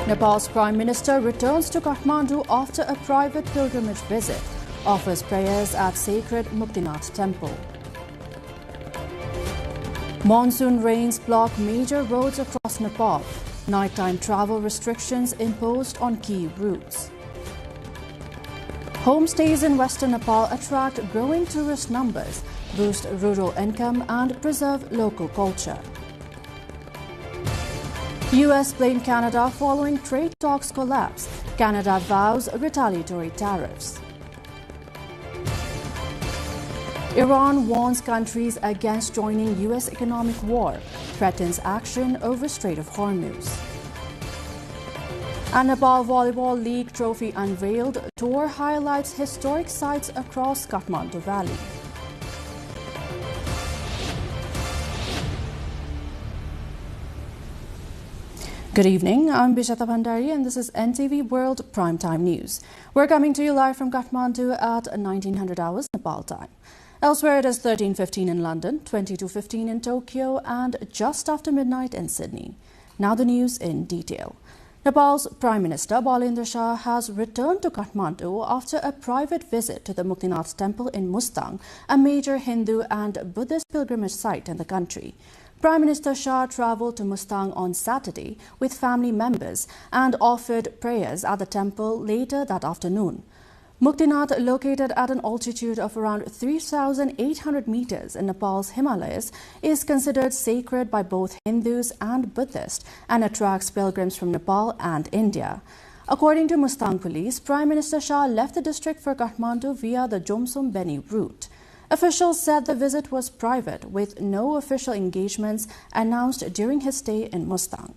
Nepal's Prime Minister returns to Kathmandu after a private pilgrimage visit, offers prayers at sacred Muktinath temple. Monsoon rains block major roads across Nepal. Nighttime travel restrictions imposed on key routes. Homestays in Western Nepal attract growing tourist numbers, boost rural income and preserve local culture. US blame Canada following trade talks collapse. Canada vows retaliatory tariffs. Iran warns countries against joining US economic war, threatens action over Strait of Hormuz. And Nepal Volleyball League trophy unveiled. Tour highlights historic sites across Kathmandu Valley. Good evening, I'm Bijata Bhandari and this is NTV World Primetime News. We're coming to you live from Kathmandu at 1900 hours Nepal time. Elsewhere it is 13:15 in London, 22:15 in Tokyo and just after midnight in Sydney. Now the news in detail. Nepal's Prime Minister Balendra Shah has returned to Kathmandu after a private visit to the Muktinath temple in Mustang, a major Hindu and Buddhist pilgrimage site in the country. Prime Minister Shah travelled to Mustang on Saturday with family members and offered prayers at the temple later that afternoon. Muktinath, located at an altitude of around 3,800 meters in Nepal's Himalayas, is considered sacred by both Hindus and Buddhists and attracts pilgrims from Nepal and India. According to Mustang Police, Prime Minister Shah left the district for Kathmandu via the Jomsom Beni route. Officials said the visit was private, with no official engagements announced during his stay in Mustang.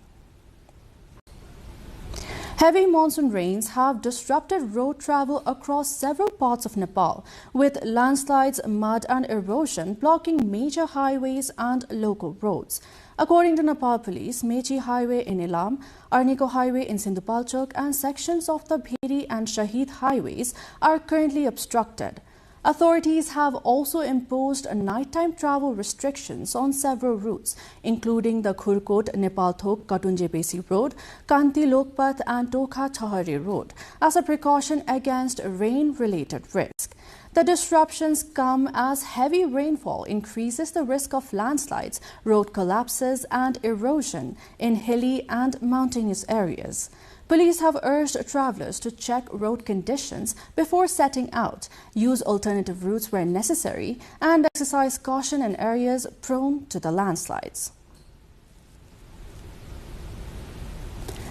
Heavy monsoon rains have disrupted road travel across several parts of Nepal, with landslides, mud and erosion blocking major highways and local roads. According to Nepal Police, Mechi Highway in Ilam, Arniko Highway in Sindhupalchok and sections of the Bheri and Shahid highways are currently obstructed. Authorities have also imposed nighttime travel restrictions on several routes, including the Khurkot Nepalthok Katunjepesi Road, Kanti Lokpath and Tokha Chahari Road, as a precaution against rain-related risk. The disruptions come as heavy rainfall increases the risk of landslides, road collapses and erosion in hilly and mountainous areas. Police have urged travellers to check road conditions before setting out, use alternative routes where necessary, and exercise caution in areas prone to the landslides.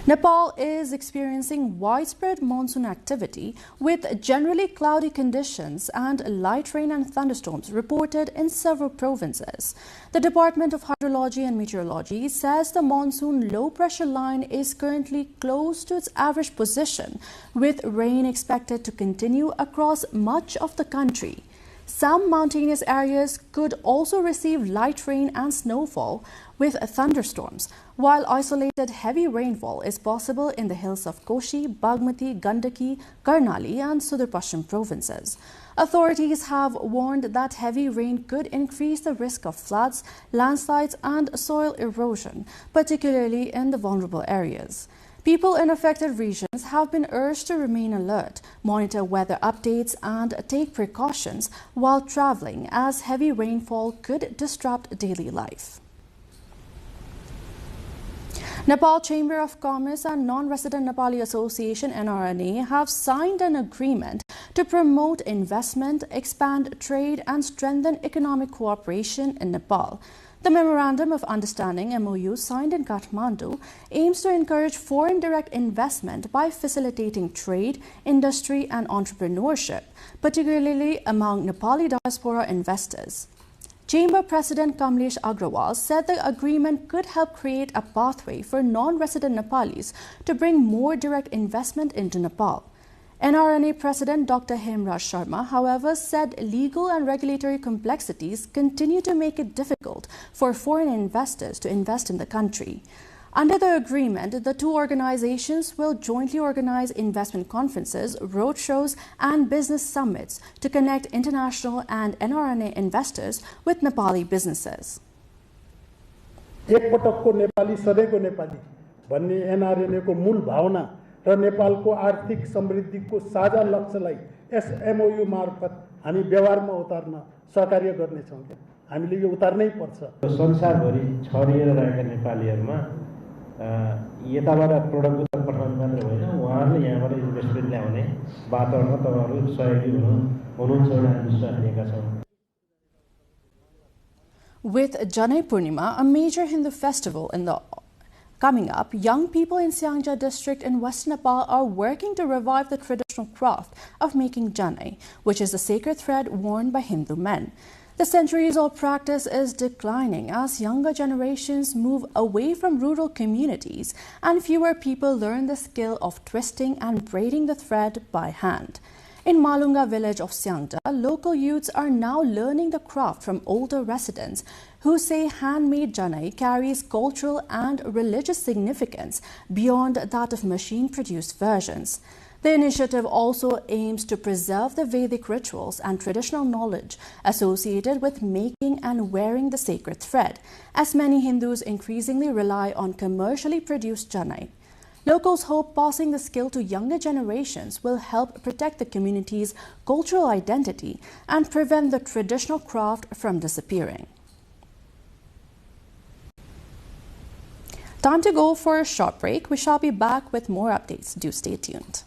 Nepal is experiencing widespread monsoon activity with generally cloudy conditions and light rain and thunderstorms reported in several provinces. The Department of Hydrology and Meteorology says the monsoon low-pressure line is currently close to its average position, with rain expected to continue across much of the country. Some mountainous areas could also receive light rain and snowfall with thunderstorms, while isolated heavy rainfall is possible in the hills of Koshi, Bagmati, Gandaki, Karnali and Sudar Pashchim provinces. Authorities have warned that heavy rain could increase the risk of floods, landslides and soil erosion, particularly in the vulnerable areas. People in affected regions have been urged to remain alert, monitor weather updates and take precautions while traveling, as heavy rainfall could disrupt daily life. Nepal Chamber of Commerce and Non-Resident Nepali Association NRNA have signed an agreement to promote investment, expand trade and strengthen economic cooperation in Nepal. The Memorandum of Understanding MOU signed in Kathmandu aims to encourage foreign direct investment by facilitating trade, industry and entrepreneurship, particularly among Nepali diaspora investors. Chamber President Kamlesh Agrawal said the agreement could help create a pathway for non-resident Nepalis to bring more direct investment into Nepal. NRNA President Dr. Hemraj Sharma, however, said legal and regulatory complexities continue to make it difficult for foreign investors to invest in the country. Under the agreement, the two organizations will jointly organize investment conferences, roadshows and business summits to connect international and NRNA investors with Nepali businesses. एक पटकको नेपाली सधैँको नेपाली भन्ने एनआरएनएको मूल भावना र नेपालको आर्थिक समृद्धिको साझा लक्ष्यलाई yes MOU मार्फत हामी व्यवहारमा उतार्न सहकार्य गर्नेछौँ। हामीले यो उतार्नै पर्छ। संसारभरि छरिएर रहेका नेपालीहरूमा यताबाट प्रडक्ट पठाउने मात्र होइन, उहाँहरूले यहाँबाट इन्भेस्टमेन्ट ल्याउने वातावरणमा तपाईँहरू सहयोगी हुनुहुन्छ भन्ने विश्वास लिएका छौँ। With Janai Purnima, a major Hindu festival coming up, young people in Siangja district in West Nepal are working to revive the traditional craft of making Janai, which is the sacred thread worn by Hindu men. The centuries-old practice is declining as younger generations move away from rural communities and fewer people learn the skill of twisting and braiding the thread by hand. In Malunga village of Siangta, local youths are now learning the craft from older residents who say handmade Janai carries cultural and religious significance beyond that of machine-produced versions. The initiative also aims to preserve the Vedic rituals and traditional knowledge associated with making and wearing the sacred thread, as many Hindus increasingly rely on commercially produced Janai. Locals hope passing the skill to younger generations will help protect the community's cultural identity and prevent the traditional craft from disappearing. Time to go for a short break. We shall be back with more updates. Do stay tuned.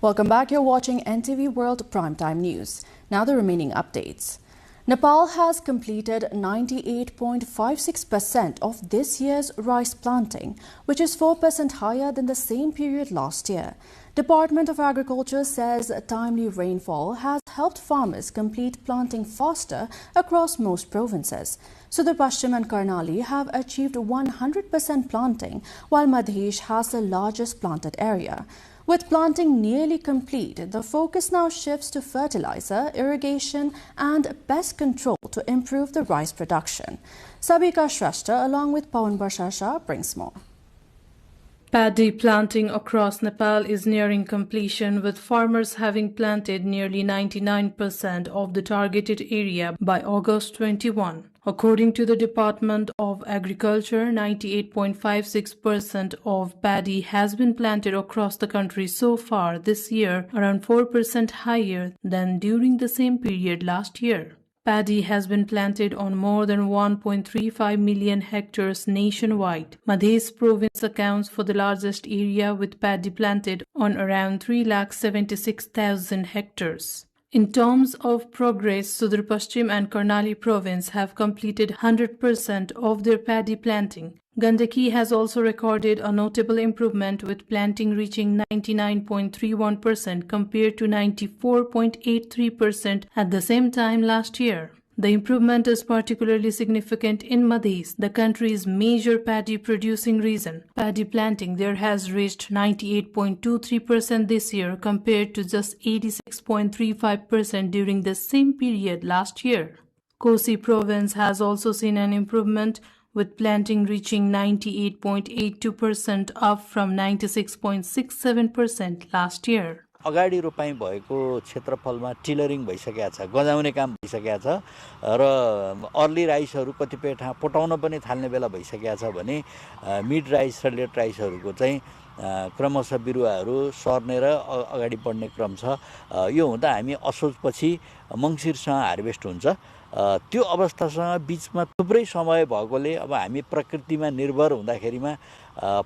Welcome back. You're watching NTV World Primetime News. Now the remaining updates. Nepal has completed 98.56% of this year's rice planting, which is 4% higher than the same period last year. Department of Agriculture says timely rainfall has helped farmers complete planting faster across most provinces. Sudar Pashchim and Karnali have achieved 100% planting, while Madhesh has the largest planted area. With planting nearly complete, the focus now shifts to fertilizer, irrigation and pest control to improve the rice production. Sabika Shrestha along with Pawan Barsha brings more. Paddy planting across Nepal is nearing completion, with farmers having planted nearly 99% of the targeted area by August 21. According to the Department of Agriculture, 98.56% of paddy has been planted across the country so far this year, around 4% higher than during the same period last year. Paddy has been planted on more than 1.35 million hectares nationwide. Madhesh province accounts for the largest area, with paddy planted on around 376,000 hectares. In terms of progress, Sudar Pashchim and Karnali province have completed 100% of their paddy planting. Gandaki has also recorded a notable improvement, with planting reaching 99.31% compared to 94.83% at the same time last year. The improvement is particularly significant in Madhesh, the country's major paddy producing region. Paddy planting there has reached 98.23% this year compared to just 86.35% during the same period last year. Kosi province has also seen an improvement, with planting reaching 98.82%, up from 96.67% last year. अगाडि रोपाई भएको क्षेत्रफलमा टिलरिङ भइसकेको छ, गजाउने काम भइसकेको छ र early राइसहरु कतिपय ठाउँ पटाउन पनि थाल्ने बेला भइसकेको छ भने मिड राइस र लेट राइसहरुको चाहिँ क्रमशः बिरुवाहरु सर्ने र अगाडि बढ्ने क्रम छ। यो हुँदा हामी असोजपछि मंसिरसँग हार्भेस्ट हुन्छ त्यो अवस्थासँग बिचमा थुप्रै समय भएकोले अब हामी प्रकृतिमा निर्भर हुँदाखेरिमा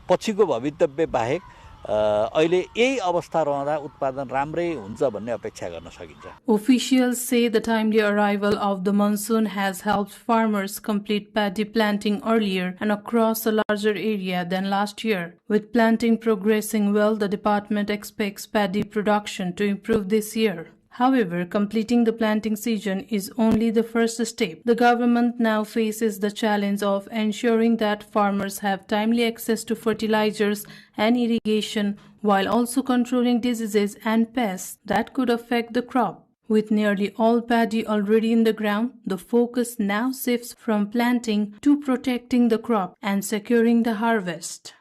पछिको भवितव्य बाहेक अहिले यही अवस्था रहँदा उत्पादन राम्रै हुन्छ भन्ने अपेक्षा गर्न सकिन्छ. Officials say the timely arrival of the monsoon has helped farmers complete paddy planting earlier and across a larger area than last year. With planting progressing well, the department expects paddy production to improve this year. However, completing the planting season is only the first step. The government now faces the challenge of ensuring that farmers have timely access to fertilizers and irrigation while also controlling diseases and pests that could affect the crop. With nearly all paddy already in the ground, the focus now shifts from planting to protecting the crop and securing the harvest.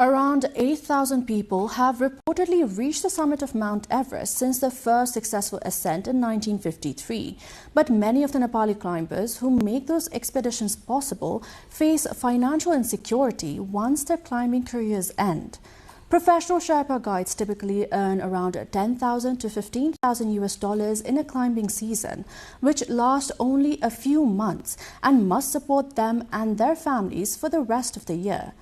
Around 8,000 people have reportedly reached the summit of Mount Everest since the first successful ascent in 1953. But many of the Nepali climbers who make those expeditions possible face financial insecurity once their climbing careers end. Professional Sherpa guides typically earn around $10,000 to $15,000 in a climbing season, which lasts only a few months and must support them and their families for the rest of the year.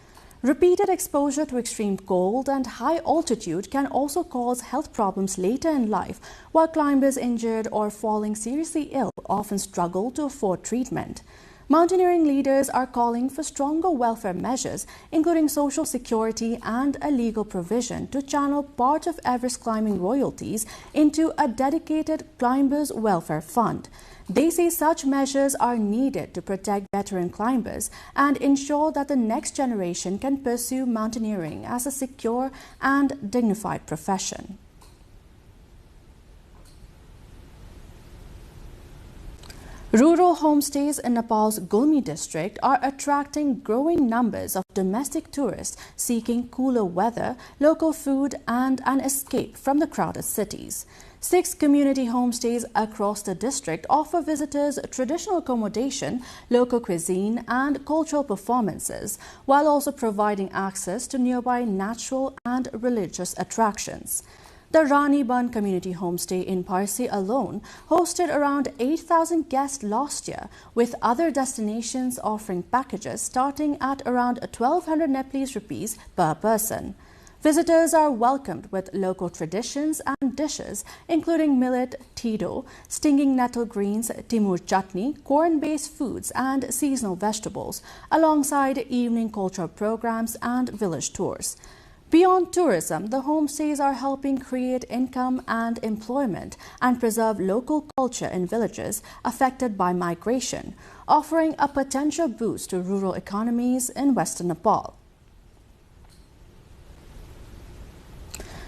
Repeated exposure to extreme cold and high altitude can also cause health problems later in life, while climbers injured or falling seriously ill often struggle to afford treatment. Mountaineering leaders are calling for stronger welfare measures, including social security and a legal provision to channel part of Everest climbing royalties into a dedicated climbers' welfare fund. They say such measures are needed to protect veteran climbers and ensure that the next generation can pursue mountaineering as a secure and dignified profession. Rural homestays in Nepal's Gulmi district are attracting growing numbers of domestic tourists seeking cooler weather, local food, and an escape from the crowded cities. 6 community homestays across the district offer visitors traditional accommodation, local cuisine, and cultural performances, while also providing access to nearby natural and religious attractions. The Rani Ban community homestay in Parsi alone hosted around 8,000 guests last year, with other destinations offering packages starting at around 1,200 Nepalese rupees per person. Visitors are welcomed with local traditions and dishes, including millet, tido, stinging nettle greens, timur chutney, corn-based foods, and seasonal vegetables, alongside evening cultural programs and village tours. Beyond tourism, the homestays are helping create income and employment and preserve local culture in villages affected by migration, offering a potential boost to rural economies in western Nepal.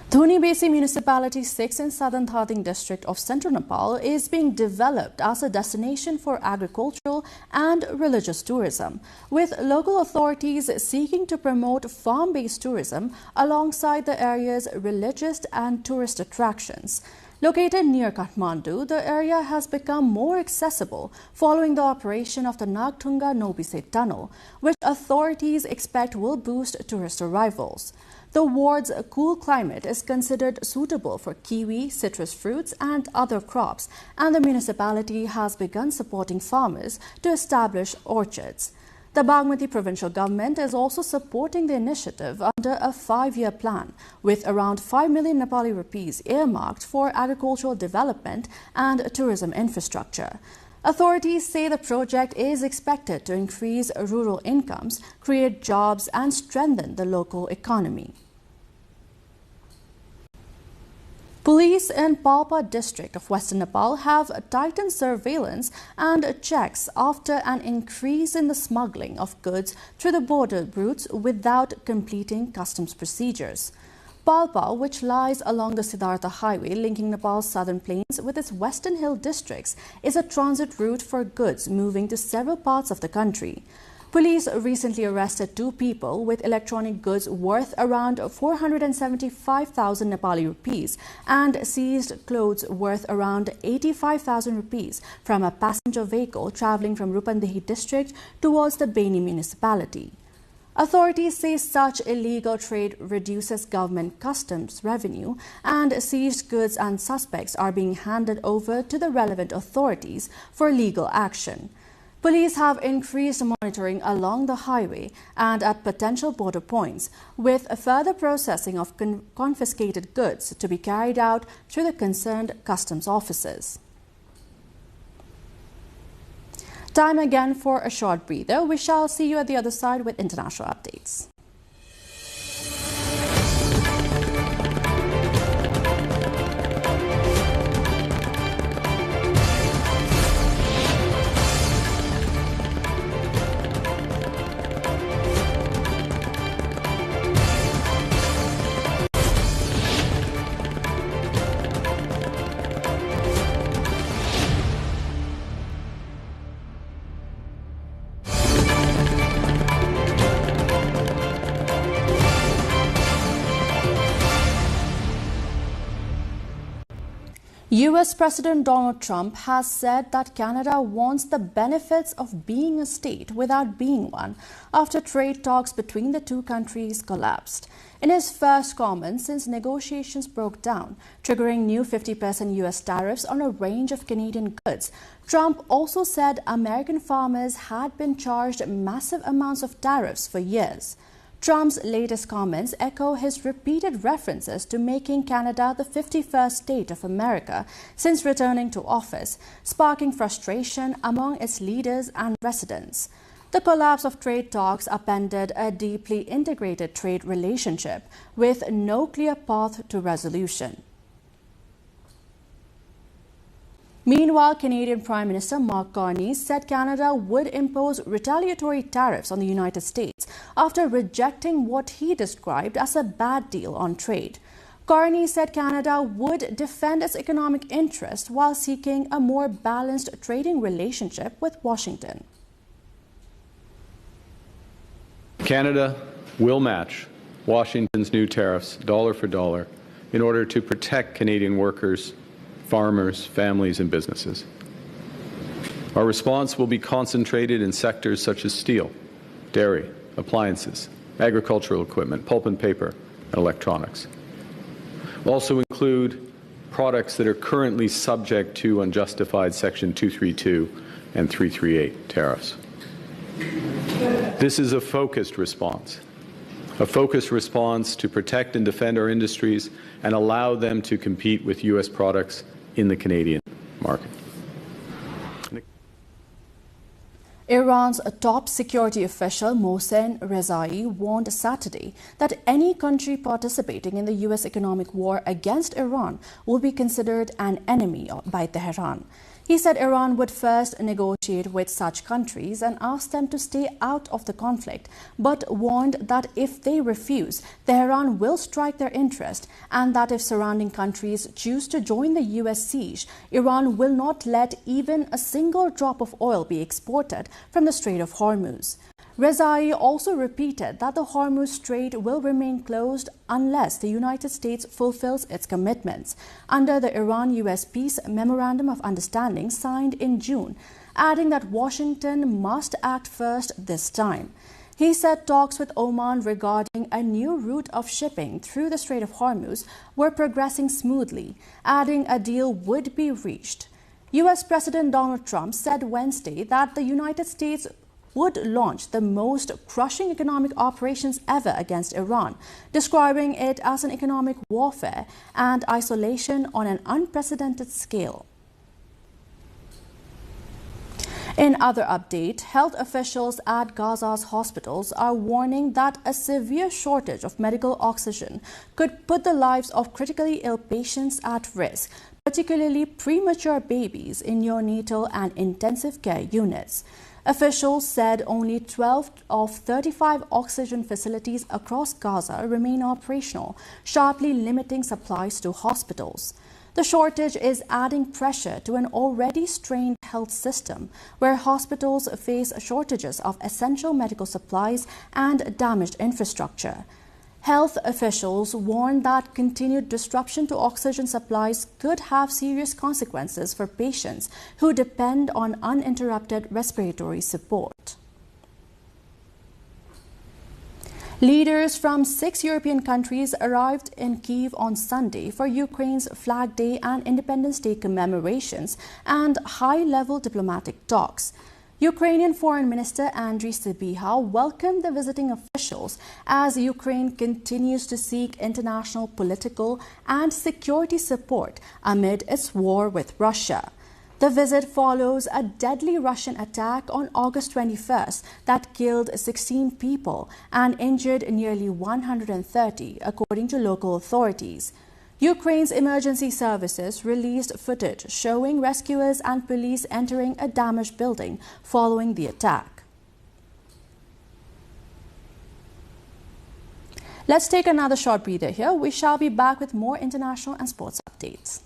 Dhoni Besi Municipality 6 in southern Thading district of central Nepal is being developed as a destination for agricultural and religious tourism, with local authorities seeking to promote farm-based tourism alongside the area's religious and tourist attractions. Located near Kathmandu, the area has become more accessible following the operation of the Nagtunga Nobise tunnel, which authorities expect will boost tourist arrivals. The ward's cool climate is considered suitable for kiwi, citrus fruits, and other crops, and the municipality has begun supporting farmers to establish orchards. The Bagmati provincial government is also supporting the initiative under a 5-year plan, with around 5 million Nepali rupees earmarked for agricultural development and tourism infrastructure. Authorities say the project is expected to increase rural incomes, create jobs, and strengthen the local economy. Police in Palpa district of Western Nepal have tightened surveillance and checks after an increase in the smuggling of goods through the border routes without completing customs procedures. Palpa, which lies along the Siddhartha Highway linking Nepal's southern plains with its western hill districts, is a transit route for goods moving to several parts of the country. Police recently arrested 2 people with electronic goods worth around 475,000 Nepali rupees and seized clothes worth around 85,000 rupees from a passenger vehicle traveling from Rupandehi district towards the Beni municipality. Authorities say such illegal trade reduces government customs revenue, and seized goods and suspects are being handed over to the relevant authorities for legal action. Police have increased monitoring along the highway and at potential border points, with a further processing of confiscated goods to be carried out through the concerned customs officers. Time again for a short breather. We shall see you at the other side with international updates. US President Donald Trump has said that Canada wants the benefits of being a state without being one after trade talks between the two countries collapsed. In his first comment since negotiations broke down, triggering new 50% US tariffs on a range of Canadian goods, Trump also said American farmers had been charged massive amounts of tariffs for years. Trump's latest comments echo his repeated references to making Canada the 51st state of America since returning to office, sparking frustration among its leaders and residents. The collapse of trade talks upended a deeply integrated trade relationship with no clear path to resolution. Meanwhile, Canadian Prime Minister Mark Carney said Canada would impose retaliatory tariffs on the United States after rejecting what he described as a bad deal on trade. Carney said Canada would defend its economic interest while seeking a more balanced trading relationship with Washington. Canada will match Washington's new tariffs dollar for dollar in order to protect Canadian workers, farmers, families, and businesses. Our response will be concentrated in sectors such as steel, dairy, appliances, agricultural equipment, pulp and paper, and electronics. We'll also include products that are currently subject to unjustified Section 232 and 338 tariffs. This is a focused response to protect and defend our industries and allow them to compete with U.S. products in the Canadian market. Iran's top security official Mohsen Rezai warned Saturday that any country participating in the U.S. economic war against Iran will be considered an enemy by Tehran. He said Iran would first negotiate with such countries and ask them to stay out of the conflict, but warned that if they refuse, Tehran will strike their interest, and that if surrounding countries choose to join the U.S. siege, Iran will not let even a single drop of oil be exported from the Strait of Hormuz. Rezai also repeated that the Hormuz Strait will remain closed unless the United States fulfills its commitments under the Iran-US Peace Memorandum of Understanding signed in June, adding that Washington must act first this time. He said talks with Oman regarding a new route of shipping through the Strait of Hormuz were progressing smoothly, adding a deal would be reached. U.S. President Donald Trump said Wednesday that the United States would launch the most crushing economic operations ever against Iran, describing it as an economic warfare and isolation on an unprecedented scale. In other update, health officials at Gaza's hospitals are warning that a severe shortage of medical oxygen could put the lives of critically ill patients at risk, particularly premature babies in neonatal and intensive care units. Officials said only 12 of 35 oxygen facilities across Gaza remain operational, sharply limiting supplies to hospitals. The shortage is adding pressure to an already strained health system, where hospitals face shortages of essential medical supplies and damaged infrastructure. Health officials warn that continued disruption to oxygen supplies could have serious consequences for patients who depend on uninterrupted respiratory support. Leaders from 6 European countries arrived in Kyiv on Sunday for Ukraine's Flag Day and Independence Day commemorations and high-level diplomatic talks. Ukrainian Foreign Minister Andriy Sybiha welcomed the visiting officials as Ukraine continues to seek international political and security support amid its war with Russia. The visit follows a deadly Russian attack on August 21st that killed 16 people and injured nearly 130, according to local authorities. Ukraine's emergency services released footage showing rescuers and police entering a damaged building following the attack. Let's take another short breather here. We shall be back with more international and sports updates.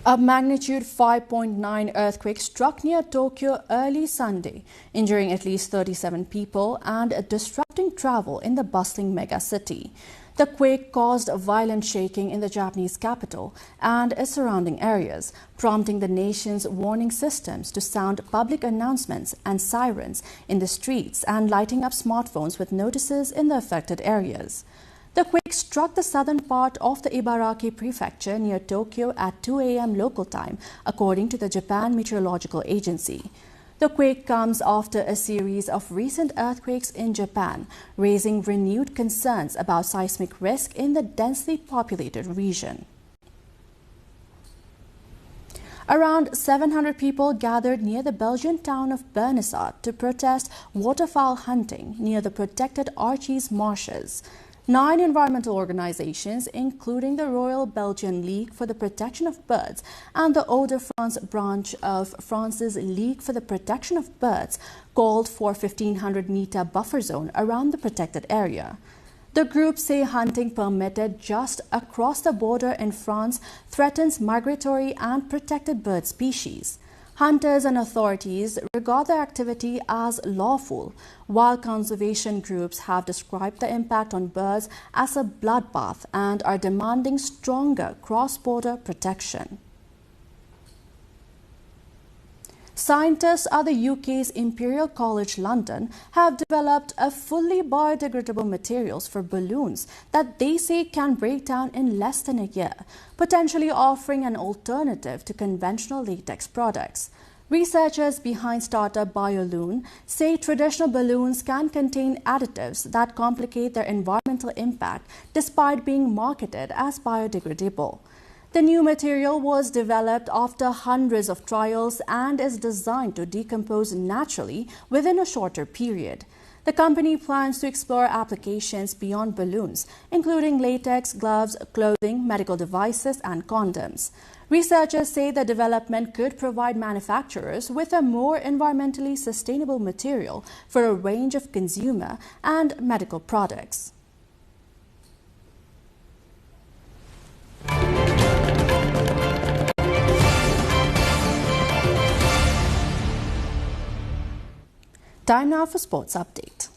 A magnitude 5.9 earthquake struck near Tokyo early Sunday, injuring at least 37 people and disrupting travel in the bustling megacity. The quake caused violent shaking in the Japanese capital and its surrounding areas, prompting the nation's warning systems to sound public announcements and sirens in the streets and lighting up smartphones with notices in the affected areas. The quake struck the southern part of the Ibaraki prefecture near Tokyo at 2 a.m. local time, according to the Japan Meteorological Agency. The quake comes after a series of recent earthquakes in Japan, raising renewed concerns about seismic risk in the densely populated region. Around 700 people gathered near the Belgian town of Bernissart to protest waterfowl hunting near the protected Archies marshes. 9 environmental organizations, including the Royal Belgian League for the Protection of Birds and the Eau de France branch of France's League for the Protection of Birds, called for 1,500-meter buffer zone around the protected area. The groups say hunting permitted just across the border in France threatens migratory and protected bird species. Hunters and authorities regard the activity as lawful, while conservation groups have described the impact on birds as a bloodbath and are demanding stronger cross-border protection. Scientists at the UK's Imperial College London have developed a fully biodegradable materials for balloons that they say can break down in less than a year, potentially offering an alternative to conventional latex products. Researchers behind startup BioLoon say traditional balloons can contain additives that complicate their environmental impact despite being marketed as biodegradable. The new material was developed after hundreds of trials and is designed to decompose naturally within a shorter period. The company plans to explore applications beyond balloons, including latex, gloves, clothing, medical devices, and condoms. Researchers say the development could provide manufacturers with a more environmentally sustainable material for a range of consumer and medical products. Time now for sports update.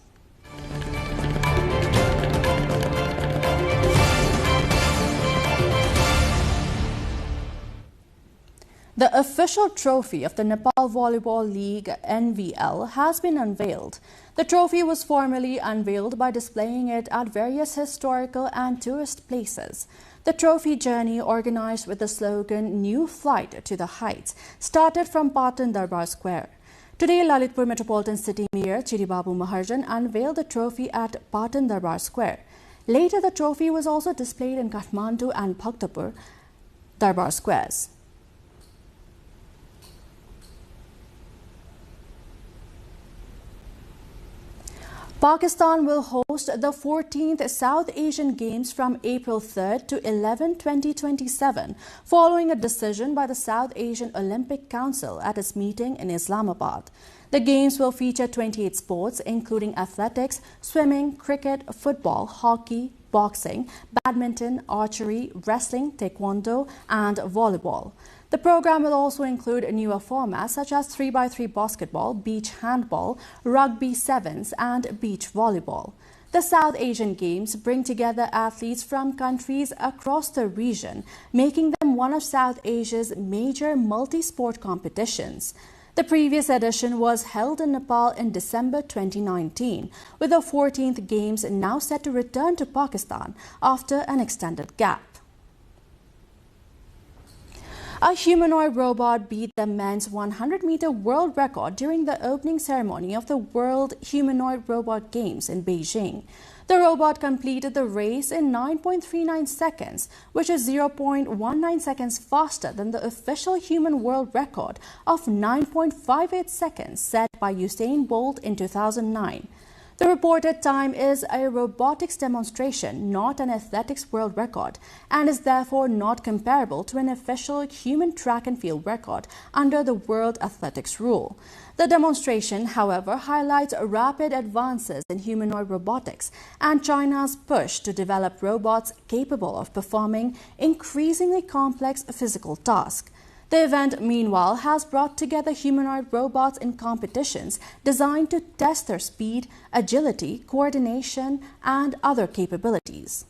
The official trophy of the Nepal Volleyball League NVL has been unveiled. The trophy was formally unveiled by displaying it at various historical and tourist places. The trophy journey, organized with the slogan "New Flight to the Heights," started from Patan Darbar Square. Today, Lalitpur Metropolitan City Mayor Chiribabu Maharjan unveiled the trophy at Patan Darbar Square. Later, the trophy was also displayed in Kathmandu and Bhaktapur Darbar Squares. Pakistan will host the 14th South Asian Games from April 3rd to 11, 2027, following a decision by the South Asian Olympic Council at its meeting in Islamabad. The Games will feature 28 sports, including athletics, swimming, cricket, football, hockey, boxing, badminton, archery, wrestling, taekwondo, and volleyball. The program will also include newer formats such as 3x3 basketball, beach handball, rugby sevens, and beach volleyball. The South Asian Games bring together athletes from countries across the region, making them one of South Asia's major multi-sport competitions. The previous edition was held in Nepal in December 2019, with the 14th Games now set to return to Pakistan after an extended gap. A humanoid robot beat the men's 100-meter world record during the opening ceremony of the World Humanoid Robot Games in Beijing. The robot completed the race in 9.39 seconds, which is 0.19 seconds faster than the official human world record of 9.58 seconds set by Usain Bolt in 2009. The reported time is a robotics demonstration, not an athletics world record, and is therefore not comparable to an official human track and field record under the World Athletics rule. The demonstration, however, highlights rapid advances in humanoid robotics and China's push to develop robots capable of performing increasingly complex physical tasks. The event, meanwhile, has brought together humanoid robots in competitions designed to test their speed, agility, coordination, and other capabilities.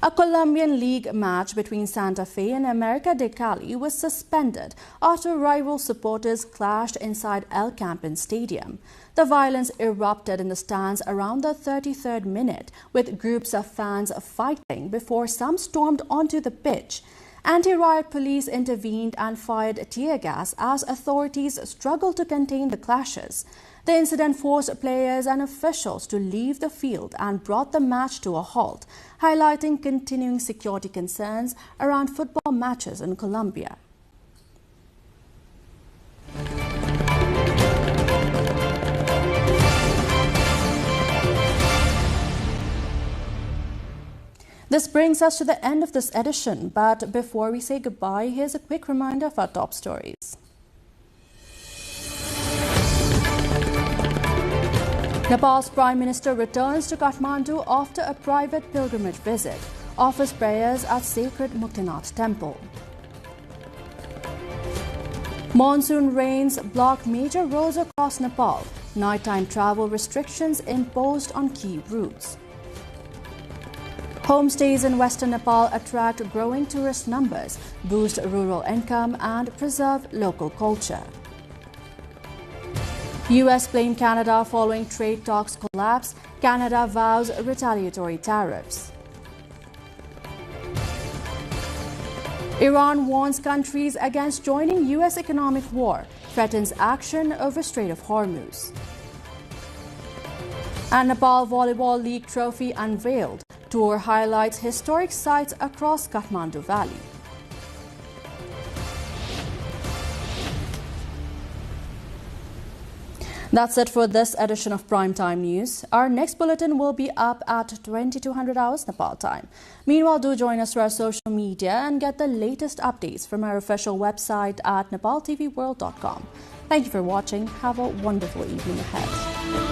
A Colombian league match between Santa Fe and América de Cali was suspended after rival supporters clashed inside El Campín Stadium. The violence erupted in the stands around the 33rd minute, with groups of fans fighting before some stormed onto the pitch. Anti-riot police intervened and fired tear gas as authorities struggled to contain the clashes. The incident forced players and officials to leave the field and brought the match to a halt, highlighting continuing security concerns around football matches in Colombia. This brings us to the end of this edition, but before we say goodbye, here's a quick reminder of our top stories. Nepal's Prime Minister returns to Kathmandu after a private pilgrimage visit, offers prayers at sacred Muktinath temple. Monsoon rains block major roads across Nepal, nighttime travel restrictions imposed on key routes. Homestays in Western Nepal attract growing tourist numbers, boost rural income, and preserve local culture. US blame Canada following trade talks collapse. Canada vows retaliatory tariffs. Iran warns countries against joining US economic war, threatens action over Strait of Hormuz. And Nepal Volleyball League trophy unveiled. Tour highlights historic sites across Kathmandu Valley. That's it for this edition of Primetime News. Our next bulletin will be up at 2200 hours Nepal time. Meanwhile, do join us through our social media and get the latest updates from our official website at nepaltelevision.com. Thank you for watching. Have a wonderful evening ahead.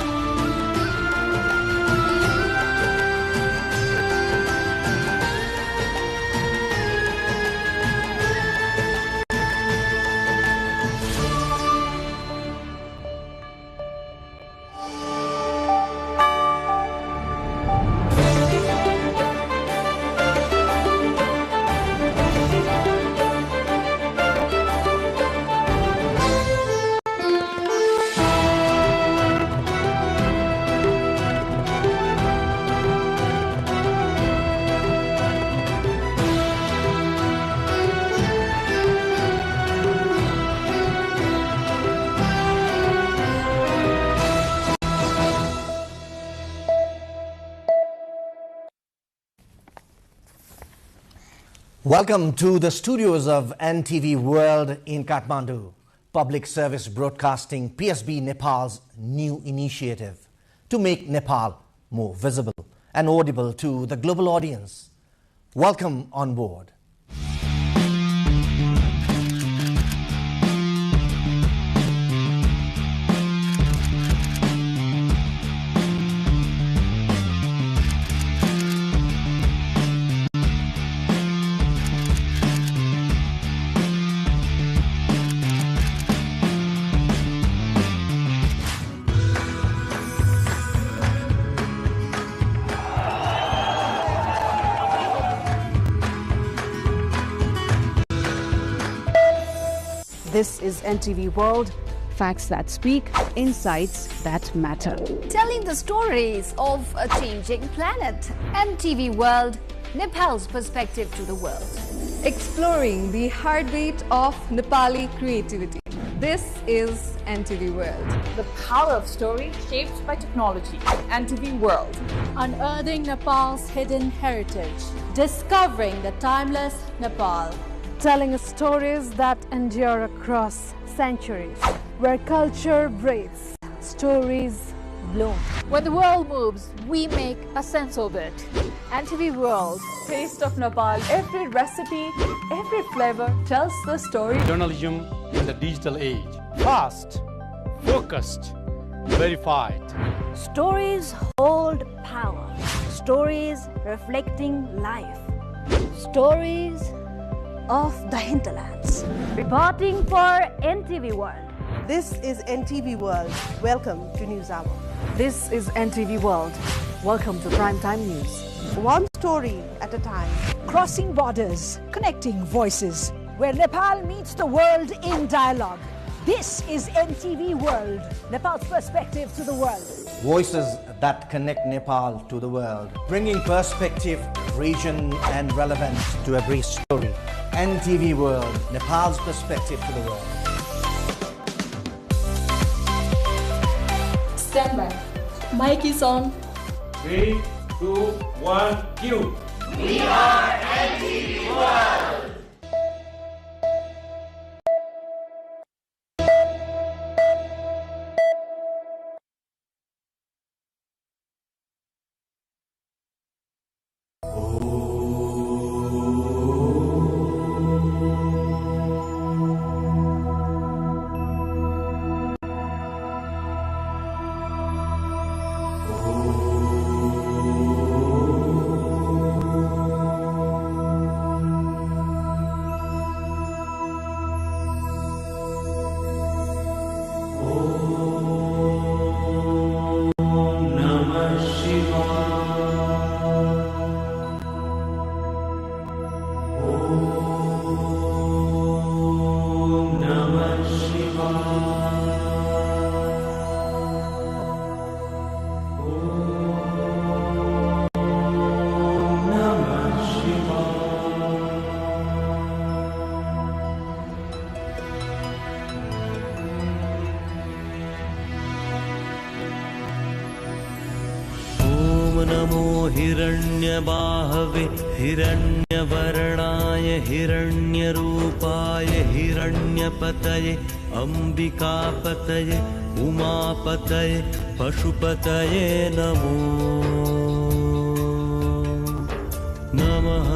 Welcome to the studios of NTV World in Kathmandu. Public Service Broadcasting PSB Nepal's new initiative to make Nepal more visible and audible to the global audience. Welcome on board. This is NTV World, facts that speak, insights that matter. Telling the stories of a changing planet. NTV World, Nepal's perspective to the world. Exploring the heartbeat of Nepali creativity. This is NTV World. The power of story shaped by technology. NTV World. Unearthing Nepal's hidden heritage. Discovering the timeless Nepal. Telling stories that endure across centuries, where culture breathes, stories bloom. When the world moves, we make a sense of it. NTV World. Taste of Nepal. Every recipe, every flavor tells the story. Journalism in the digital age. Fast, focused, verified. Stories hold power. Stories reflecting life. Stories of the hinterlands. Reporting for NTV World. This is NTV World. Welcome to News Hour. This is NTV World. Welcome to Primetime News. One story at a time. Crossing borders, connecting voices, where Nepal meets the world in dialogue. This is NTV World, Nepal's perspective to the world. Voices that connect Nepal to the world, bringing perspective, region and relevance to every story. NTV World, Nepal's perspective to the world. Stand by. Mic is on. 3, 2, 1, cue. We are NTV World. हिरण्यबाहवे हिरण्यवर्णाय हिरण्यरूपाय हिरण्यपतये अम्बिकापतये उमापतये पशुपतये नमो नमः।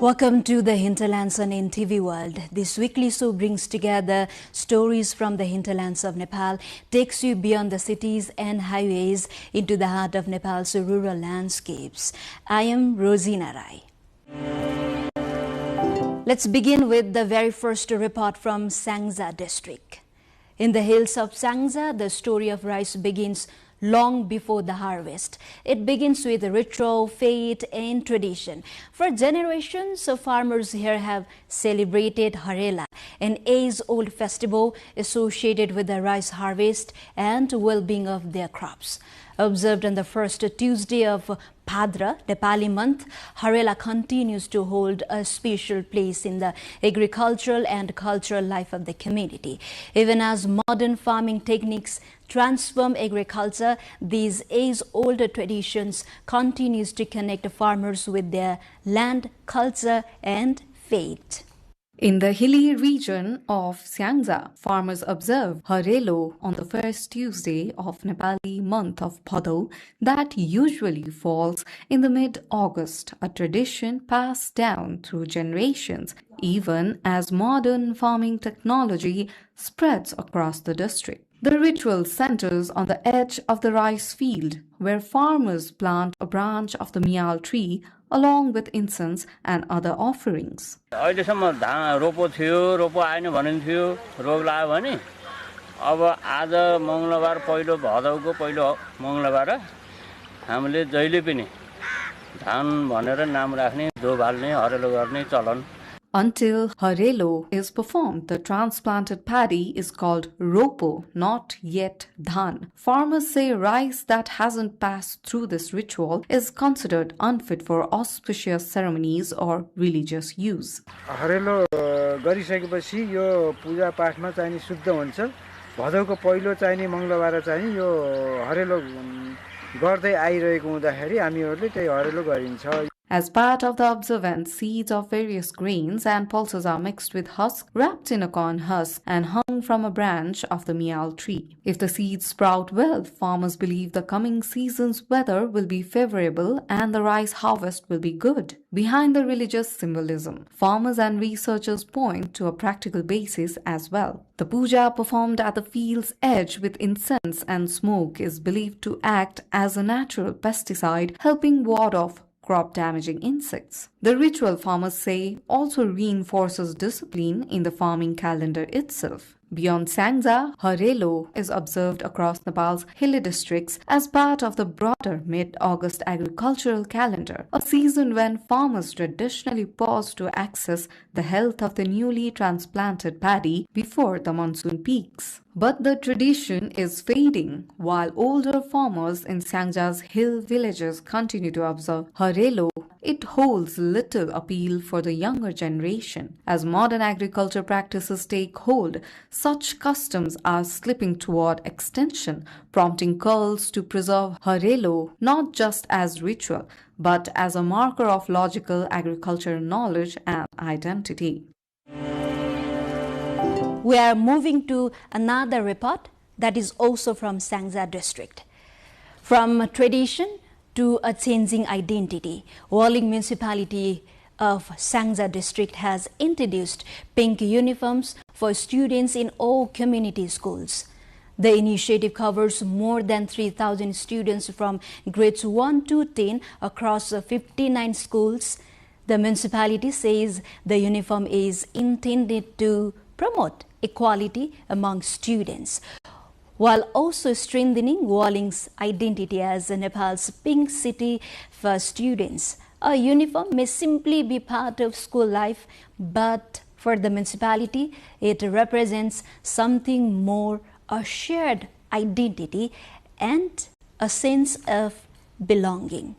Welcome to the Hinterlands on NTV World. This weekly show brings together stories from the hinterlands of Nepal, takes you beyond the cities and highways into the heart of Nepal's rural landscapes. I am Rosina Rai. Let's begin with the very first report from Sangza district. In the hills of Sangza, the story of rice begins long before the harvest. It begins with ritual, faith and tradition. For generations, farmers here have celebrated Harela, an age-old festival associated with the rice harvest and well-being of their crops. Observed on the first Tuesday of Bhadra, Nepali month, Harela continues to hold a special place in the agricultural and cultural life of the community. Even as modern farming techniques transform agriculture, these age-old traditions continues to connect farmers with their land, culture and faith. In the hilly region of Sangza, farmers observe Harelo on the first Tuesday of Nepali month of Bhadau that usually falls in the mid-August, a tradition passed down through generations, even as modern farming technology spreads across the district. The ritual centers on the edge of the rice field, where farmers plant a branch of the mial tree along with incense and other offerings. अहिलेसम्म धान रोपो थियो रोपो आएन भनिन्थ्यो रोग लाग्यो भने अब आज मंगलबार पहिलो भदौको पहिलो मंगलबार हामीले जहिले पनि धान भनेर नाम राख्ने दोभाल्ने हरेलो गर्ने चलन. Until Harelo is performed, the transplanted paddy is called ropo, not yet dhan. Farmers say rice that hasn't passed through this ritual is considered unfit for auspicious ceremonies or religious use. Harelo गरिसकेपछि यो पूजा पाठमा चाहिने शुद्ध हुन्छ. भदौको पहिलो चाहिने मंगलबार चाहिँ यो हरेलो गर्दै आइरहेको हुँदाखेरि हामीहरूले त्यही हरेलो गरिन्छ. As part of the observance, seeds of various grains and pulses are mixed with husk, wrapped in a corn husk, and hung from a branch of the mial tree. If the seeds sprout well, farmers believe the coming season's weather will be favorable and the rice harvest will be good. Behind the religious symbolism, farmers and researchers point to a practical basis as well. The puja performed at the field's edge with incense and smoke is believed to act as a natural pesticide, helping ward off crop-damaging insects. The ritual, farmers say, also reinforces discipline in the farming calendar itself. Beyond Sangza, Harelo is observed across Nepal's hilly districts as part of the broader mid-August agricultural calendar, a season when farmers traditionally pause to access the health of the newly transplanted paddy before the monsoon peaks. But the tradition is fading, while older farmers in Sangja's hill villages continue to observe Harelo. It holds little appeal for the younger generation. As modern agriculture practices take hold, such customs are slipping toward extinction, prompting cults to preserve Harelo not just as ritual, but as a marker of logical agricultural knowledge and identity. We are moving to another report that is also from Sangza district. From tradition to a changing identity, Walling municipality of Sangza district has introduced pink uniforms for students in all community schools. The initiative covers more than 3,000 students from grades 1 to 10 across 59 schools. The municipality says the uniform is intended to promote equality among students, while also strengthening Walling's identity as Nepal's pink city for students. A uniform may simply be part of school life, but for the municipality, it represents something more, a shared identity and a sense of belonging.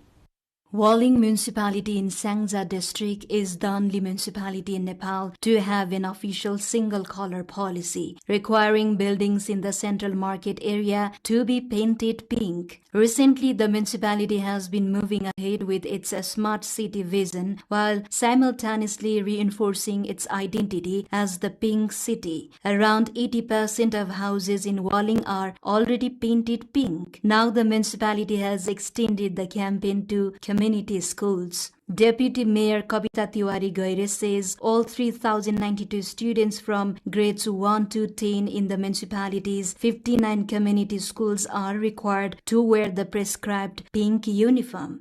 Walling municipality in Sangza district is the only municipality in Nepal to have an official single color policy, requiring buildings in the central market area to be painted pink. Recently, the municipality has been moving ahead with its smart city vision while simultaneously reinforcing its identity as the pink city. Around 80% of houses in Walling are already painted pink. Now the municipality has extended the campaign to community schools. Deputy Mayor Kavita Tiwari Gaire says all 3,092 students from grades 1 to 10 in the municipality's 59 community schools are required to wear the prescribed pink uniform.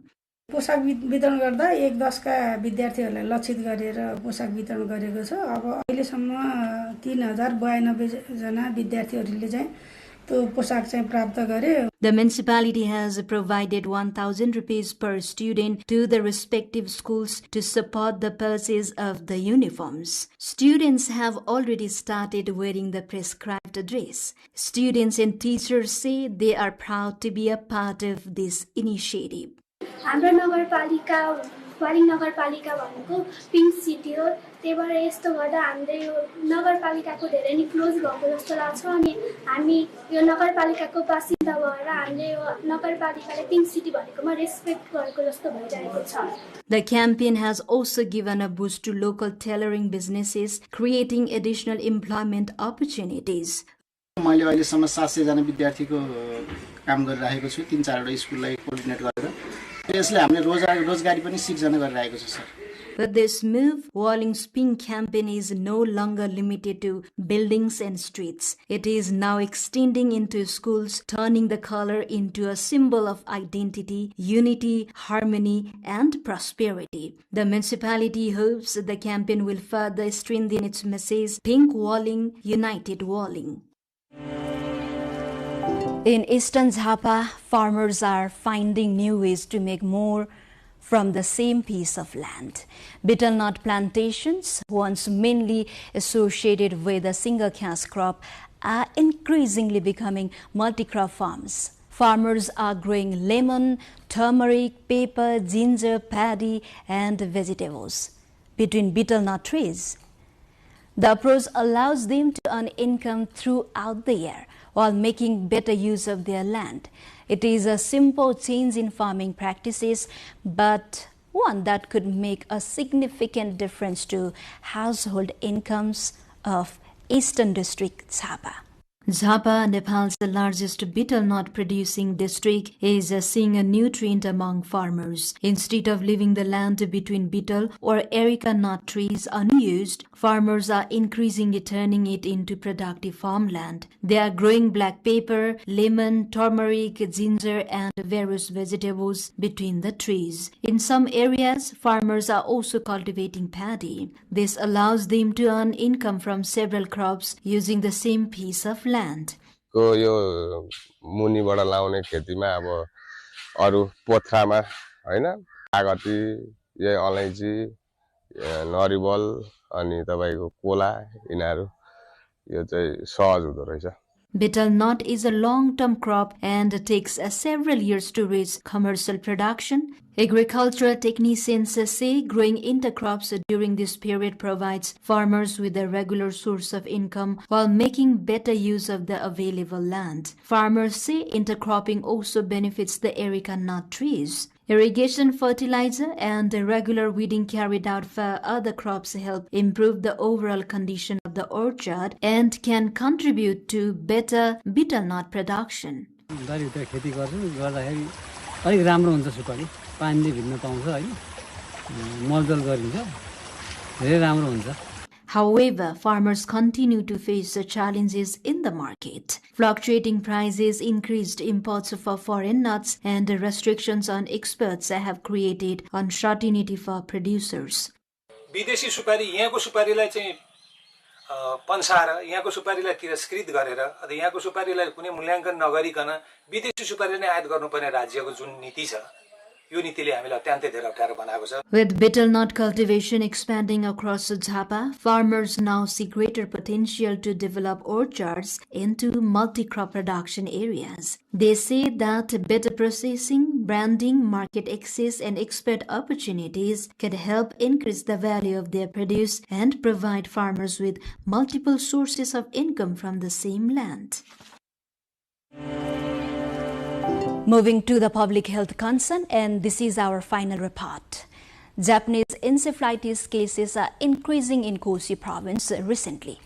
पोशाक वितरण गर्दा 1-10 का विद्यार्थीहरूलाई लक्षित गरेर पोशाक वितरण गरेको छ। अब अहिलेसम्म 3092 जना विद्यार्थीहरूले चाहिँ त्यो पोशाक चाहिँ प्राप्त गरे। The municipality has provided 1,000 rupees per student to the respective schools to support the purchase of the uniforms. Students have already started wearing the prescribed dress. Students and teachers say they are proud to be a part of this initiative. हाम्रो नगरपालिका वालिङ नगरपालिका भनेको pink city हो। त्यही भएर यस्तो गर्दा हामीले यो नगरपालिकाको धेरै नै क्लोज भएको जस्तो लाग्छ अनि हामी यो नगरपालिकाको बासिन्दा भएर हामीले यो नगरपालिकाले पिङ्क सिटी भनेकोमा रेस्पेक्ट गरेको जस्तो भइरहेको छ। The campaign has also given a boost to local tailoring businesses, creating additional employment opportunities. मैले अहिलेसम्म 700 जना विद्यार्थीको काम गरिरहेको छु 3-4 वटा स्कुललाई कोर्डिनेट गरेर। यसले हामीले रोजगारी पनि सिर्जना गरिरहेको छ sir. With this move, Walling's pink campaign is no longer limited to buildings and streets. It is now extending into schools, turning the color into a symbol of identity, unity, harmony, and prosperity. The municipality hopes the campaign will further strengthen its message, Pink Walling, United Walling. In eastern Jhapa, farmers are finding new ways to make more from the same piece of land. Betel nut plantations, once mainly associated with a single cash crop, are increasingly becoming multi-crop farms. Farmers are growing lemon, turmeric, pepper, ginger, paddy, and vegetables between betel nut trees. The approach allows them to earn income throughout the year while making better use of their land. It is a simple change in farming practices, but one that could make a significant difference to household incomes of Eastern District Jhapa. Jhapa, Nepal's largest betel nut producing district, is seeing a new trend among farmers. Instead of leaving the land between betel or areca nut trees unused, farmers are increasingly turning it into productive farmland. They are growing black pepper, lemon, turmeric, ginger, and various vegetables between the trees. In some areas, farmers are also cultivating paddy. This allows them to earn income from several crops using the same piece of land. को यो मुनिबाट लाउने खेतीमा अब अरु पोथ्रामा हैन कागती यो अलैँची नरिवल अनि तपाईको Cola यिनीहरु यो चाहिँ सहज हुँदो रहेछ. Betel nut is a long-term crop and takes several years to reach commercial production. Agricultural technicians say growing intercrops during this period provides farmers with a regular source of income while making better use of the available land. Farmers say intercropping also benefits the areca nut trees. Irrigation, fertilizer, and regular weeding carried out for other crops help improve the overall condition of the orchard and can contribute to better betel nut production. खेती गर्दाखेरि अलि राम्रो हुन्छ सुपारी पानीले भिन्न पाउँछ हैन मलजल गरिन्छ धेरै राम्रो हुन्छ. However, farmers continue to face challenges in the market. Fluctuating prices, increased imports of foreign nuts, and restrictions on exports have created uncertainty for producers. विदेशी सुपारी यहाँको सुपारीलाई चाहिँ पन्साएर यहाँको सुपारीलाई तिरस्कृत गरेर अथवा यहाँको सुपारीलाई कुनै मूल्याङ्कन नगरिकन विदेशी सुपारी नै आयात गर्नुपर्ने राज्यको जुन नीति छ यो नीतिले हामीलाई अत्यन्तै धेरै अप्ठ्यारो बनाएको छ. With betel nut cultivation expanding across Jhapa, farmers now see greater potential to develop orchards into multi-crop production areas. They say that better processing, branding, market access, and export opportunities can help increase the value of their produce and provide farmers with multiple sources of income from the same land. Moving to the public health concern, and this is our final report. Japanese encephalitis cases are increasing in Koshi province recently.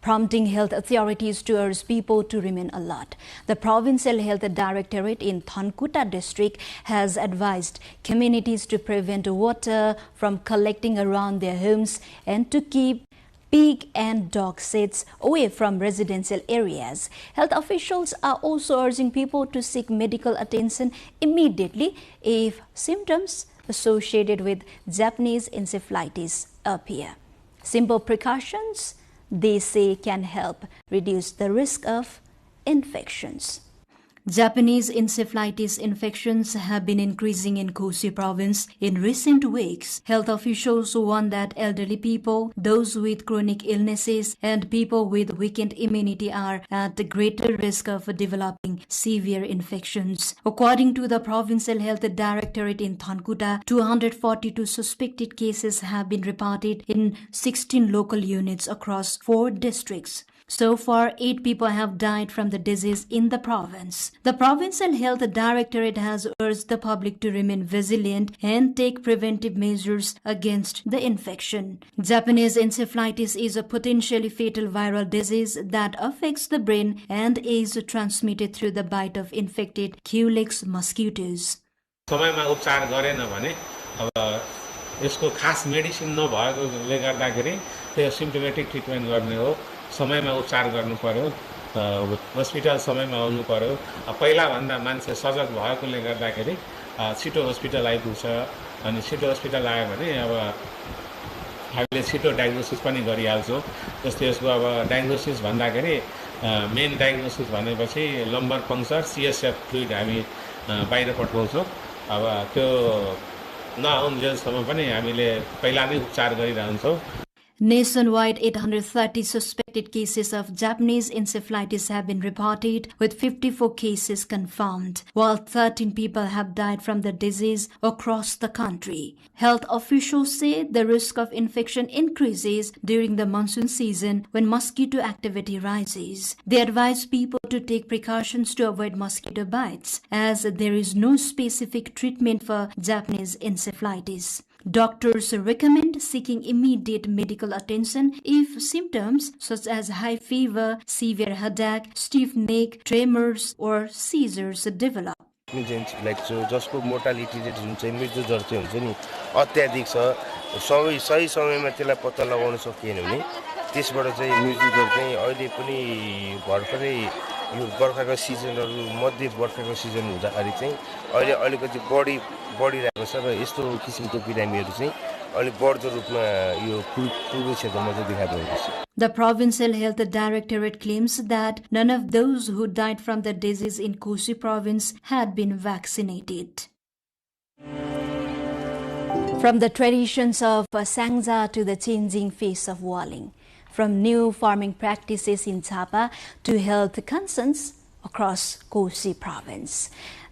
prompting health authorities to urge people to remain alert. The Provincial Health Directorate in Thankuta district has advised communities to prevent water from collecting around their homes and to keep pig and dog sheds away from residential areas. Health officials are also urging people to seek medical attention immediately if symptoms associated with Japanese encephalitis appear. Simple precautions, they say, can help reduce the risk of infections. Japanese encephalitis infections have been increasing in Kosi province in recent weeks. Health officials warn that elderly people, those with chronic illnesses, and people with weakened immunity are at greater risk of developing severe infections. According to the Provincial Health Directorate in Thankuta, 242 suspected cases have been reported in 16 local units across 4 districts. So far, 8 people have died from the disease in the province. The Provincial Health Directorate has urged the public to remain vigilant and take preventive measures against the infection. Japanese encephalitis is a potentially fatal viral disease that affects the brain and is transmitted through the bite of infected Culex mosquitoes. समयमा उपचार गरेन भने अब यसको खास medicine नभएकोले गर्दाखेरि त्यो सिम्पटोमेटिक ट्रिटमेन्ट गर्ने हो समयमा उपचार गर्नु पर्यो हस्पिटल समयमा आउनु पर्यो पहिला भन्दा मान्छे सजग भएकोले गर्दाखेरि छिटो हस्पिटल आइपुग्छ अनि छिटो हस्पिटल आयो भने अब हामीले छिटो डायग्नोसिस पनि गरिहाल्छौँ जस्तै यसको अब डायग्नोसिस भन्दाखेरि मेन डायग्नोसिस भनेपछि लम्बर पङ्क्चर सीएसएफ फ्लुइड हामी बाहिर पठाउँछौँ अब त्यो नआउन्जेलसम्म पनि हामीले पहिला नै उपचार गरिरहन्छौँ. Nationwide, 830 suspected cases of Japanese encephalitis have been reported, with 54 cases confirmed, while 13 people have died from the disease across the country. Health officials say the risk of infection increases during the monsoon season when mosquito activity rises. They advise people to take precautions to avoid mosquito bites, as there is no specific treatment for Japanese encephalitis. Doctors recommend seeking immediate medical attention if symptoms such as high fever, severe headache, stiff neck, tremors, or seizures develop. जसको mortality rate हुन्छ मृत्यु दर चाहिँ हुन्छ नि अत्याधिक छ सही समयमा त्यसलाई पत्ता लगाउन सकिएन भने त्यसबाट चाहिँ मृत्यु दर चाहिँ अहिले पनि भर्खरै यो बर्खाको सिजनहरु मध्ये बर्खाको सिजन हुँदाखेरि चाहिँ अहिले अलिकति बढिरहेको छ र यस्तो किसिमको बिरामीहरु चाहिँ अलि बढ्दो रूपमा यो पूर्वी क्षेत्रमा चाहिँ देखा परेको छ. The Provincial Health Directorate claims that none of those who died from the disease in Kosi province had been vaccinated. From the traditions of Sangza to the changing face of walling, from new farming practices in Chapa to health concerns across Kosi province.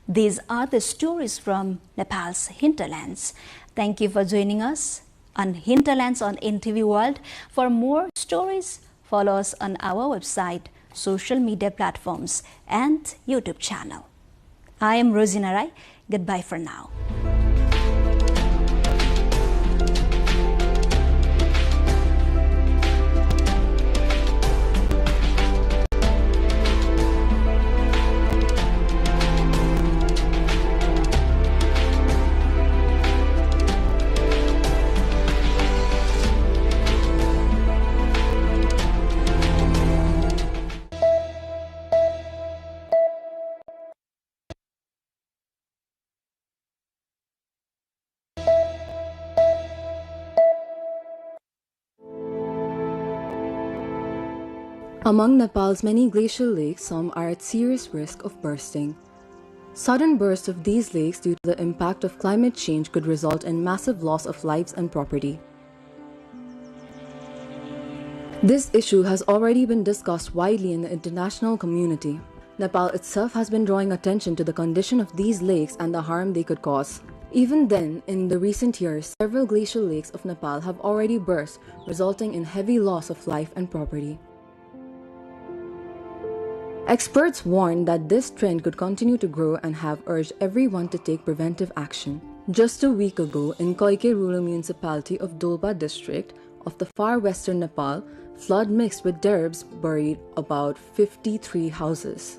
These are the stories from Nepal's hinterlands. Thank you for joining us on Hinterlands on NTV World. For more stories, follow us on our website, social media platforms, and YouTube channel. I am Rosina Rai. Goodbye for now. Among Nepal's many glacial lakes, some are at serious risk of bursting. Sudden bursts of these lakes due to the impact of climate change could result in massive loss of lives and property. This issue has already been discussed widely in the international community. Nepal itself has been drawing attention to the condition of these lakes and the harm they could cause. Even then, in the recent years, several glacial lakes of Nepal have already burst, resulting in heavy loss of life and property. Experts warn that this trend could continue to grow and have urged everyone to take preventive action. Just a week ago, in Koike rural municipality of Dolba district of the far western Nepal, flood mixed with derbs buried about 53 houses.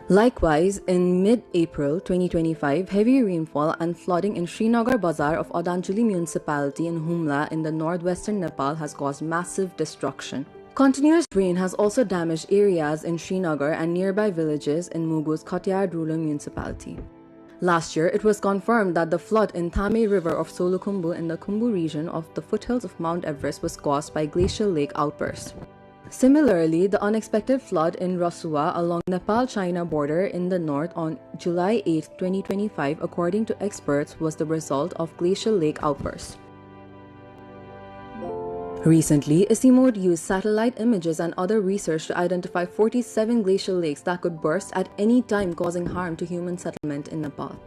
Likewise, in mid-April 2025, heavy rainfall and flooding in Srinagar Bazar of Odanchuli municipality in Humla in the northwestern Nepal has caused massive destruction. Continuous rain has also damaged areas in Srinagar and nearby villages in Mugu's Khatiar rural municipality. Last year, it was confirmed that the flood in Thame River of Solukhumbu in the Khumbu region of the foothills of Mount Everest was caused by glacial lake outbursts. Similarly, the unexpected flood in Rasua along Nepal-China border in the north on July 8, 2025, according to experts, was the result of glacial lake outbursts. Recently, ICIMOD used satellite images and other research to identify 47 glacial lakes that could burst at any time, causing harm to human settlement in Nepal.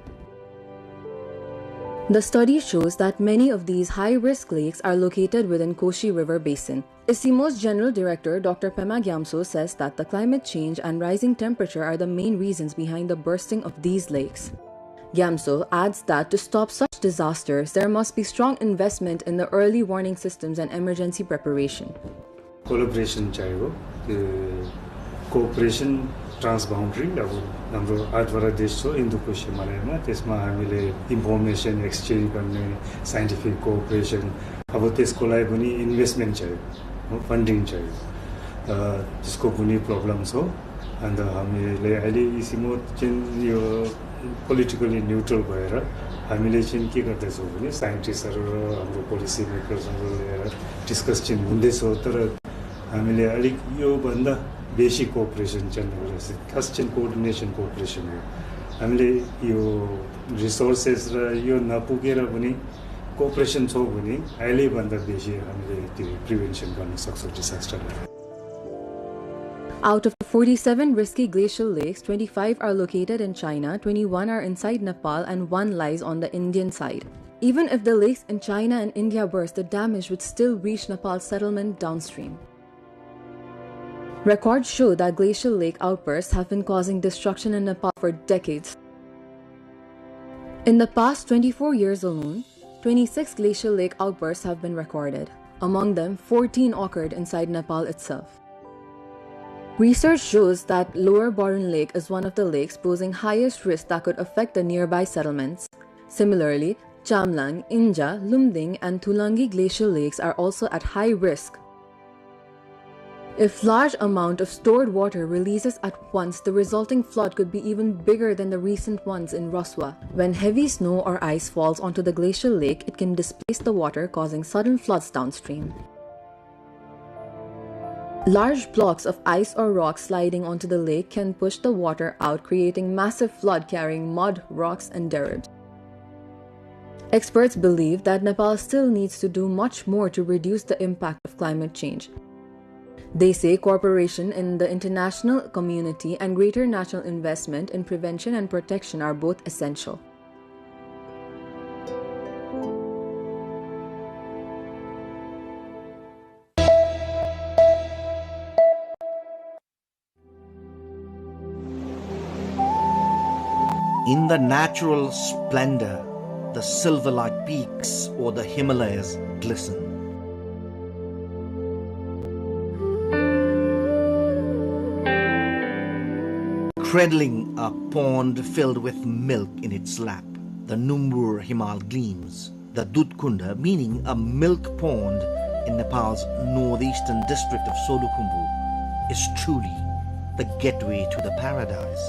The study shows that many of these high-risk lakes are located within Koshi River Basin. ICIMOD's General Director Dr. Pema Gyamso says that the climate change and rising temperature are the main reasons behind the bursting of these lakes. Gyamso adds that to stop such disasters, there must be strong investment in the early warning systems and emergency preparation. Collaboration चाहिए, cooperation transboundary. अब हाम्रो 8वटा देश छ इन्दो-कोशी हिमालयमा, त्यसमा हामीले information exchange गर्ने, scientific cooperation, अब त्यसको लागि पनि इन्भेस्टमेन्ट चाहियो, फन्डिङ चाहियो, त्यसको पनि प्रब्लम छ। अन्त हामीले अहिले इसिमोड चाहिँ यो पोलिटिकली न्युट्रल भएर हामीले चाहिँ के गर्दैछौँ भने साइन्टिस्टहरू र हाम्रो पोलिसी मेकर्सहरू लिएर डिस्कस चाहिँ हुँदैछ, तर हामीले अलिक योभन्दा बेसी कोअपरेसन चाहिँ खास चाहिँ कोअर्डिनेसन कोअपरेसन हो। हामीले यो रिसोर्सेस र यो नपुगेर पनि कोअपरेसन छ भने अहिलेभन्दा बेसी हामीले त्यो प्रिभेन्सन गर्न सक्छौँ डिसास्टरलाई। Out of the 47 risky glacial lakes, 25 are located in China, 21 are inside Nepal, and 1 lies on the Indian side. Even if the lakes in China and India burst, the damage would still reach Nepal's settlement downstream. Records show that glacial lake outbursts have been causing destruction in Nepal for decades. In the past 24 years alone, 26 glacial lake outbursts have been recorded. Among them, 14 occurred inside Nepal itself. Research shows that Lower Boron Lake is one of the lakes posing highest risk that could affect the nearby settlements. Similarly, Chamlang, Inja, Lumding, and Tulangi glacial lakes are also at high risk. If large amount of stored water releases at once, the resulting flood could be even bigger than the recent ones in Rasua. When heavy snow or ice falls onto the glacial lake, it can displace the water, causing sudden floods downstream. Large blocks of ice or rock sliding onto the lake can push the water out, creating massive flood carrying mud, rocks, and derecho. Experts believe that Nepal still needs to do much more to reduce the impact of climate change. They say cooperation in the international community and greater national investment in prevention and protection are both essential. In the natural splendor, the silver-like peaks or the Himalayas glisten. Cradling a pond filled with milk in its lap, the Numbur Himal gleams. The Dudkunda, meaning a milk pond in Nepal's northeastern district of Solukhumbu, is truly the gateway to the paradise.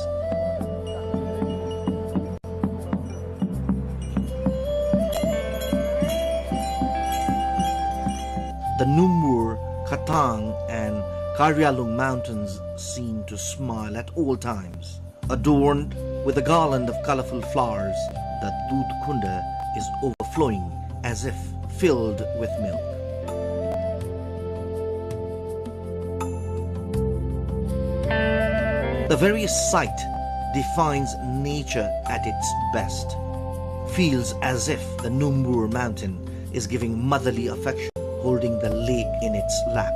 The Numbur, Khatang and Karyalung mountains seem to smile at all times. Adorned with a garland of colorful flowers, the Dudkunda is overflowing as if filled with milk. The very sight defines nature at its best. Feels as if the Numbur mountain is giving motherly affection, holding the lake in its lap.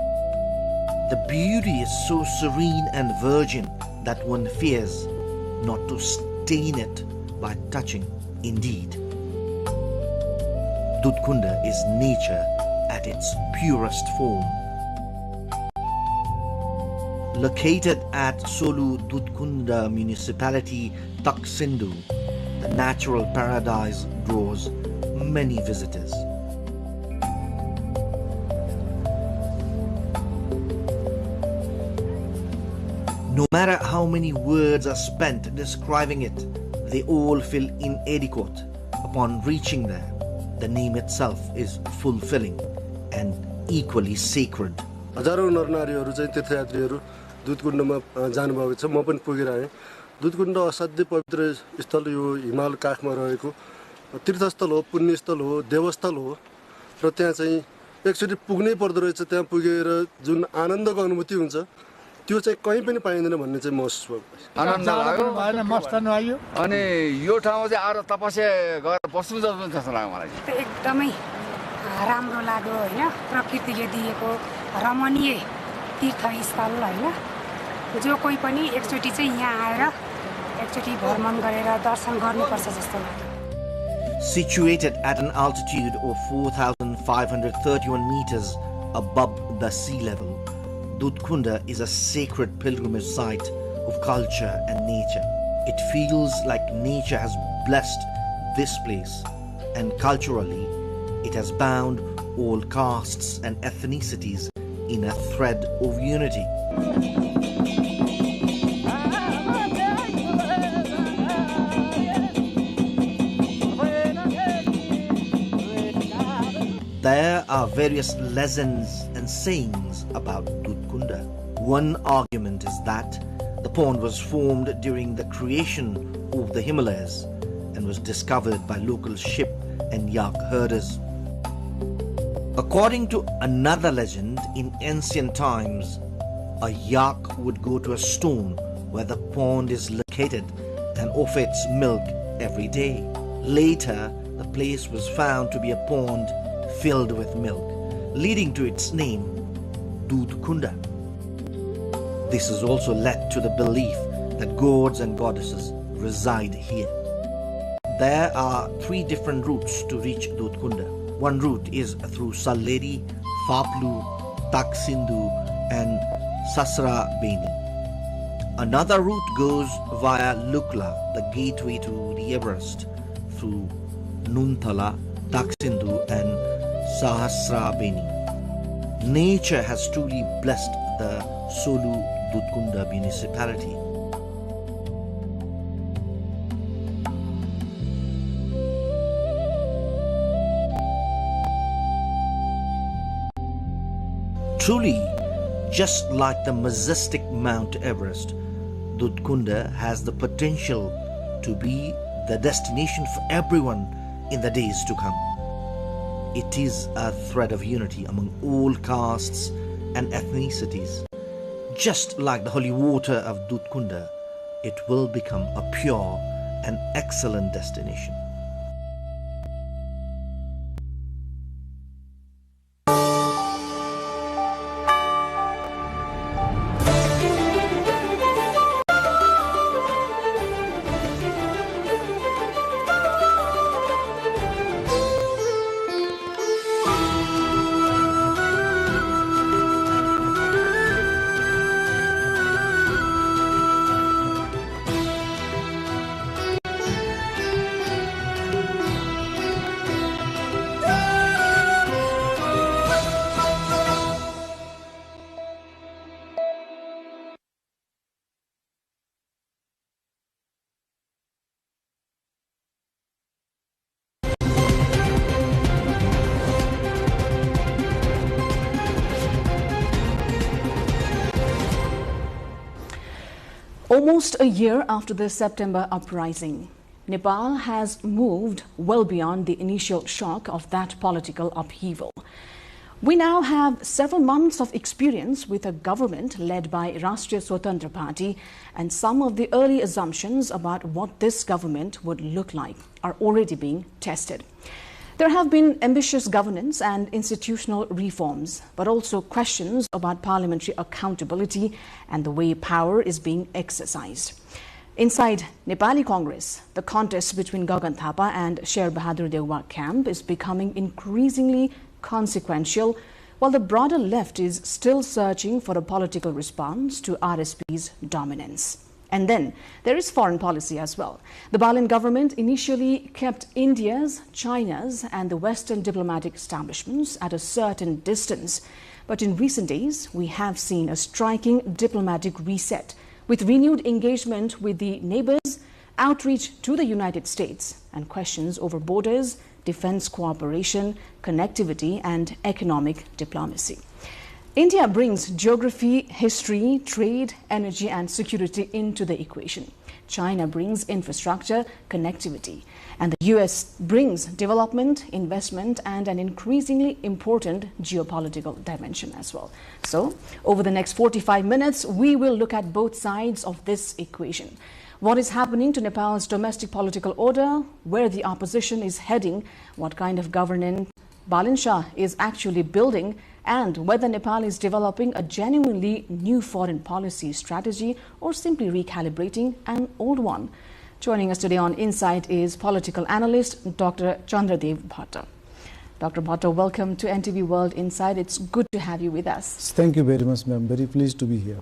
The beauty is so serene and virgin that one fears not to stain it by touching. Indeed, Dudkunda is nature at its purest form. Located at Solu Dutkunda municipality, Taksindu, the natural paradise draws many visitors. No matter how many words are spent describing it, they all feel inadequate upon reaching there. The name itself is fulfilling and equally sacred. हजारौं नरनारीहरू चाहिँ तीर्थयात्रीहरू दुधकुण्डमा जानुभएको छ। म पनि पुगेर आएँ। दुधकुण्ड असाध्यै पवित्र स्थल यो हिमाल काखमा रहेको तीर्थस्थल हो, पुण्यस्थल हो, देवस्थल हो र त्यहाँ चाहिँ एकचोटि पुग्नै पर्दो रहेछ। त्यहाँ पुगेर जुन आनन्दको अनुभूति हुन्छ त्यो चाहिँ कहीँ पनि पाइँदैन भन्ने चाहिँ महसुस भयो। आनन्द लाग्यो, भएन मस्त लाग्यो। अनि यो ठाउँमा चाहिँ आएर तपस्या गरेर बस्नु जस्तो जस्तो लाग्यो मलाई। एकदमै राम्रो लाग्यो हैन, प्रकृतिले दिएको रमणीय तीर्थस्थल हैन। जो कोही पनि एकचोटि चाहिँ यहाँ आएर एकचोटि भ्रमण गरेर दर्शन गर्नुपर्छ जस्तो लाग्यो। Situated at an altitude of 4,531 meters above the sea level, Dutkunda is a sacred pilgrimage site of culture and nature. It feels like nature has blessed this place, and culturally, it has bound all castes and ethnicities in a thread of unity. There are various legends and sayings about Dutkunda. One argument is that the pond was formed during the creation of the Himalayas and was discovered by local sheep and yak herders. According to another legend, in ancient times, a yak would go to a stone where the pond is located and offer its milk every day. Later, the place was found to be a pond filled with milk, leading to its name, Dutkunda. This has also led to the belief that gods and goddesses reside here. There are 3 different routes to reach Dutkunda. One route is through Salleri, Faplu, Taksindu and Sasrabeni. Another route goes via Lukla, the gateway to the Everest, through Nuntala, Taksindu and Sahasrabeni. Nature has truly blessed the Solu Dutkunda municipality. Truly, just like the majestic Mount Everest, Dutkunda has the potential to be the destination for everyone in the days to come. It is a thread of unity among all castes and ethnicities. Just like the holy water of Dutkunda, it will become a pure and excellent destination. Almost a year after the September uprising, Nepal has moved well beyond the initial shock of that political upheaval. We now have several months of experience with a government led by Rashtriya Swatantra Party, and some of the early assumptions about what this government would look like are already being tested. There have been ambitious governance and institutional reforms, but also questions about parliamentary accountability and the way power is being exercised. Inside Nepali Congress, the contest between Gagan Thapa and Sher Bahadur Dewa camp is becoming increasingly consequential, while the broader left is still searching for a political response to RSP's dominance. And then there is foreign policy as well. The Balen government initially kept India's, China's and the Western diplomatic establishments at a certain distance. But in recent days, we have seen a striking diplomatic reset with renewed engagement with the neighbors, outreach to the United States and questions over borders, defense cooperation, connectivity and economic diplomacy. India brings geography, history, trade, energy and security into the equation. China brings infrastructure, connectivity, and the US brings development, investment and an increasingly important geopolitical dimension as well. So, over the next 45 minutes, we will look at both sides of this equation. What is happening to Nepal's domestic political order, where the opposition is heading, what kind of governance Balen Shah is actually building, and whether Nepal is developing a genuinely new foreign policy strategy or simply recalibrating an old one. Joining us today on Insight is political analyst Dr. Chandradev Bhatta. Dr. Bhatta, welcome to NTV World Insight. It's good to have you with us. Thank you very much, ma'am. Very pleased to be here.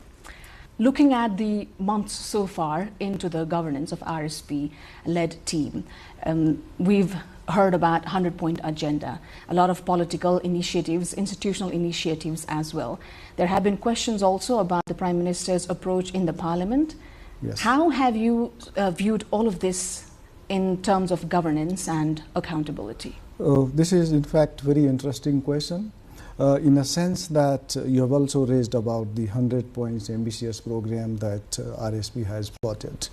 Looking at the months so far into the governance of RSP-led team, we've heard about 100-point agenda, a lot of political initiatives, institutional initiatives as well. There have been questions also about the Prime Minister's approach in the Parliament. Yes. How have you viewed all of this in terms of governance and accountability? This is in fact very interesting question. In a sense that you have also raised about the 100 points ambitious program that RSP has plotted.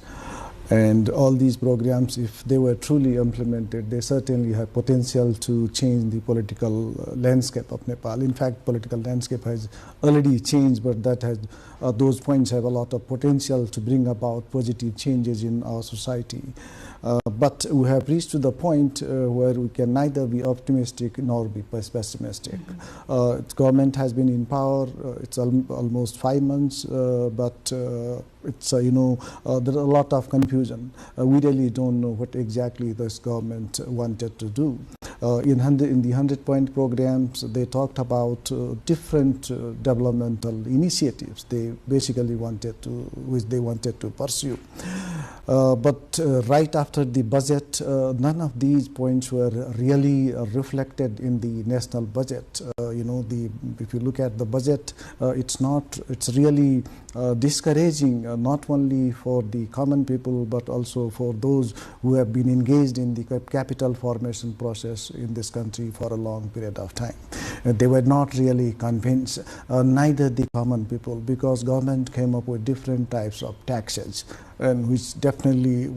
And all these programs, if they were truly implemented, they certainly have potential to change the political landscape of Nepal. In fact, political landscape has already changed, but that has, those points have a lot of potential to bring about positive changes in our society. But we have reached to the point where we can neither be optimistic nor be pessimistic. Government has been in power, it's almost 5 months, but it's, there are a lot of confusion. We really don't know what exactly this government wanted to do. In the 100-point programs, they talked about different developmental initiatives they basically which they wanted to pursue. But right after the budget, none of these points were really reflected in the national budget. If you look at the budget, it's really discouraging, not only for the common people, but also for those who have been engaged in the capital formation process in this country for a long period of time. They were not really convinced, neither the common people, because government came up with different types of taxes, and which definitely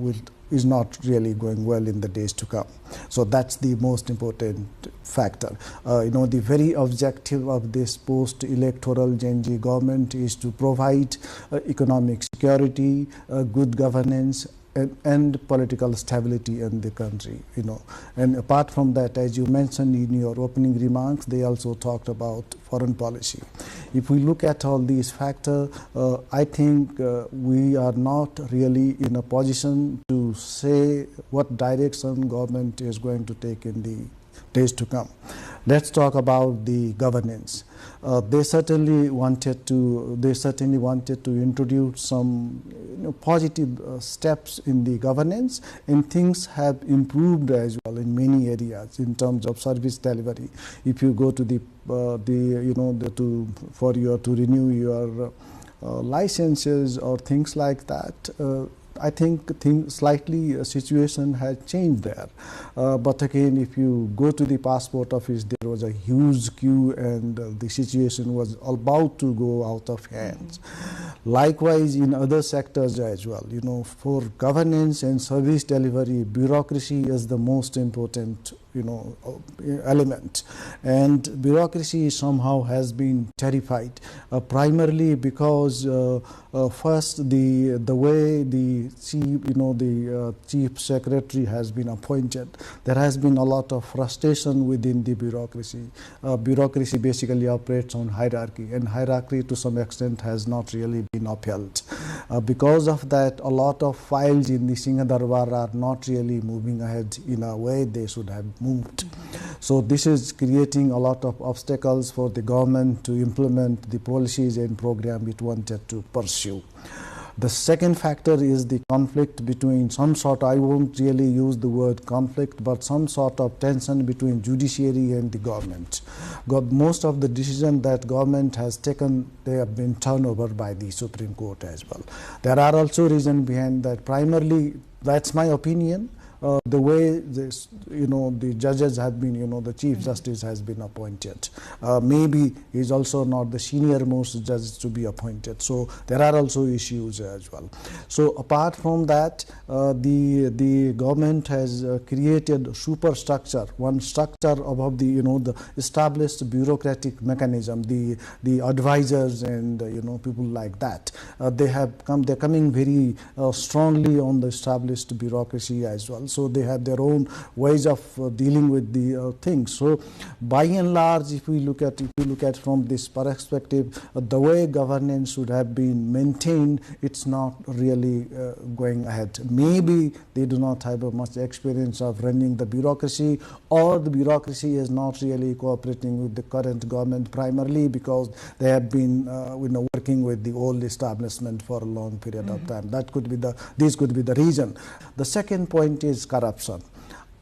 is not really going well in the days to come. So that's the most important factor. The very objective of this post-electoral Gen Z government is to provide economic security, good governance, and political stability in the country, And apart from that, as you mentioned in your opening remarks, they also talked about foreign policy. If we look at all these factors, I think we are not really in a position to say what direction government is going to take in the days to come. Let's talk about the governance. They certainly wanted to introduce some positive steps in the governance, and things have improved as well in many areas in terms of service delivery. If you go to to renew your licenses or things like that, I think slightly situation has changed there. But again, if you go to the passport office, there was a huge queue and the situation was about to go out of hands. Likewise, in other sectors as well, for governance and service delivery, bureaucracy is the most important element, and bureaucracy somehow has been terrified, primarily because first the way the chief secretary has been appointed, there has been a lot of frustration within the bureaucracy. Bureaucracy basically operates on hierarchy, and hierarchy to some extent has not really been upheld. Because of that, a lot of files in the Singha Darbar are not really moving ahead in a way they should have moved. So this is creating a lot of obstacles for the government to implement the policies and program it wanted to pursue. The second factor is the conflict between some sort, I won't really use the word conflict, but some sort of tension between judiciary and the government. Most of the decisions that government has taken, they have been turned over by the Supreme Court as well. There are also reasons behind that. Primarily, that's my opinion. The way this, the judges have been, the Chief Justice has been appointed. Maybe he's also not the senior most judge to be appointed. So there are also issues as well. So apart from that, the government has created superstructure, one structure above the, the established bureaucratic mechanism, the advisors and, people like that. They're coming very strongly on the established bureaucracy as well. So they have their own ways of dealing with the things. So by and large, if you look at from this perspective, the way governance should have been maintained, it's not really going ahead. Maybe they do not have much experience of running the bureaucracy, or the bureaucracy is not really cooperating with the current government, primarily because they have been working with the old establishment for a long period of time. That could be this could be the reason. The second point is corruption.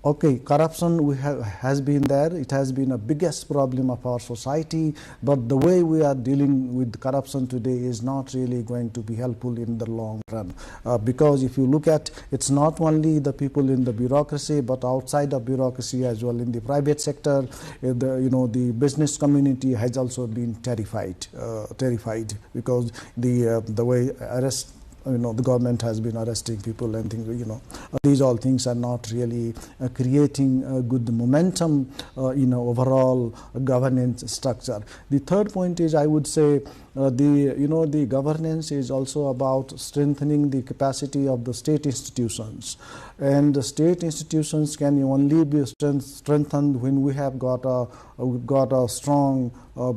Okay, corruption has been there. It has been a biggest problem of our society, but the way we are dealing with corruption today is not really going to be helpful in the long run. Because if you look at, it's not only the people in the bureaucracy, but outside of bureaucracy as well, in the private sector, the business community has also been terrified because the way the government has been arresting people and things, these all things are not really creating a good momentum in overall governance structure. The third point is, I would say, the governance is also about strengthening the capacity of the state institutions, and the state institutions can only be strengthened when we have got a strong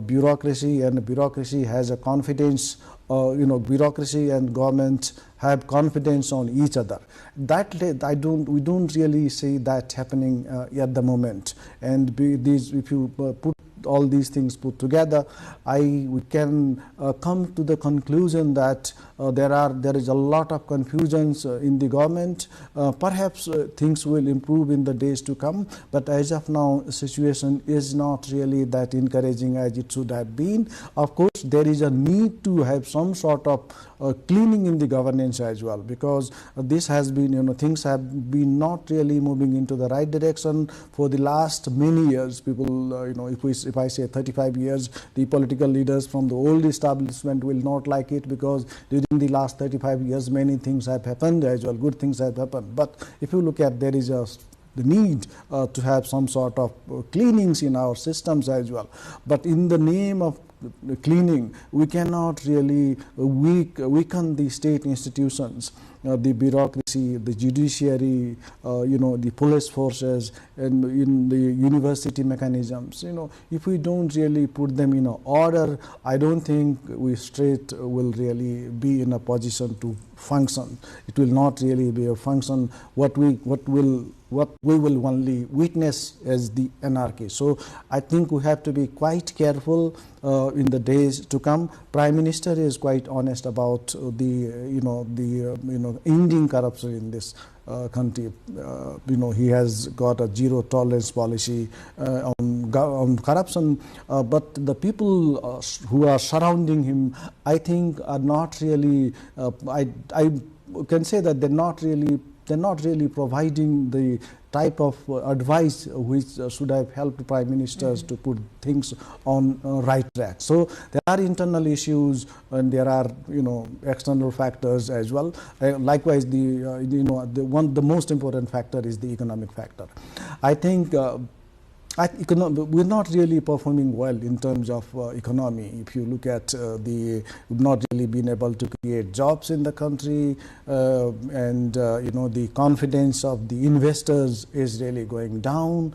bureaucracy, and the bureaucracy has a confidence. Bureaucracy and government have confidence on each other. We don't really see that happening at the moment. And if you put all these things put together, we can come to the conclusion that there is a lot of confusions in the government. Perhaps things will improve in the days to come, but as of now, the situation is not really that encouraging as it should have been. Of course, there is a need to have some sort of cleaning in the governance as well, because this has been, things have been not really moving into the right direction for the last many years. People, if I say 35 years, the political leaders from the old establishment will not like it, because during the last 35 years, many things have happened as well, good things have happened. But if you look at, there is the need to have some sort of cleanings in our systems as well. But in the name of cleaning, we cannot really weaken the state institutions, the bureaucracy, the judiciary, the police forces, and in the university mechanisms. If we don't really put them in order, I don't think we state will really be in a position to function. It will not really be a function. What we will only witness as the anarchy. So I think we have to be quite careful in the days to come. Prime Minister is quite honest about ending corruption in this country. He has got a zero tolerance policy on corruption, but the people who are surrounding him, I think, are not really. I can say that they're not really providing the type of advice which should have helped prime ministers to put things on right track. So there are internal issues and there are external factors as well. Likewise, the most important factor is the economic factor. I think we're not really performing well in terms of economy. If you look at we've not really been able to create jobs in the country, and the confidence of the investors is really going down.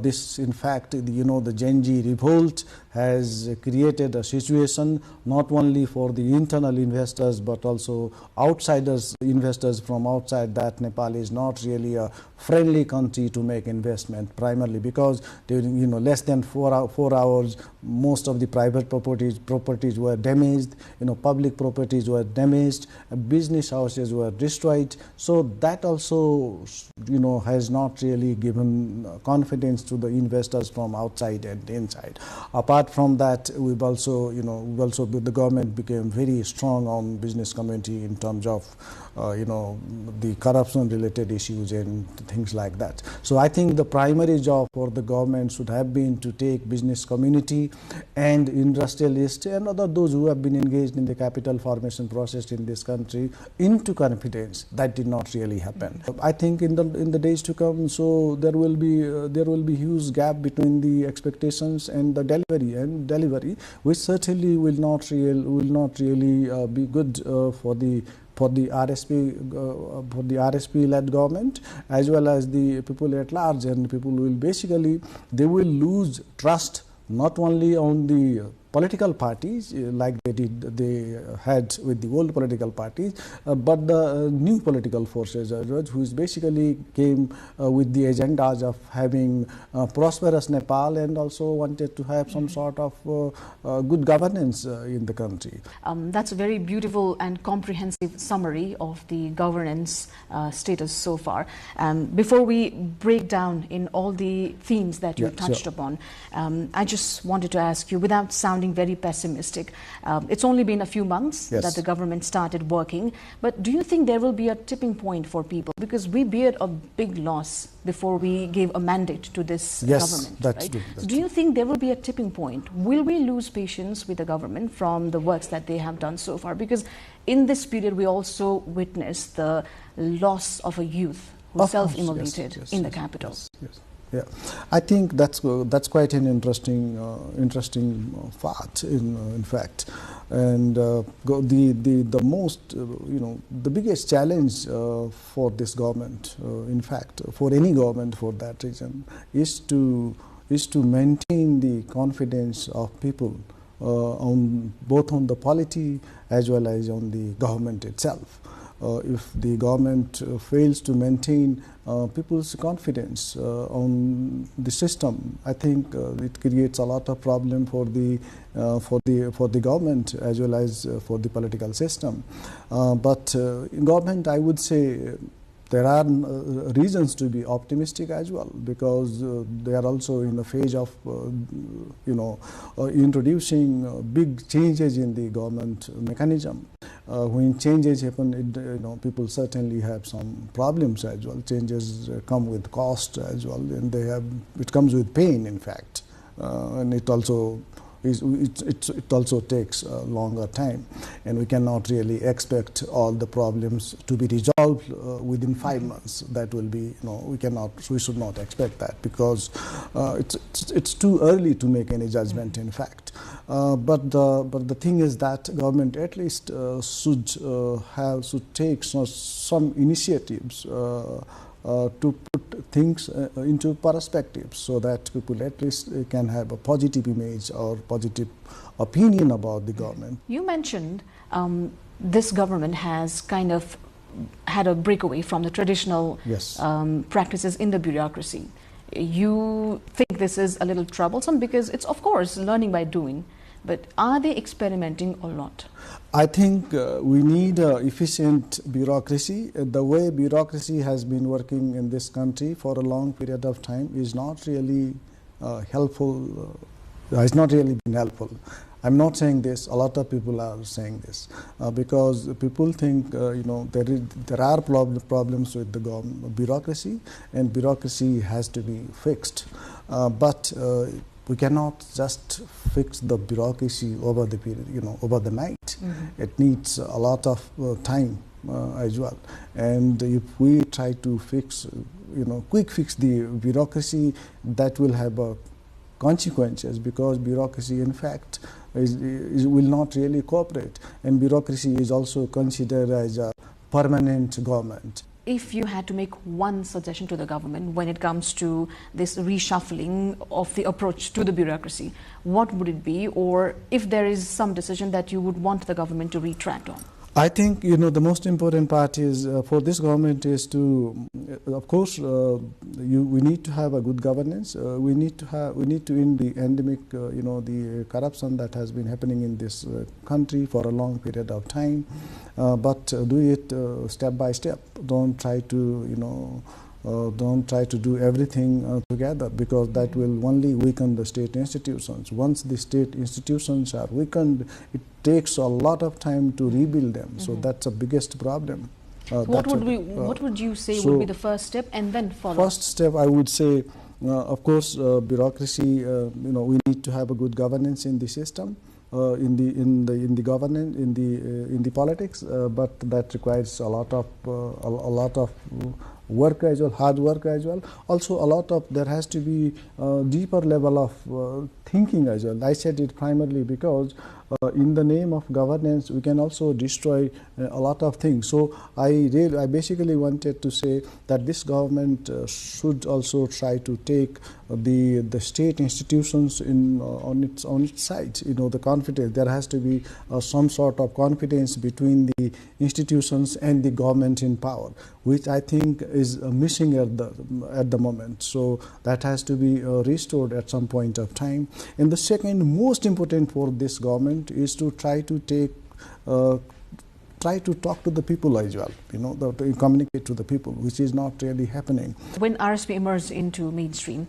This, in fact, the Gen Z revolt has created a situation not only for the internal investors but also outsiders, investors from outside, that Nepal is not really a friendly country to make investment, primarily because during less than 4 hours. Most of the private properties were damaged. Public properties were damaged. Business houses were destroyed. So that also has not really given confidence to the investors from outside and inside. Apart from that, we've also the government became very strong on business community in terms of the corruption related issues and things like that. So I think the primary job for the government should have been to take business community and industrialists and those who have been engaged in the capital formation process in this country into confidence. That did not really happen. I think in the days to come, so there will be huge gap between the expectations and the delivery, which certainly will not really be good for the RSP-led government as well as the people at large, and people will they will lose trust not only on the political parties like they had with the old political parties, but the new political forces who basically came with the agendas of having prosperous Nepal and also wanted to have some sort of good governance in the country. That's a very beautiful and comprehensive summary of the governance status so far. Before we break down in all the themes that you touched upon, I just wanted to ask you, without sounding very pessimistic, it's only been a few months that the government started working, but do you think there will be a tipping point for people? Because we bear a big loss before we gave a mandate to this government. That's true. Do you think there will be a tipping point? Will we lose patience with the government from the works that they have done so far? Because in this period we also witnessed the loss of a youth who self-immolated in the capital. Yeah, I think that's quite an interesting fact. In fact, and the biggest challenge for this government, in fact, for any government for that reason, is to maintain the confidence of people both on the polity as well as on the government itself. If the government fails to maintain people's confidence on the system, I think it creates a lot of problem for the government as well as for the political system. But in government, I would say there are reasons to be optimistic as well, because they are also in a phase of introducing big changes in the government mechanism. When changes happen, people certainly have some problems as well. Changes come with cost as well, and it comes with pain, in fact, and it also takes a longer time, and we cannot really expect all the problems to be resolved within 5 months. That will be, we should not expect that, because it's too early to make any judgment, in fact. But the thing is that government at least should take some initiatives to put things into perspective, so that people at least can have a positive image or positive opinion about the government. You mentioned this government has kind of had a breakaway from the traditional practices in the bureaucracy. You think this is a little troublesome, because it's of course learning by doing, but are they experimenting a lot? I think we need efficient bureaucracy. The way bureaucracy has been working in this country for a long period of time is not really helpful. Has not really been helpful. I'm not saying this. A lot of people are saying this because people think there are problems with the bureaucracy, and bureaucracy has to be fixed. But we cannot just fix the bureaucracy over the period, over the night. Mm-hmm. It needs a lot of time as well. And if we try to quick fix the bureaucracy, that will have consequences, because bureaucracy, in fact, will not really cooperate. And bureaucracy is also considered as a permanent government. If you had to make one suggestion to the government when it comes to this reshuffling of the approach to the bureaucracy, what would it be? Or if there is some decision that you would want the government to retract on? I think the most important part is for this government is to, of course, we need to have a good governance. We need to end the endemic, the corruption that has been happening in this country for a long period of time, but do it step by step. Don't try to do everything together, because that will only weaken the state institutions. Once the state institutions are weakened, it takes a lot of time to rebuild them. So that's the biggest problem. What would you say would be the first step, and then follow? First step, I would say, of course, bureaucracy. We need to have a good governance in the system, in the governance, in the politics. But that requires a lot of work as well, hard work as well. Also, there has to be a deeper level of thinking as well. I said it primarily because in the name of governance, we can also destroy a lot of things. So I basically wanted to say that this government should also try to take the state institutions on its side. The confidence. There has to be some sort of confidence between the institutions and the government in power, which I think is missing at the moment. So that has to be restored at some point of time. And the second most important for this government is to try to talk to the people as well, to communicate to the people, which is not really happening. When RSP emerged into mainstream,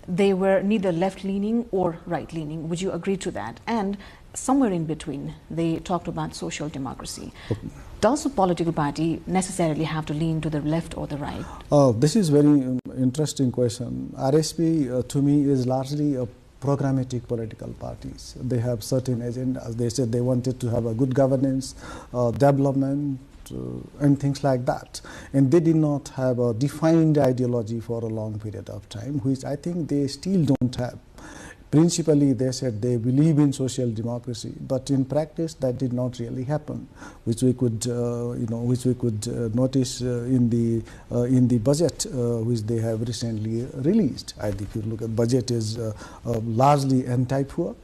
they were neither left-leaning or right-leaning. Would you agree to that? And somewhere in between, they talked about social democracy. Okay. Does a political party necessarily have to lean to the left or the right? This is very interesting question. RSP, to me, is largely a programmatic political parties. They have certain agendas. They said they wanted to have a good governance, development, and things like that. And they did not have a defined ideology for a long period of time, which I think they still don't have. Principally, they said they believe in social democracy, but in practice, that did not really happen, which we could, notice in the budget which they have recently released. I think if you look at budget, is largely anti-poor.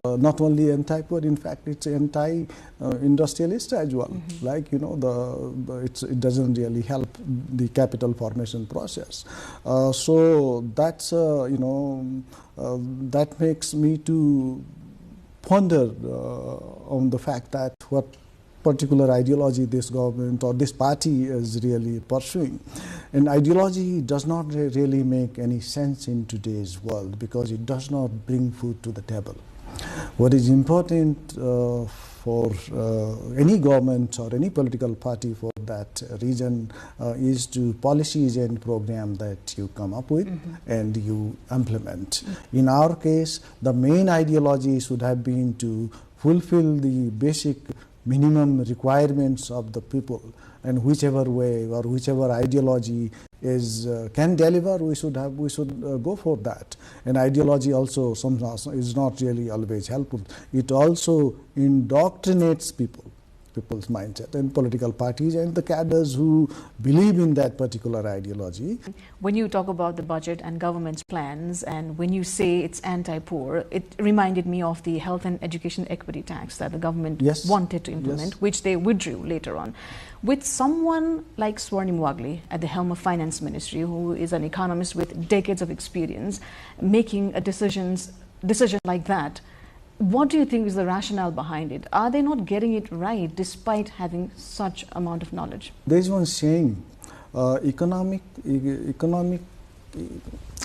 Not only anti-poor, in fact, it's anti-industrialist as well. Like, it doesn't really help the capital formation process. So that's, that makes me to ponder on the fact that what particular ideology this government or this party is really pursuing. And ideology does not really make any sense in today's world, because it does not bring food to the table. What is important for any government or any political party for that region is to policies and program that you come up with and you implement. In our case, the main ideology should have been to fulfill the basic minimum requirements of the people, and whichever way or whichever ideology can deliver, we should go for that. And ideology also sometimes is not really always helpful. It also indoctrinates people's mindset, and political parties and the cadres who believe in that particular ideology. When you talk about the budget and government's plans, and when you say it's anti-poor, it reminded me of the health and education equity tax that the government wanted to implement, which they withdrew later on. With someone like Swarnim Wagle at the helm of Finance Ministry, who is an economist with decades of experience, making a decision like that, what do you think is the rationale behind it? Are they not getting it right despite having such amount of knowledge? There is one saying, economy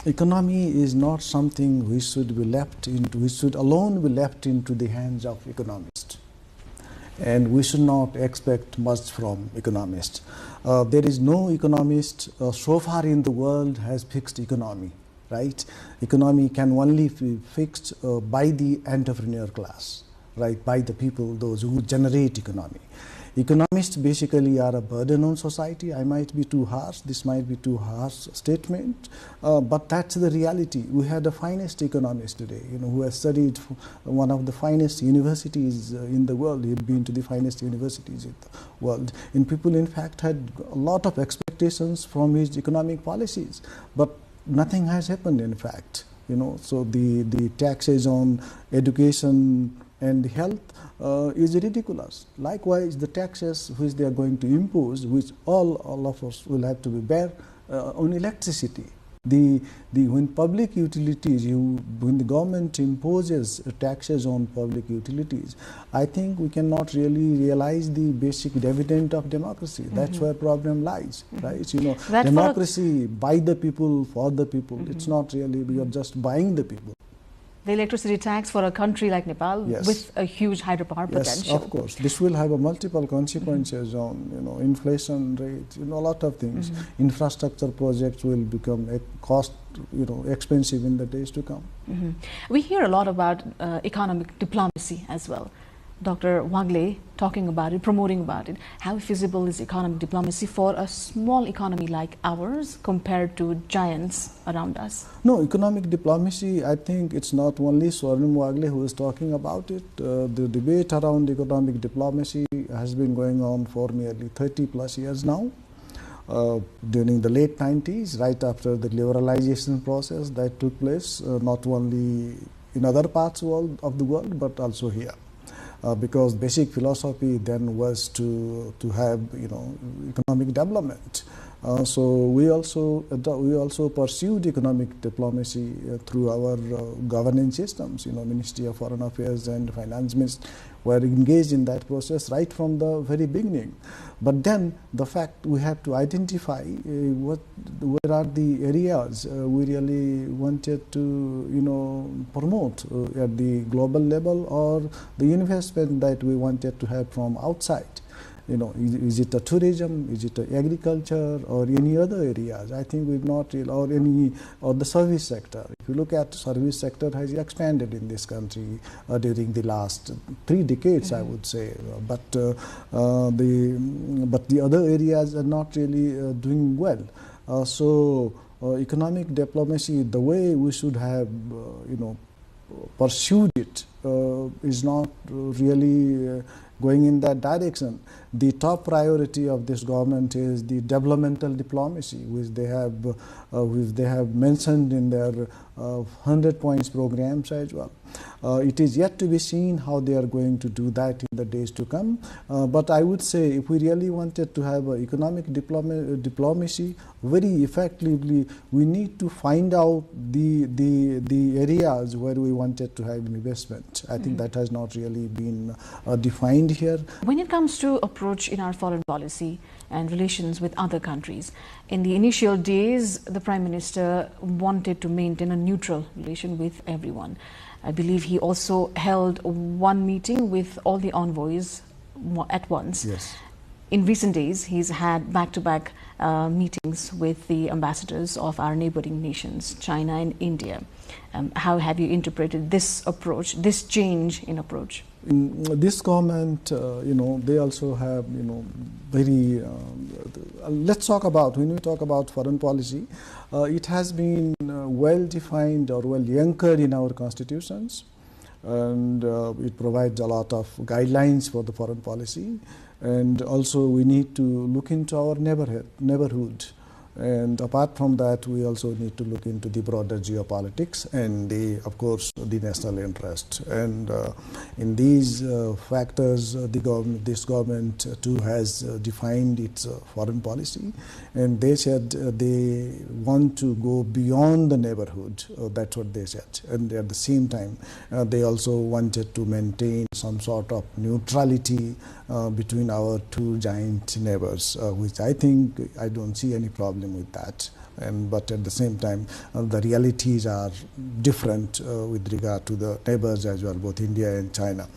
is not something which should alone be left into the hands of economists. And we should not expect much from economists. There is no economist so far in the world has fixed economy, right? Economy can only be fixed by the entrepreneur class, right? By the people, those who generate economy. Economists basically are a burden on society. I might be too harsh, this might be too harsh statement, but that's the reality. We had the finest economist today, who has studied one of the finest universities in the world. He'd been to the finest universities in the world. And people, in fact, had a lot of expectations from his economic policies, but nothing has happened, in fact. So the taxes on education and health is ridiculous. Likewise, the taxes which they are going to impose, which all of us will have to bear on electricity. When public utilities, when the government imposes taxes on public utilities, I think we cannot really realize the basic dividend of democracy. That's where problem lies, right? You know, democracy by the people, for the people. It's not really, we are just buying the people. The electricity tax for a country like Nepal with a huge hydropower potential. Yes, of course. This will have a multiple consequences on, you know, inflation rate, you know, a lot of things. Infrastructure projects will become expensive in the days to come. We hear a lot about economic diplomacy as well. Dr. Wagle talking about it, promoting about it. How feasible is economic diplomacy for a small economy like ours compared to giants around us? No, economic diplomacy, I think it's not only Swarnim Wagle who is talking about it. The debate around economic diplomacy has been going on for nearly 30 plus years now. During the late 90s, right after the liberalization process that took place, not only in other parts of the world, but also here. Because basic philosophy then was to have, you know, economic development. So we also pursued economic diplomacy through our governance systems. You know, Ministry of Foreign Affairs and Finance Ministry were engaged in that process right from the very beginning. But then the fact we have to identify where are the areas we really wanted to, you know, promote at the global level, or the investment that we wanted to have from outside. You know, is it a tourism, is it a agriculture, or any other areas? I think we've not really, or the service sector. If you look at service sector has expanded in this country during the last 3 decades, I would say. But the other areas are not really doing well. So economic diplomacy, the way we should have, you know, pursued it, is not really going in that direction. The top priority of this government is the developmental diplomacy, which they have mentioned in their 100 points programs as well. It is yet to be seen how they are going to do that in the days to come. But I would say if we really wanted to have economic diplomacy very effectively, we need to find out the areas where we wanted to have investment. I think that has not really been defined here. When it comes to approach in our foreign policy and relations with other countries, in the initial days, the Prime Minister wanted to maintain a neutral relation with everyone. I believe he also held one meeting with all the envoys at once. Yes. In recent days, he's had back-to-back meetings with the ambassadors of our neighboring nations, China and India. How have you interpreted this approach, this change in approach? This government, you know, they also have, you know, very, let's talk about, when we talk about foreign policy, it has been well defined or well anchored in our constitutions, and it provides a lot of guidelines for the foreign policy. And also we need to look into our neighborhood. And apart from that, we also need to look into the broader geopolitics and, of course, the national interest. And in these factors, this government too has defined its foreign policy. And they said they want to go beyond the neighborhood. That's what they said. And at the same time, they also wanted to maintain some sort of neutrality between our 2 giant neighbors, which I think I don't see any problem with that. But at the same time, the realities are different with regard to the neighbors as well, both India and China.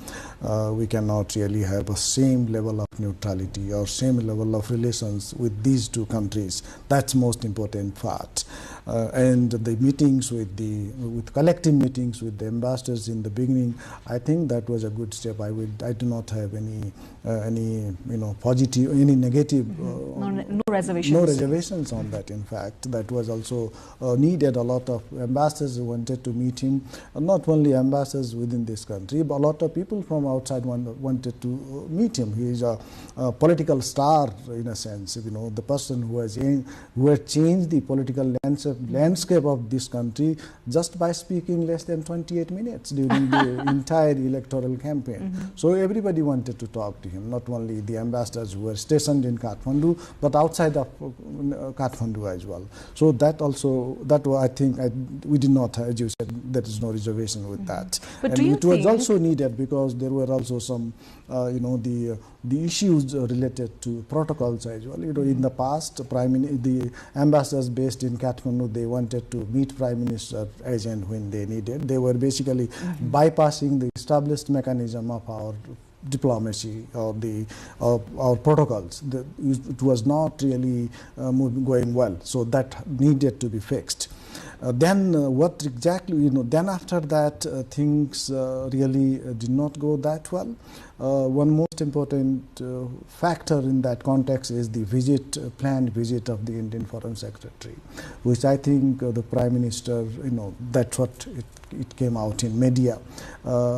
We cannot really have a same level of neutrality or same level of relations with these 2 countries. That's most important part. And the meetings with collective meetings with the ambassadors in the beginning, I think that was a good step. I do not have any positive, any negative, no reservations. No reservations on that. In fact, that was also needed. A lot of ambassadors wanted to meet him. Not only ambassadors within this country, but a lot of people from outside wanted to meet him. He is a political star in a sense. You know, the person who has changed the political landscape landscape of this country just by speaking less than 28 minutes during the entire electoral campaign. So everybody wanted to talk to him, not only the ambassadors who were stationed in Kathmandu, but outside of Kathmandu as well. So that also, I think we did not, as you said, there is no reservation with that. But and it was also needed because there were also some, the issues related to protocols as well. In the past, the ambassadors based in Kathmandu, they wanted to meet Prime Minister agent when they needed. They were basically bypassing the established mechanism of our diplomacy or our protocols. It was not really going well, so that needed to be fixed. Then what exactly, then after that things really did not go that well. One most important factor in that context is the planned visit of the Indian Foreign Secretary, which I think the Prime Minister, that's what it came out in media.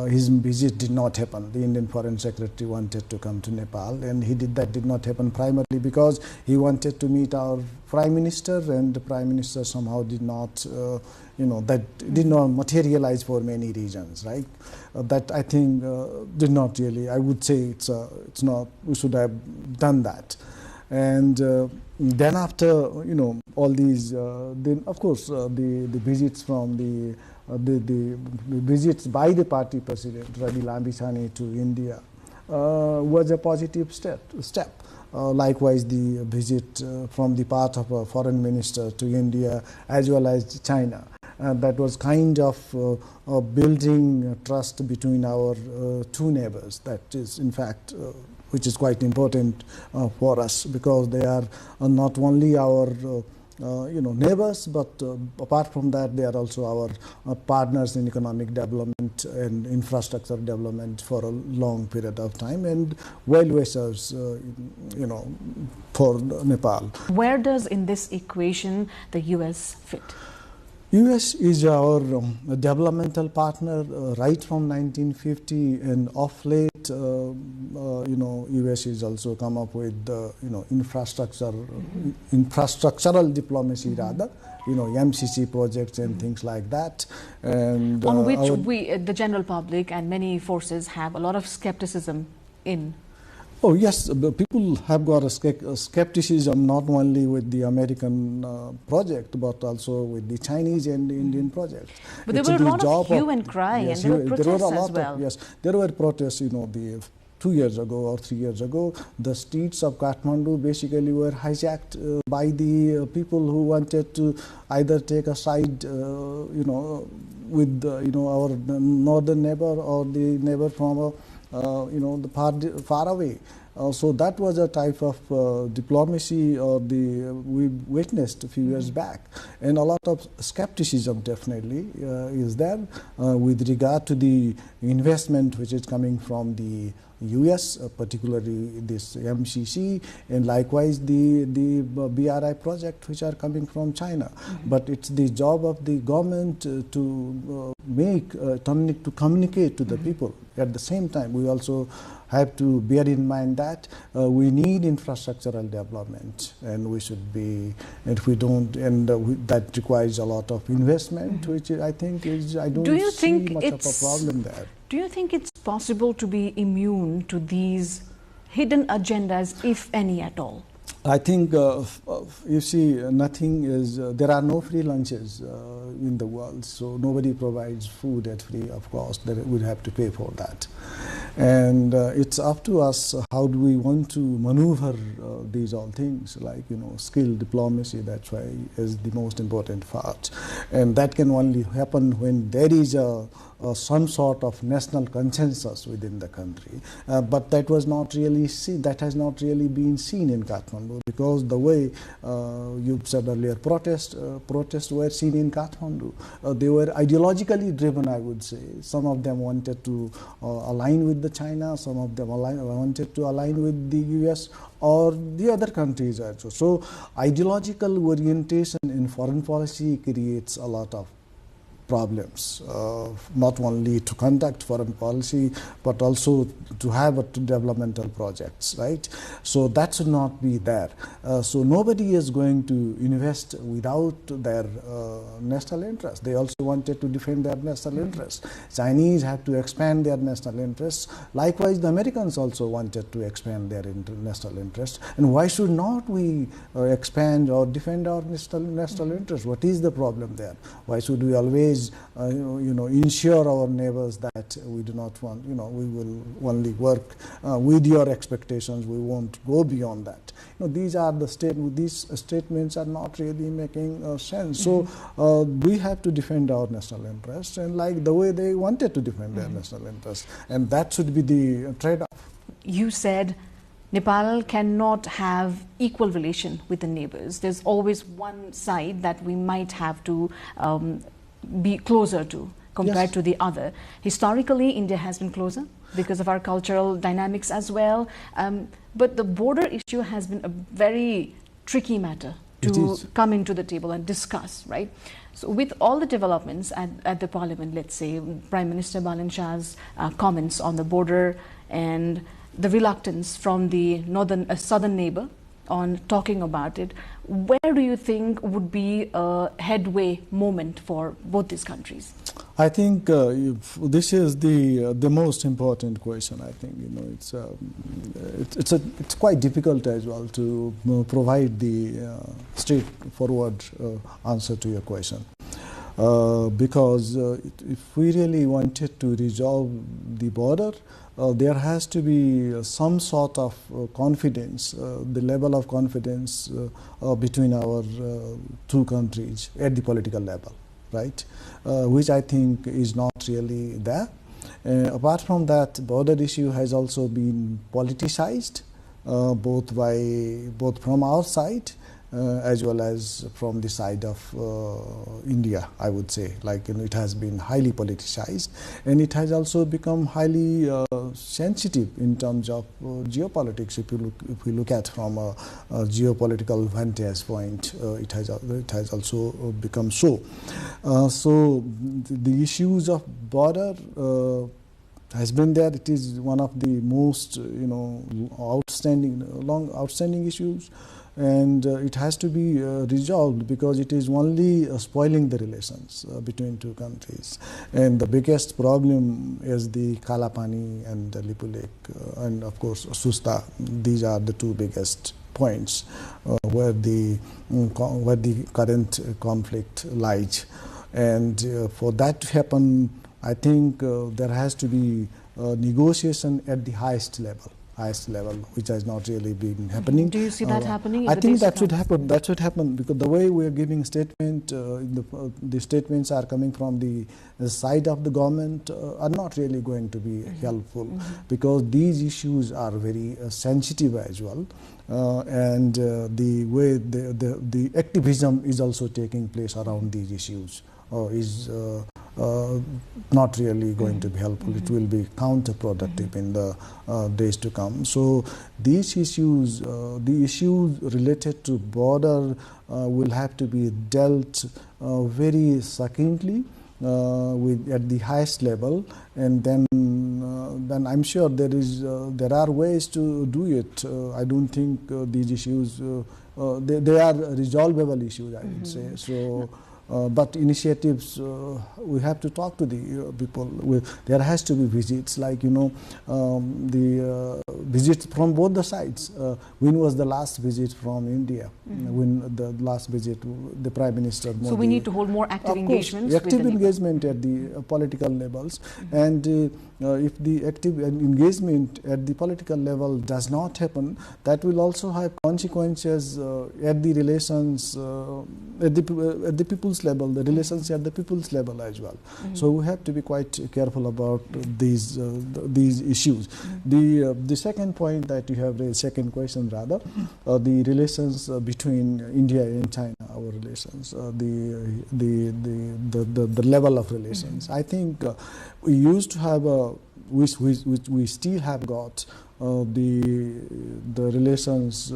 His visit did not happen. The Indian Foreign Secretary wanted to come to Nepal, and that did not happen primarily because he wanted to meet our Prime Minister, and the Prime Minister somehow did not, that did not materialize for many reasons, right? That I think did not really, I would say it's not, we should have done that. And then after, all these, then of course the visits from the visits by the party president, Ravi Lambisani, to India was a positive step. Likewise, the visit from the part of a foreign minister to India as well as China. That was kind of building trust between our two neighbors. That is, in fact, which is quite important for us because they are not only our neighbors, but apart from that, they are also our partners in economic development and infrastructure development for a long period of time, and well-wishers, for Nepal. Where does in this equation the U.S. fit? U.S. is our developmental partner right from 1950, and of late, U.S. is also come up with infrastructural diplomacy rather, MCC projects and things like that. And on which the general public and many forces have a lot of skepticism in. Oh yes, people have got a skepticism not only with the American project, but also with the Chinese and the Indian project. But there were a lot of hue and cry, and there were protests as well. Yes, there were protests, 2 years ago or 3 years ago, the streets of Kathmandu basically were hijacked by the people who wanted to either take a side, with our northern neighbor or the neighbor from the far away. So that was a type of diplomacy we witnessed a few years back, and a lot of skepticism definitely is there with regard to the investment which is coming from the US, particularly this MCC, and likewise the BRI project which are coming from China. But it's the job of the government to communicate to the people. At the same time, we also have to bear in mind that we need infrastructural development, and we should be, and if we don't, and that requires a lot of investment, which I think is, I don't see much of a problem there. Do you think it's possible to be immune to these hidden agendas, if any at all? I think, you see, nothing is, there are no free lunches in the world, so nobody provides food at free of cost. That we'd have to pay for that. And it's up to us how do we want to maneuver these all things, like, skill diplomacy, that's why is the most important part. And that can only happen when there is some sort of national consensus within the country. But that was not really that has not really been seen in Kathmandu, because the way you said earlier, protests were seen in Kathmandu. They were ideologically driven, I would say. Some of them wanted to align with the China, some of them wanted to align with the US or the other countries also. So ideological orientation in foreign policy creates a lot of problems, not only to conduct foreign policy, but also to have developmental projects, right? So that should not be there. So nobody is going to invest without their national interest. They also wanted to defend their national interest. Chinese have to expand their national interests. Likewise, the Americans also wanted to expand their national interest. And why should not we expand or defend our national interest? What is the problem there? Why should we always, ensure our neighbors that we do not want, we will only work with your expectations. We won't go beyond that. These are these statements are not really making sense. So we have to defend our national interests, and like the way they wanted to defend their national interests, and that should be the trade-off. You said Nepal cannot have equal relation with the neighbors. There's always one side that we might have to be closer to compared to the other. Historically, India has been closer because of our cultural dynamics as well. But the border issue has been a very tricky matter to come into the table and discuss, right? So with all the developments at the parliament, let's say Prime Minister Balan Shah's comments on the border and the reluctance from the southern neighbor on talking about it, where do you think would be a headway moment for both these countries? I think this is the most important question. I think it's quite difficult as well to provide the straightforward answer to your question, because if we really wanted to resolve the border, there has to be some sort of confidence, the level of confidence between our two countries at the political level, right? Which I think is not really there. Apart from that, border issue has also been politicized, both from our side as well as from the side of India, I would say. It has been highly politicized, and it has also become highly sensitive in terms of geopolitics. If we look at from a geopolitical vantage point, it has also become so. So the issues of border has been there. It is one of the most outstanding issues. And it has to be resolved, because it is only spoiling the relations between two countries. And the biggest problem is the Kalapani and the Lipu Lake, and of course Susta. These are the two biggest points where the current conflict lies. And for that to happen, I think there has to be negotiation at the highest level, which has not really been happening. Do you see that happening? I think that should happen. That should happen, because the way we are giving statement, the statements are coming from the side of the government are not really going to be helpful, because these issues are very sensitive as well, and the way the activism is also taking place around these issues is not really going to be helpful. It will be counterproductive in the days to come. So these issues, the issues related to border will have to be dealt very succinctly at the highest level, and then I'm sure there are ways to do it. I don't think these issues they are resolvable issues, I would say. So. But initiatives, we have to talk to the people. There has to be visits, the visits from both the sides. When was the last visit from India? When the last visit, the Prime Minister Modi. So we need to hold more active engagements. Active engagement at the political levels, and if the active engagement at the political level does not happen, that will also have consequences at the relations at the people's level, the relations at the people's level as well. So we have to be quite careful about these issues. The second point that you have raised, second question rather, the relations between India and China, our relations, the level of relations. I think we used to have which we still have got the relations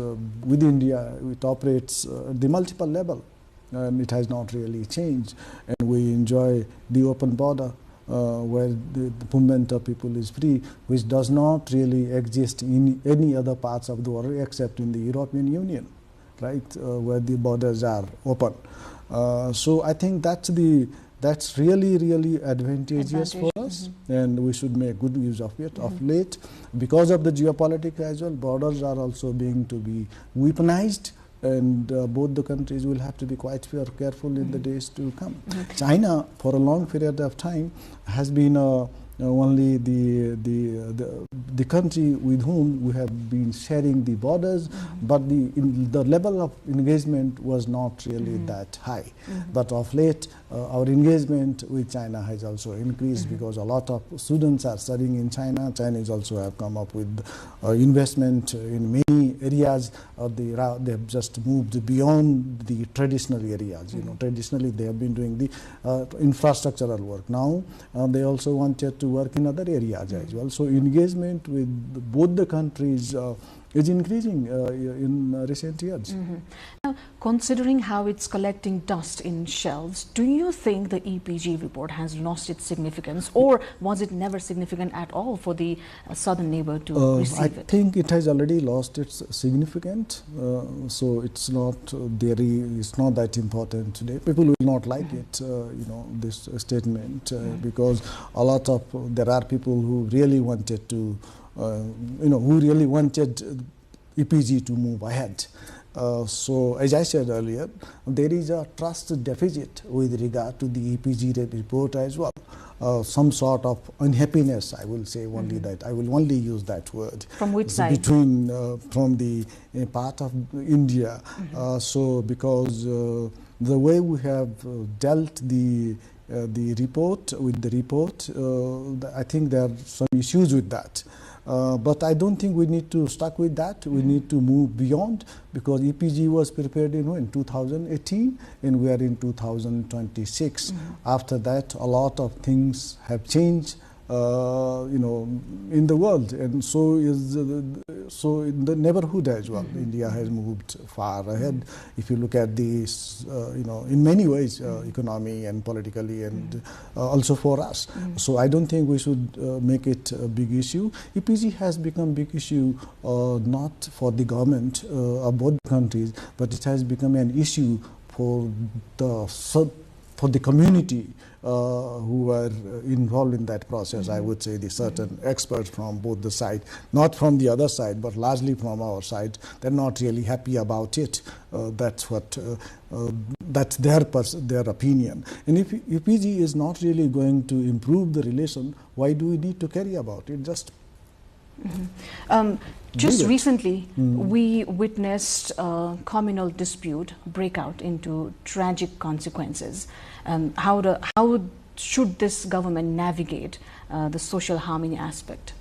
with India. It operates at the multiple level. and it has not really changed. And we enjoy the open border where the movement of people is free, which does not really exist in any other parts of the world except in the European Union, right, where the borders are open. So I think that's really advantageous for us, and we should make good use of it. Of late, because of the geopolitics as well, borders are also being to be weaponized, and both the countries will have to be quite careful in the days to come. China, for a long period of time, has been only the country with whom we have been sharing the borders, but the level of engagement was not really that high. But of late, our engagement with China has also increased because a lot of students are studying in China. Chinese also have come up with investment in many areas. They have just moved beyond the traditional areas. Traditionally they have been doing the infrastructural work. Now they also wanted to work in other areas as well. So engagement with both the countries is increasing in recent years. Now, considering how it's collecting dust in shelves, do you think the EPG report has lost its significance, or was it never significant at all for the southern neighbor to receive it? I think it has already lost its significance, so it's not it's not that important today. People will not like it, this statement, because a lot of there are people who really wanted to. Who really wanted EPG to move ahead. So, as I said earlier, there is a trust deficit with regard to the EPG report as well. Some sort of unhappiness, I will say only that. I will only use that word. From which side? From the part of India. So, because the way we have dealt the report, I think there are some issues with that. But I don't think we need to stuck with that. We need to move beyond, because EPG was prepared in 2018 and we are in 2026. After that, a lot of things have changed in the world, and so in the neighborhood as well. India has moved far ahead. If you look at this, in many ways, economy and politically, and also for us. So I don't think we should make it a big issue. EPG has become a big issue not for the government of both countries, but it has become an issue for the community who are involved in that process. I would say the certain experts from both the side, not from the other side, but largely from our side, they're not really happy about it. That's their opinion. And if EPG is not really going to improve the relation, why do we need to carry about it? Just recently, we witnessed a communal dispute break out into tragic consequences. How should this government navigate the social harmony aspect?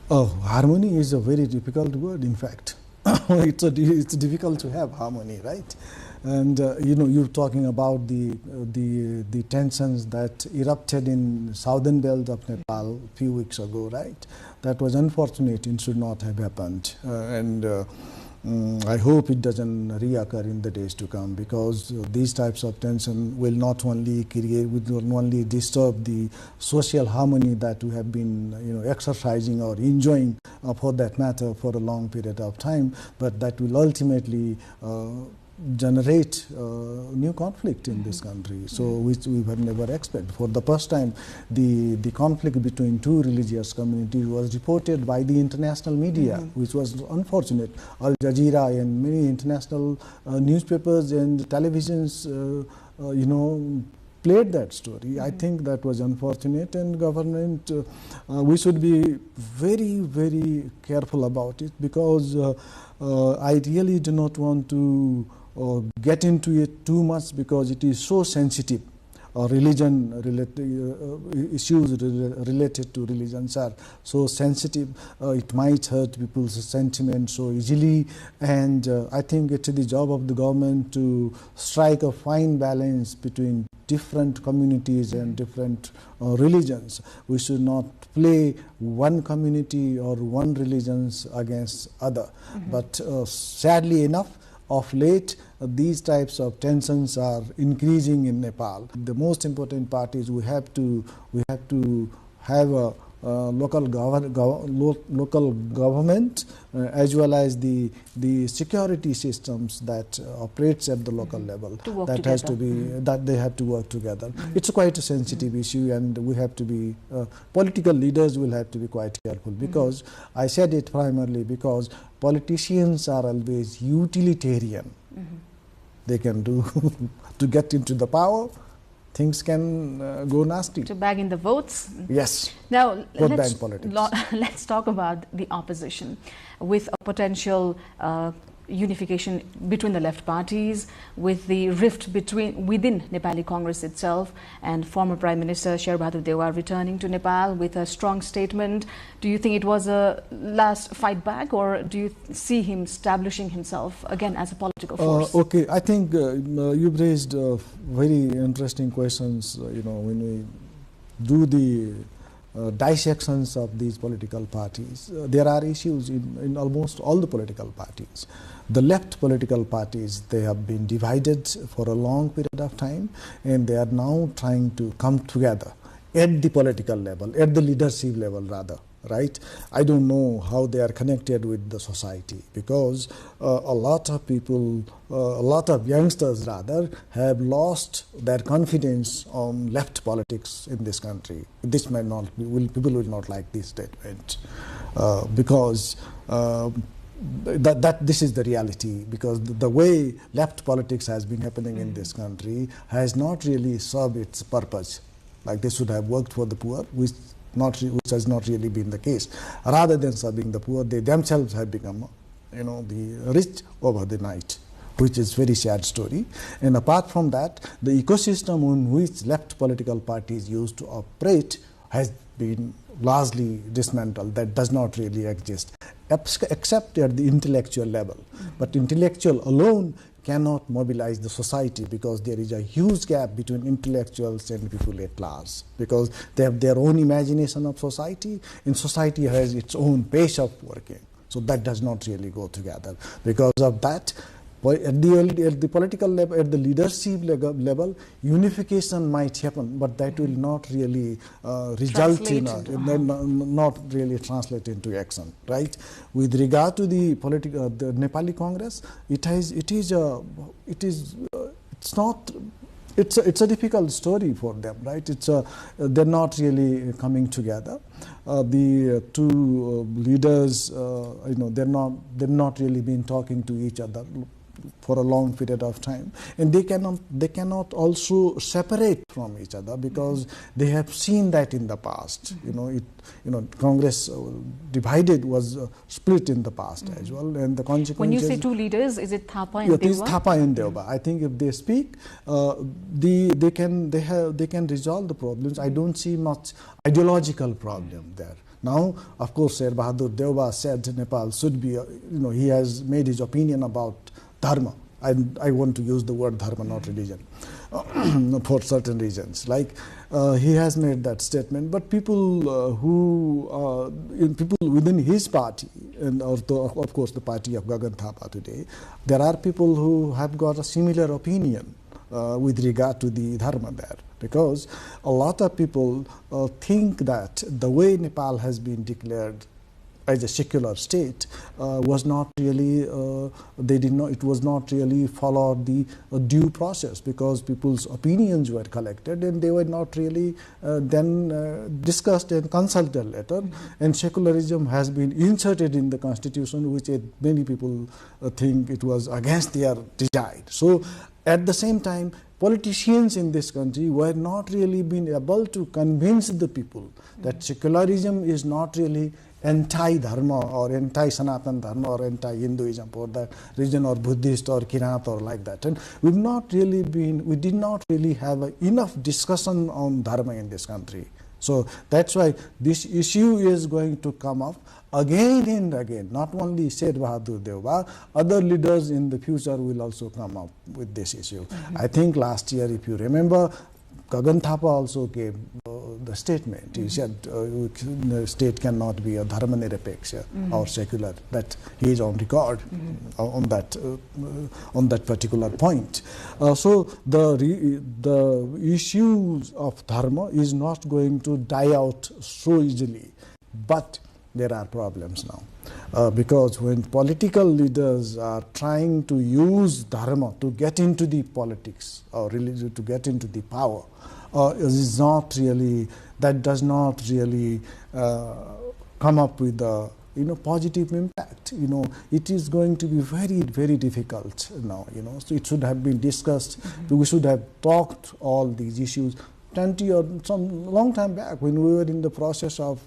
Harmony is a very difficult word, in fact. It's difficult to have harmony, right? And you're talking about the tensions that erupted in southern belt of Nepal a few weeks ago, right? That was unfortunate. It should not have happened, and I hope it doesn't reoccur in the days to come, because these types of tension will not only disturb the social harmony that we have been exercising or enjoying for that matter for a long period of time, but that will ultimately generate new conflict in this country, so which we have never expected. For the first time, the conflict between two religious communities was reported by the international media, which was unfortunate. Al Jazeera and many international newspapers and televisions, played that story. I think that was unfortunate, and government, we should be very, very careful about it, because I really do not want to get into it too much, because it is so sensitive. Issues related to religions are so sensitive. It might hurt people's sentiments so easily, and I think it's the job of the government to strike a fine balance between different communities and different religions. We should not play one community or one religions against other. But sadly enough, of late, these types of tensions are increasing in Nepal. The most important part is we have to have a local government as well as the security systems that operates at the local level. That has to be that they have to work together. It's quite a sensitive issue, and we have to be political leaders will have to be quite careful, because I said it primarily because politicians are always utilitarian. They can do to get into the power. Things can go nasty. To bag in the votes? Yes. Now, let's talk about the opposition. With a potential unification between the left parties, with the rift within Nepali Congress itself, and former Prime Minister Sher Bahadur Dewa returning to Nepal with a strong statement. Do you think it was a last fight back, or do you see him establishing himself again as a political force? Okay, I think you've raised very interesting questions. When we do the dissections of these political parties, there are issues in almost all the political parties. The left political parties, they have been divided for a long period of time, and they are now trying to come together at the political level, at the leadership level rather. Right? I don't know how they are connected with the society, because a lot of people, a lot of youngsters rather, have lost their confidence on left politics in this country. This might not, people will not like this statement, because this is the reality, because the way left politics has been happening in this country has not really served its purpose. Like they should have worked for the poor, which has not really been the case. Rather than serving the poor, they themselves have become, the rich over the night, which is very sad story. And apart from that, the ecosystem on which left political parties used to operate has been largely dismantled. That does not really exist, except at the intellectual level. But intellectual alone cannot mobilize the society, because there is a huge gap between intellectuals and people at large, because they have their own imagination of society, and society has its own pace of working. So that does not really go together. Because of that, at the political level, at the leadership level, unification might happen, but that will not really result in not really translate into action, right? With regard to the the Nepali Congress, it's a difficult story for them, right? They're not really coming together. The two leaders, they're not really been talking to each other for a long period of time, and they cannot also separate from each other, because they have seen that in the past. Congress divided was split in the past as well, and the consequences. When you say two leaders, is it Thapa and Dewa? It is Thapa and Dewa. I think if they speak, they can resolve the problems. I don't see much ideological problem there. Now, of course, Sher Bahadur Dewa said Nepal should be, he has made his opinion about dharma. I want to use the word dharma, not religion, for certain reasons. Like he has made that statement, but people people within his party, and of course the party of Gagan Thapa today, there are people who have got a similar opinion with regard to the dharma there, because a lot of people think that the way Nepal has been declared as a secular state was not really, it was not really followed the due process, because people's opinions were collected and they were not really then discussed and consulted later, and secularism has been inserted in the constitution, which many people think it was against their desire. So at the same time, politicians in this country were not really being able to convince the people that secularism is not really anti-dharma or anti-Sanatan Dharma or anti-Hinduism for that region, or Buddhist or Kirat or like that. And we did not really have enough discussion on dharma in this country. So that's why this issue is going to come up again and again. Not only Sher Bahadur Dewa, other leaders in the future will also come up with this issue. I think last year, if you remember, Gagan Thapa also gave the statement. He said the state cannot be a dharma nirapeksha or secular. That he is on record on that particular point. So the issues of dharma is not going to die out so easily, but there are problems now. Because when political leaders are trying to use dharma to get into the politics or religion to get into the power, is not really, that does not really come up with a positive impact. It is going to be very, very difficult now. So it should have been discussed. We should have talked all these issues 20 or some long time back when we were in the process of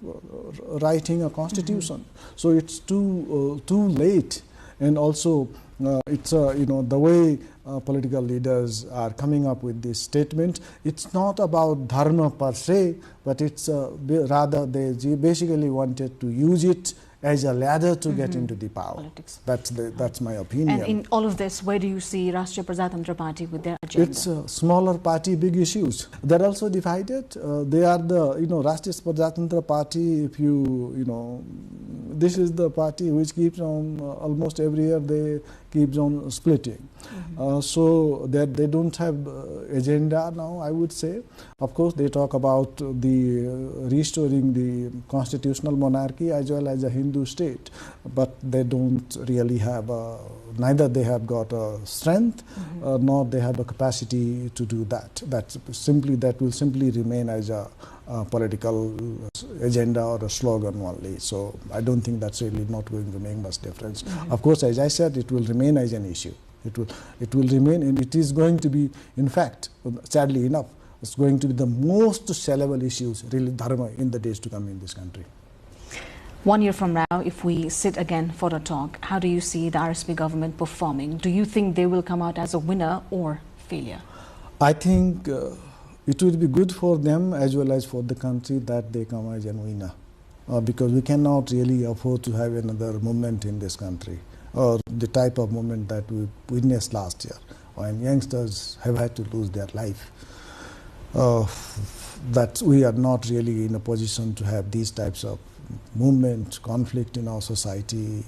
writing a constitution. So it's too late, and also it's the way political leaders are coming up with this statement. It's not about dharma per se, but it's rather they basically wanted to use it as a ladder to get into the power. Politics. That's my opinion. And in all of this, where do you see Rashtriya Prajatantra Party with their agenda? It's a smaller party, big issues. They're also divided. They are the, Rashtriya Prajatantra Party, if this is the party which keeps on, almost every year they keeps on splitting. So that they don't have agenda now, I would say. Of course, they talk about the restoring the constitutional monarchy as well as a Hindu state, but they don't really have neither they have got a strength nor they have a capacity to do that. That will simply remain as a political agenda or a slogan only. So I don't think that's really not going to make much difference. Of course, as I said, it will remain as an issue. It will remain, and it is going to be, in fact, sadly enough, it's going to be the most sellable issues, really, dharma, in the days to come in this country. 1 year from now, if we sit again for a talk, how do you see the RSP government performing? Do you think they will come out as a winner or failure? I think it will be good for them as well as for the country that they come as a winner, because we cannot really afford to have another movement in this country, or the type of movement that we witnessed last year when youngsters have had to lose their life. That we are not really in a position to have these types of movement, conflict in our society,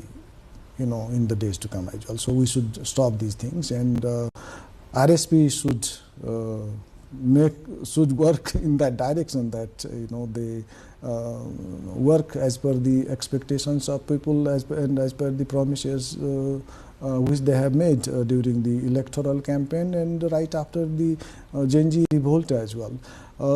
in the days to come as well. So we should stop these things, and RSP should work in that direction, that they work as per the expectations of people and as per the promises which they have made during the electoral campaign and right after the Gen Z revolt as well.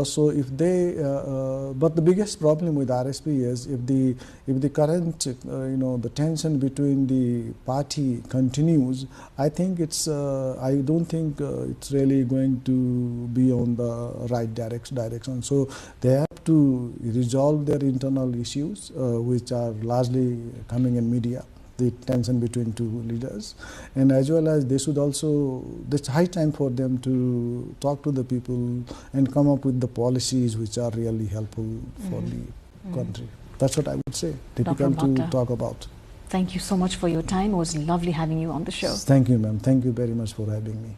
So if they, but the biggest problem with RSP is if the current, the tension between the party continues, I think I don't think it's really going to be on the right direction. So they have to resolve their internal issues, which are largely coming in media, the tension between two leaders, and as well as they should also, it's high time for them to talk to the people and come up with the policies which are really helpful for the country. That's what I would say, difficult to talk about. Thank you so much for your time. It was lovely having you on the show. Thank you, ma'am. Thank you very much for having me.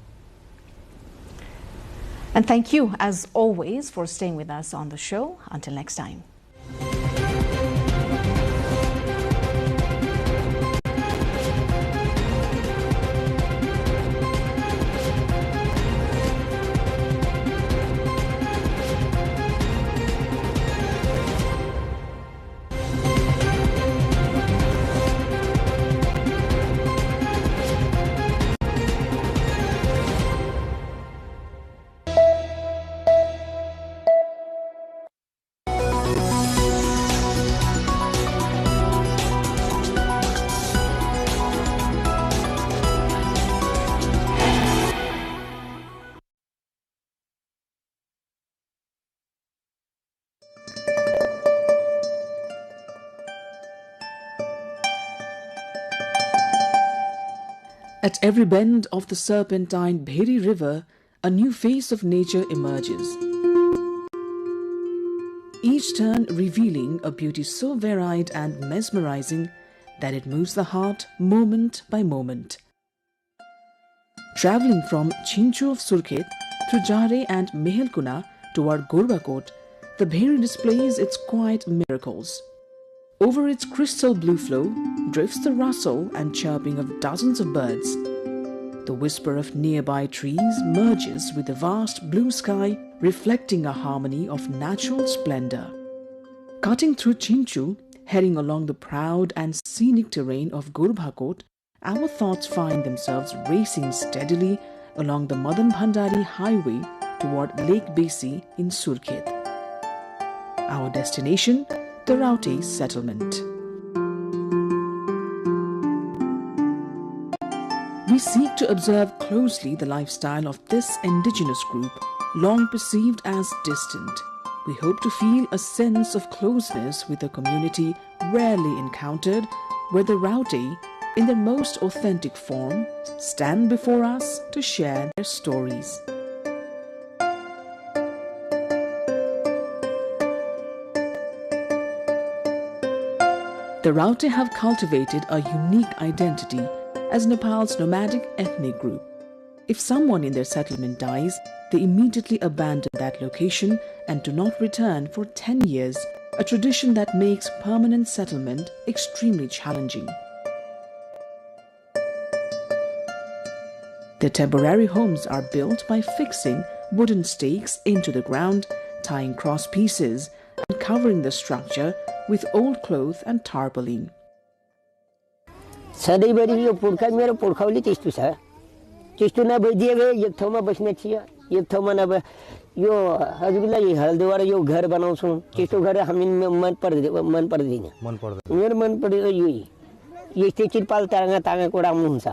And thank you, as always, for staying with us on the show. Until next time. At every bend of the serpentine Bheri River, a new face of nature emerges. Each turn revealing a beauty so varied and mesmerizing that it moves the heart moment by moment. Traveling from Chinchu of Surkhet through Jare and Mehelkuna toward Gorbakot, the Bheri displays its quiet miracles. Over its crystal blue flow drifts the rustle and chirping of dozens of birds. The whisper of nearby trees merges with the vast blue sky, reflecting a harmony of natural splendor. Cutting through Chinchu, heading along the proud and scenic terrain of Gorbakot, our thoughts find themselves racing steadily along the Madan Bhandari highway toward Lake Besi in Surkhet. Our destination, the Raute settlement. We seek to observe closely the lifestyle of this indigenous group, long perceived as distant. We hope to feel a sense of closeness with a community rarely encountered, where the Raute, in their most authentic form, stand before us to share their stories. The Raute have cultivated a unique identity as Nepal's nomadic ethnic group. If someone in their settlement dies, they immediately abandon that location and do not return for 10 years, a tradition that makes permanent settlement extremely challenging. Their temporary homes are built by fixing wooden stakes into the ground, tying cross pieces, and covering the structure with old cloth and tarpaulin. सधैँभरि यो पुर्खा मेरो पुर्खौली त्यस्तो छ त्यस्तो नभइदिए एक ठाउँमा बस्ने थियो एक ठाउँमा नभए यो हजुरलाई हल्दुवार यो घर बनाउँछौँ त्यस्तो घर हामी मन पर्दैन मेरो मन परेको यही यस्तै चिरपाल तागा तागाको राम्रो हुन्छ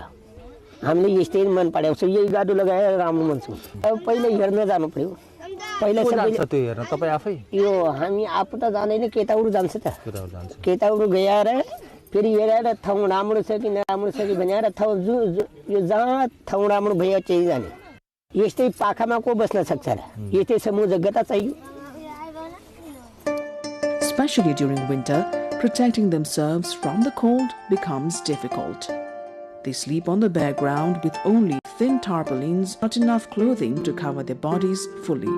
हामीले यस्तै मन पराउँछौँ यही गाडो लगाएर राम्रो मान्छौँ अब पहिले हेर्न जानु पर्यो पहिला त्यो हेर्न तपाई आफै यो हामी आफू त जाँदैन केटाउरु जान्छ त केटाउरु गएर फेरि हेरेर ठाउँ राम्रो छ कि नराम्रो छ कि भनेर ठाउँ यो जहाँ ठाउँ राम्रो भयो त्यही जाने यस्तै पाखामा को बस्न सक्छ र यस्तै समूह जग्गा चाहियो. Especially during winter, protecting themselves from the cold becomes difficult. They sleep on the bare ground with only thin tarpaulins, not enough clothing to cover their bodies fully.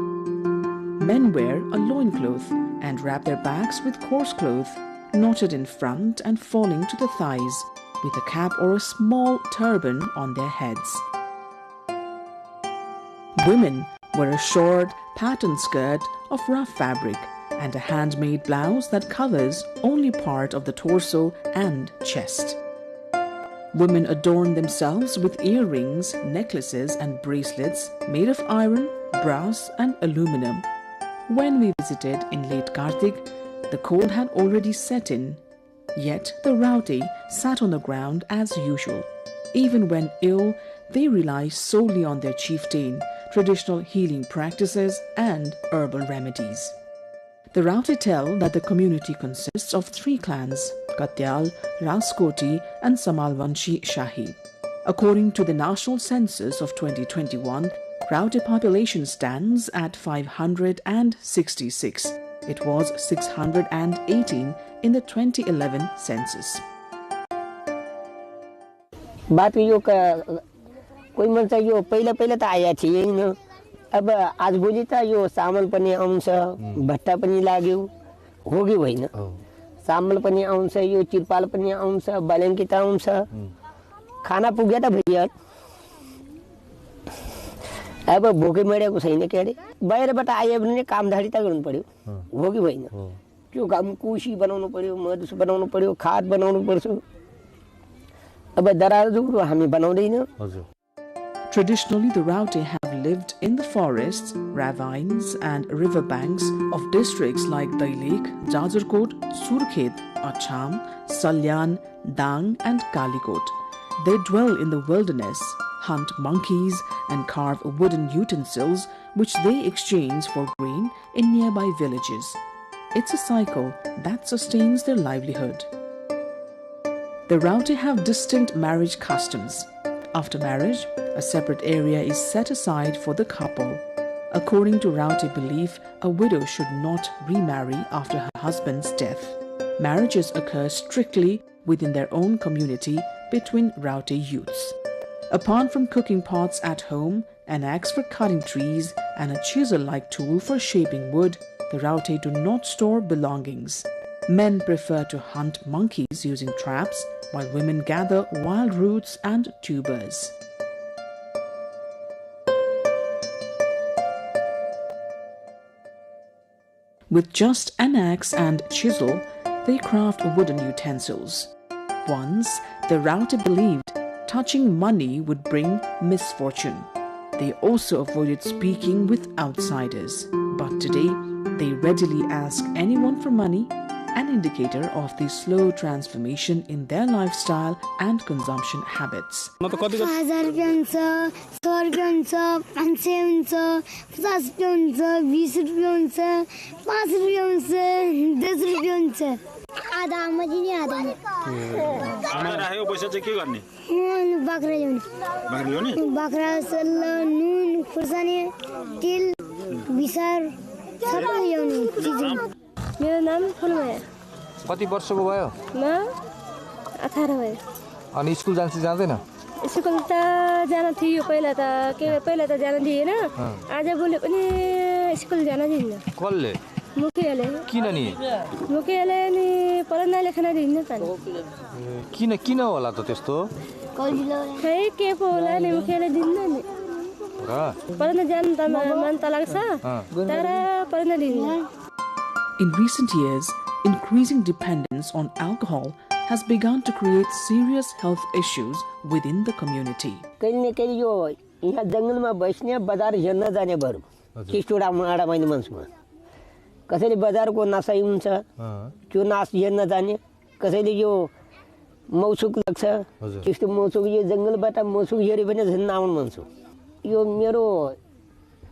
Men wear a loincloth and wrap their backs with coarse cloth, knotted in front and falling to the thighs, with a cap or a small turban on their heads. Women wear a short, patterned skirt of rough fabric and a handmade blouse that covers only part of the torso and chest. Women adorn themselves with earrings, necklaces and bracelets made of iron, brass and aluminum. When we visited in late Kartik, the cold had already set in, yet the Raute sat on the ground as usual. Even when ill, they rely solely on their chieftain, traditional healing practices and herbal remedies. The Raute tell that the community consists of 3 clans, Katyal, Raskoti and Samalvanshi Shahi. According to the national census of 2021, Raute population stands at 566. It was 618 in the 2011 census. बात यो कोही मान्छे यो पहिला त आया थिएन अब आजभोलि त यो चामल पनि आउँछ भट्टा पनि लाग्यो हो कि होइन चामल पनि आउँछ यो तिरपाल पनि आउँछ ब्ल्याङ्केट आउँछ खाना पुग्यो त भइयो अब भोकै मरेको छैन के अरे बाहिरबाट आयो भने कामधारी त गर्नु पर्यो हो कि होइन त्यो काम कुसी बनाउनु पर्यो मधुस बनाउनु पर्यो खाद बनाउनु पर्छ अब दराजहरू हामी बनाउँदैन हजुर. Traditionally, the Raute have lived in the forests, ravines and riverbanks of districts like Dailek, Jajarkot, Surkhet, Acham, Salyan, Dang and Kalikot. They dwell in the wilderness, hunt monkeys and carve wooden utensils which they exchange for grain in nearby villages. It's a cycle that sustains their livelihood. The Raute have distinct marriage customs. After marriage, a separate area is set aside for the couple. According to Raute belief, a widow should not remarry after her husband's death. Marriages occur strictly within their own community between Raute youths. Apart from cooking pots at home, an axe for cutting trees, and a chisel-like tool for shaping wood, the Raute do not store belongings. Men prefer to hunt monkeys using traps, while women gather wild roots and tubers. With just an axe and chisel, they craft wooden utensils. Once, the Raute believed touching money would bring misfortune. They also avoided speaking with outsiders. But today, they readily ask anyone for money, an indicator of the slow transformation in their lifestyle and consumption habits. 1000 रुपैयाँ हुन्छ 100 रुपैयाँ हुन्छ 500 हुन्छ 50 रुपैयाँ हुन्छ 20 रुपैयाँ हुन्छ 5 रुपैयाँ हुन्छ 10 रुपैयाँ हुन्छ आधा आमा दिने आधा आमा राखेको पैसा चाहिँ के गर्ने बाख्रा ल्याउने बाख्रा ल्याउने बाख्रा सल्ला नुन खुर्सानी तेल बिसार सबै ल्याउने मेरो नाम फुलमाया कति वर्षको भयो म 18 भयो अनि स्कुल जान्छ जाँदैन स्कुल त जान थियो पहिला त जान दिएन आज बोले पनि स्कुल जान दिन्न कसले मुखियाले किन नि मुखियाले नि पढ्न लेख्न दिन्न त किन होला त त्यस्तो खै के पो होला नि मुखियाले दिन्न नि पढ्न जान त मन त लाग्छ तर पढ्न दिन्न. In recent years, increasing dependence on alcohol has begun to create serious health issues within the community. कहीं न कहीं यो यहाँ जंगल में बसने बाजार हेर्न जाने बरु किस्टोडा आडा माइने मान्छेमा कसैले बजारको नसाइ हुन्छ त्यो नास हेर्न जाने कसैले यो मौसुक लाग्छ त्यस्तो मौसुक यो जंगलबाट मौसुक हेरे पनि झन् आउनु मान्छे यो मेरो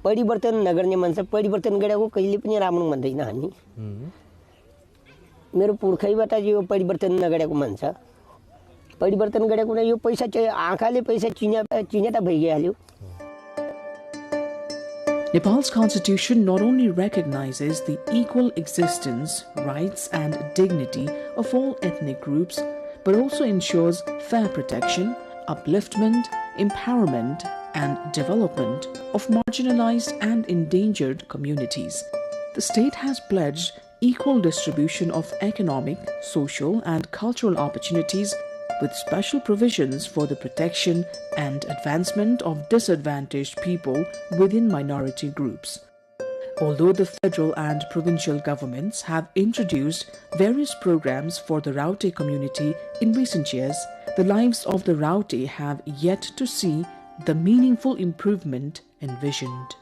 परिवर्तन नगर्ने मान्छे परिवर्तन गरेको कहिले पनि राम्रो भन्दैन हामी मेरो पुर्खैबाट यो परिवर्तन नगरेको मान्छे परिवर्तन गरेको यो पैसा चाहिँ आँखाले पैसा चिनेटा भइहाल्यो. Nepal's constitution not only recognizes the equal existence, rights and dignity of all ethnic groups, but also ensures fair protection, upliftment, empowerment and development of marginalized and endangered communities. The state has pledged equal distribution of economic, social and cultural opportunities with special provisions for the protection and advancement of disadvantaged people within minority groups. Although the federal and provincial governments have introduced various programs for the Raute community in recent years, the lives of the Raute have yet to see the meaningful improvement envisioned.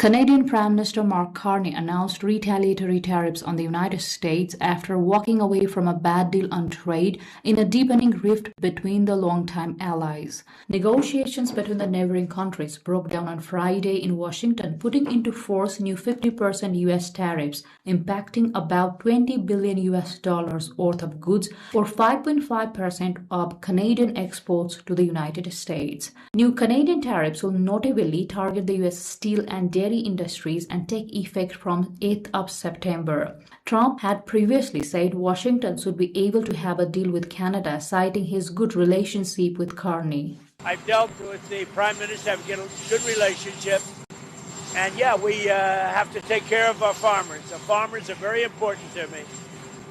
Canadian Prime Minister Mark Carney announced retaliatory tariffs on the United States after walking away from a bad deal on trade in a deepening rift between the longtime allies. Negotiations between the neighboring countries broke down on Friday in Washington, putting into force new 50% U.S. tariffs, impacting about $20 billion worth of goods, or 5.5% of Canadian exports to the United States. New Canadian tariffs will notably target the U.S. steel and dairy industries and take effect from 8th of September. Trump had previously said Washington should be able to have a deal with Canada, citing his good relationship with Carney. I've dealt with the Prime Minister, have a good relationship, and we have to take care of our farmers. The farmers are very important to me,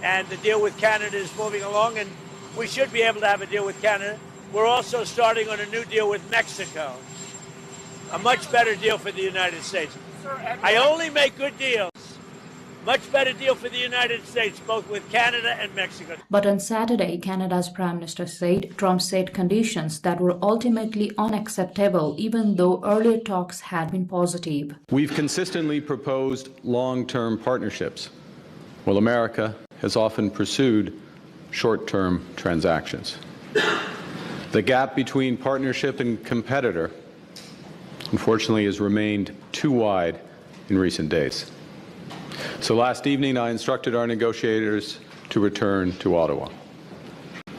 and the deal with Canada is moving along, and we should be able to have a deal with Canada. We're also starting on a new deal with Mexico. A much better deal for the United States. I only make good deals. Much better deal for the United States, both with Canada and Mexico. But on Saturday, Canada's Prime Minister said Trump set conditions that were ultimately unacceptable, even though earlier talks had been positive. We've consistently proposed long-term partnerships, while America has often pursued short-term transactions. The gap between partnership and competitor unfortunately has remained too wide in recent days. So last evening I instructed our negotiators to return to Ottawa.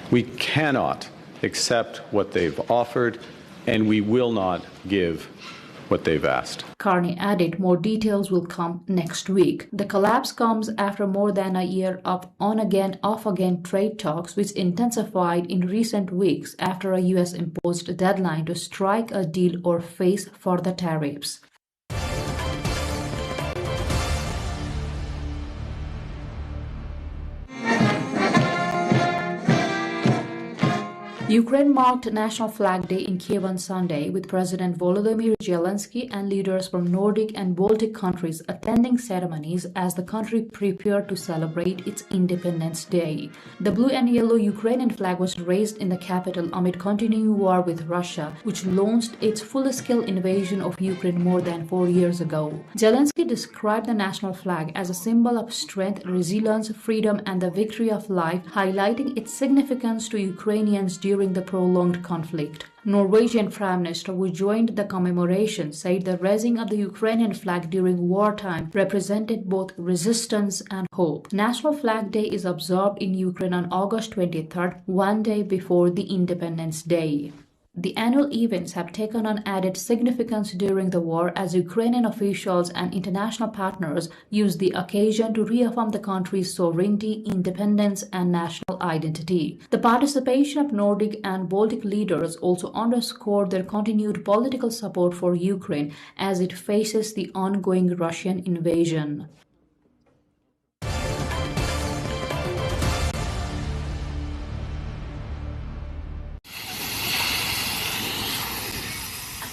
We cannot accept what they've offered, and we will not give what they've asked. Carney added more details will come next week. The collapse comes after more than a year of on-again, off-again trade talks, which intensified in recent weeks after a U.S. imposed deadline to strike a deal or face further tariffs. Ukraine marked National Flag Day in Kiev on Sunday, with President Volodymyr Zelensky and leaders from Nordic and Baltic countries attending ceremonies as the country prepared to celebrate its Independence Day. The blue and yellow Ukrainian flag was raised in the capital amid continuing war with Russia, which launched its full-scale invasion of Ukraine more than 4 years ago. Zelensky described the national flag as a symbol of strength, resilience, freedom, and the victory of life, highlighting its significance to Ukrainians during the prolonged conflict. Norwegian Prime Minister, who joined the commemoration, said the raising of the Ukrainian flag during wartime represented both resistance and hope. National Flag Day is observed in Ukraine on August 23rd, one day before the Independence Day. The annual events have taken on added significance during the war as Ukrainian officials and international partners use the occasion to reaffirm the country's sovereignty, independence, and national identity. The participation of Nordic and Baltic leaders also underscored their continued political support for Ukraine as it faces the ongoing Russian invasion.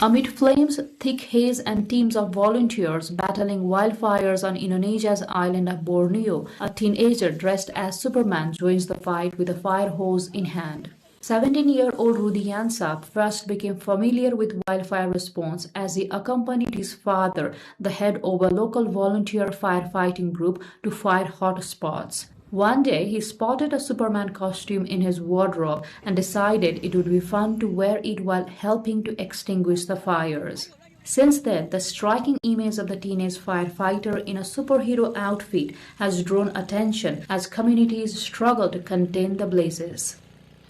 Amid flames, thick haze, and teams of volunteers battling wildfires on Indonesia's island of Borneo, a teenager dressed as Superman joins the fight with a fire hose in hand. 17-year-old Rudiansa first became familiar with wildfire response as he accompanied his father, the head of a local volunteer firefighting group, to fire hot spots. One day, he spotted a Superman costume in his wardrobe and decided it would be fun to wear it while helping to extinguish the fires. Since then, the striking image of the teenage firefighter in a superhero outfit has drawn attention as communities struggle to contain the blazes.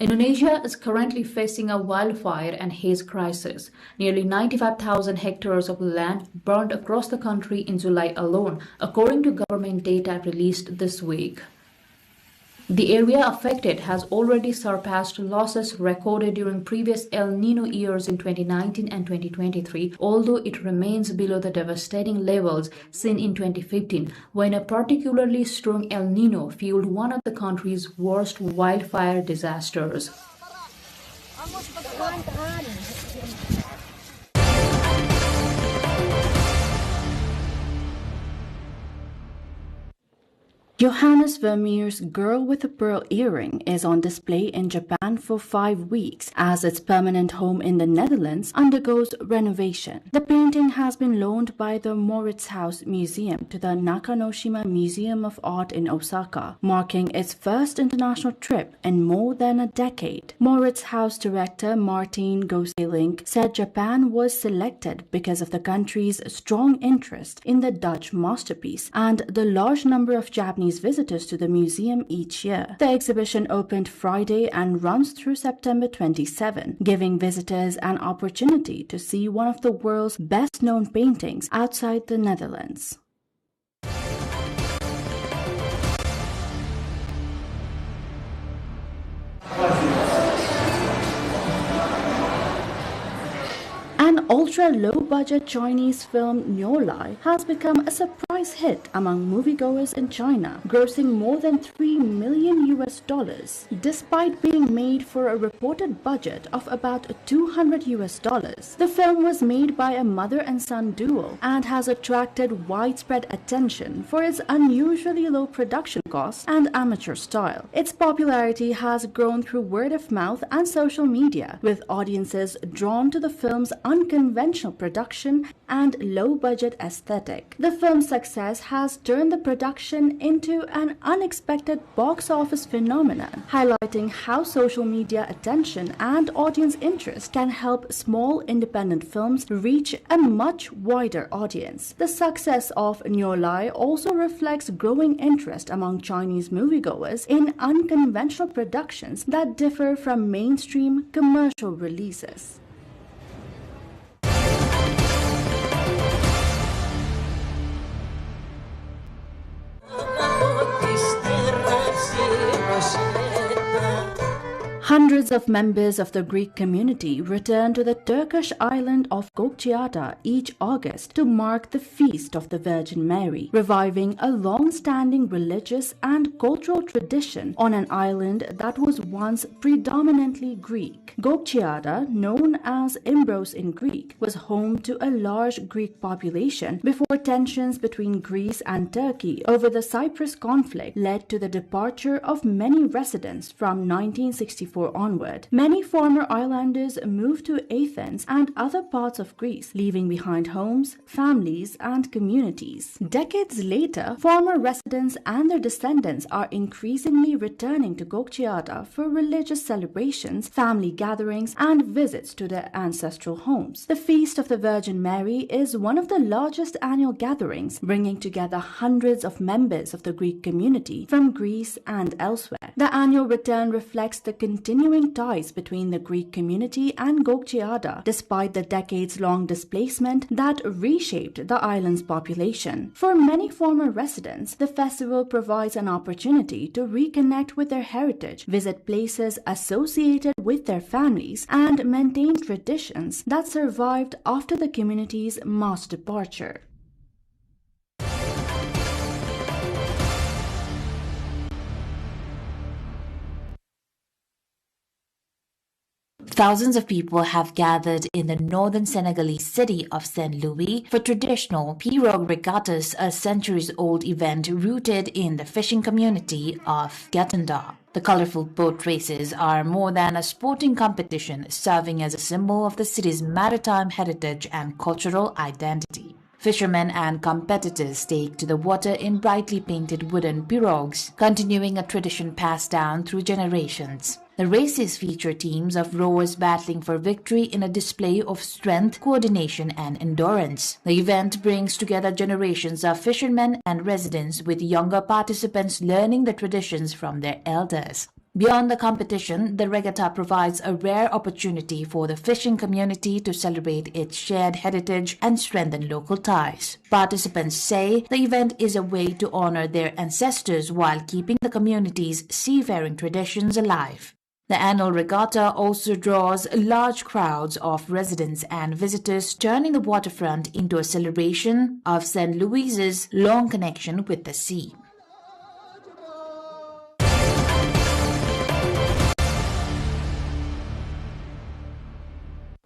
Indonesia is currently facing a wildfire and haze crisis. Nearly 95,000 hectares of land burned across the country in July alone, according to government data released this week. The area affected has already surpassed losses recorded during previous El Nino years in 2019 and 2023, although it remains below the devastating levels seen in 2015, when a particularly strong El Nino fueled one of the country's worst wildfire disasters. Johannes Vermeer's Girl with a Pearl Earring is on display in Japan for 5 weeks as its permanent home in the Netherlands undergoes renovation. The painting has been loaned by the Moritzhaus Museum to the Nakanoshima Museum of Art in Osaka, marking its first international trip in more than a decade. Moritzhaus director Martin Gosselink said Japan was selected because of the country's strong interest in the Dutch masterpiece and the large number of Japanese visitors to the museum each year. The exhibition opened Friday and runs through September 27, giving visitors an opportunity to see one of the world's best-known paintings outside the Netherlands. An ultra-low-budget Chinese film Niolai has become a surprise hit among moviegoers in China, grossing more than $3 million despite being made for a reported budget of about $200. The film was made by a mother and son duo and has attracted widespread attention for its unusually low production costs and amateur style. Its popularity has grown through word of mouth and social media, with audiences drawn to the film's unconventional production and low-budget aesthetic. The film's success has turned the production into an unexpected box office phenomenon, highlighting how social media attention and audience interest can help small independent films reach a much wider audience. The success of Niolai also reflects growing interest among Chinese moviegoers in unconventional productions that differ from mainstream commercial releases. Hundreds of members of the Greek community return to the Turkish island of Gökçeada each August to mark the Feast of the Virgin Mary, reviving a long-standing religious and cultural tradition on an island that was once predominantly Greek. Gökçeada, known as Imbros in Greek, was home to a large Greek population before tensions between Greece and Turkey over the Cyprus conflict led to the departure of many residents from 1964 onward. Many former islanders moved to Athens and other parts of Greece, leaving behind homes, families, and communities. Decades later, former residents and their descendants are increasingly returning to Gökçeada for religious celebrations, family gatherings, and visits to their ancestral homes. The Feast of the Virgin Mary is one of the largest annual gatherings, bringing together hundreds of members of the Greek community from Greece and elsewhere. The annual return reflects the continuing ties between the Greek community and Gökçeada, despite the decades-long displacement that reshaped the island's population. For many former residents, the festival provides an opportunity to reconnect with their heritage, visit places associated with their families, and maintain traditions that survived after the community's mass departure. Thousands of people have gathered in the northern Senegalese city of Saint Louis for traditional pirogue regattas, a centuries-old event rooted in the fishing community of Gatunda. The colorful boat races are more than a sporting competition, serving as a symbol of the city's maritime heritage and cultural identity. Fishermen and competitors take to the water in brightly painted wooden pirogues, continuing a tradition passed down through generations. The races feature teams of rowers battling for victory in a display of strength, coordination, and endurance. The event brings together generations of fishermen and residents, with younger participants learning the traditions from their elders. Beyond the competition, the regatta provides a rare opportunity for the fishing community to celebrate its shared heritage and strengthen local ties. Participants say the event is a way to honor their ancestors while keeping the community's seafaring traditions alive. The annual regatta also draws large crowds of residents and visitors, turning the waterfront into a celebration of St. Louis's long connection with the sea.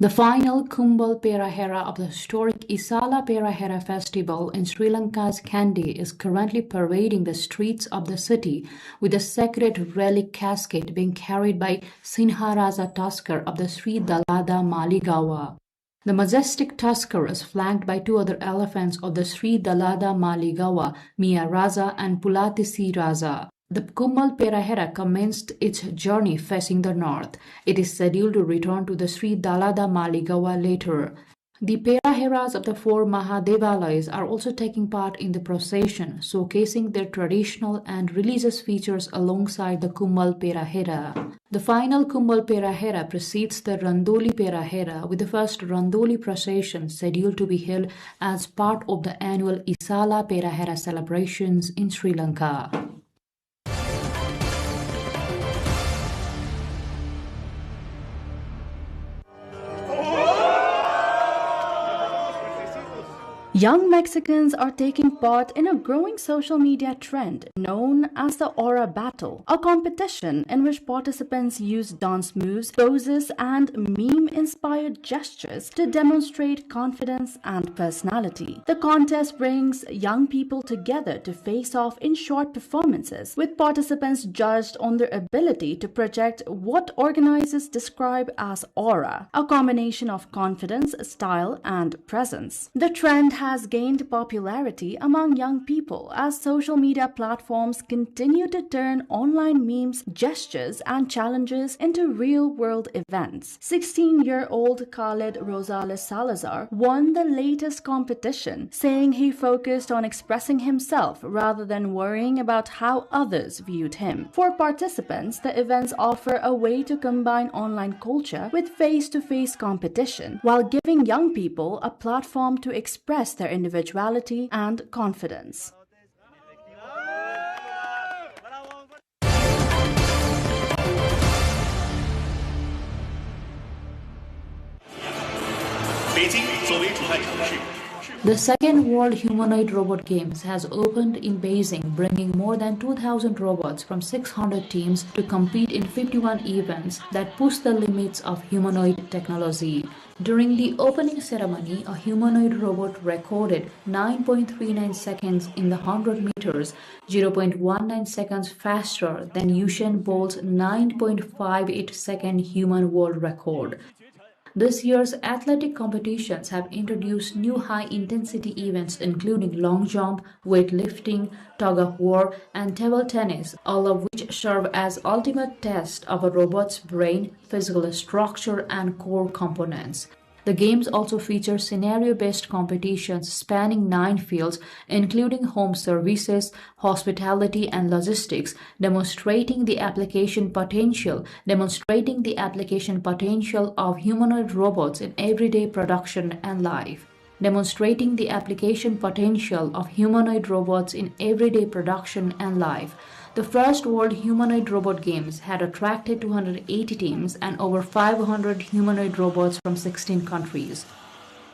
The final Kumbal Perahera of the historic Isala Perahera festival in Sri Lanka's Kandy is currently parading the streets of the city, with the sacred relic casket being carried by Sinharaja Tusker of the Sri Dalada Maligawa. The majestic tusker is flanked by two other elephants of the Sri Dalada Maligawa, Mia Raja and Pulatisi Raja. The Kumbal Perahera commenced its journey facing the north. It is scheduled to return to the Sri Dalada Maligawa later. The Peraheras of the four Mahadevalayas are also taking part in the procession, showcasing their traditional and religious features alongside the Kumbal Perahera. The final Kumbal Perahera precedes the Randoli Perahera, with the first Randoli procession scheduled to be held as part of the annual Isala Perahera celebrations in Sri Lanka. Young Mexicans are taking part in a growing social media trend known as the Aura Battle, a competition in which participants use dance moves, poses, and meme-inspired gestures to demonstrate confidence and personality. The contest brings young people together to face off in short performances, with participants judged on their ability to project what organizers describe as aura, a combination of confidence, style, and presence. The trend has gained popularity among young people as social media platforms continue to turn online memes, gestures, and challenges into real-world events. 16-year-old Khaled Rosales Salazar won the latest competition, saying he focused on expressing himself rather than worrying about how others viewed him. For participants, the events offer a way to combine online culture with face-to-face competition, while giving young people a platform to express their individuality and confidence. The second World Humanoid Robot Games has opened in Beijing, bringing more than 2,000 robots from 600 teams to compete in 51 events that push the limits of humanoid technology. During the opening ceremony, a humanoid robot recorded 9.39 seconds in the 100 meters, 0.19 seconds faster than Usain Bolt's 9.58-second human world record. This year's athletic competitions have introduced new high-intensity events including long jump, weightlifting, tug-of-war, and table tennis, all of which serve as ultimate test of a robot's brain, physical structure, and core components. The games also feature scenario-based competitions spanning 9 fields, including home services, hospitality, and logistics, demonstrating the application potential of humanoid robots in everyday production and life. Demonstrating the application potential of humanoid robots in everyday production and life. The first World Humanoid Robot Games had attracted 280 teams and over 500 humanoid robots from 16 countries.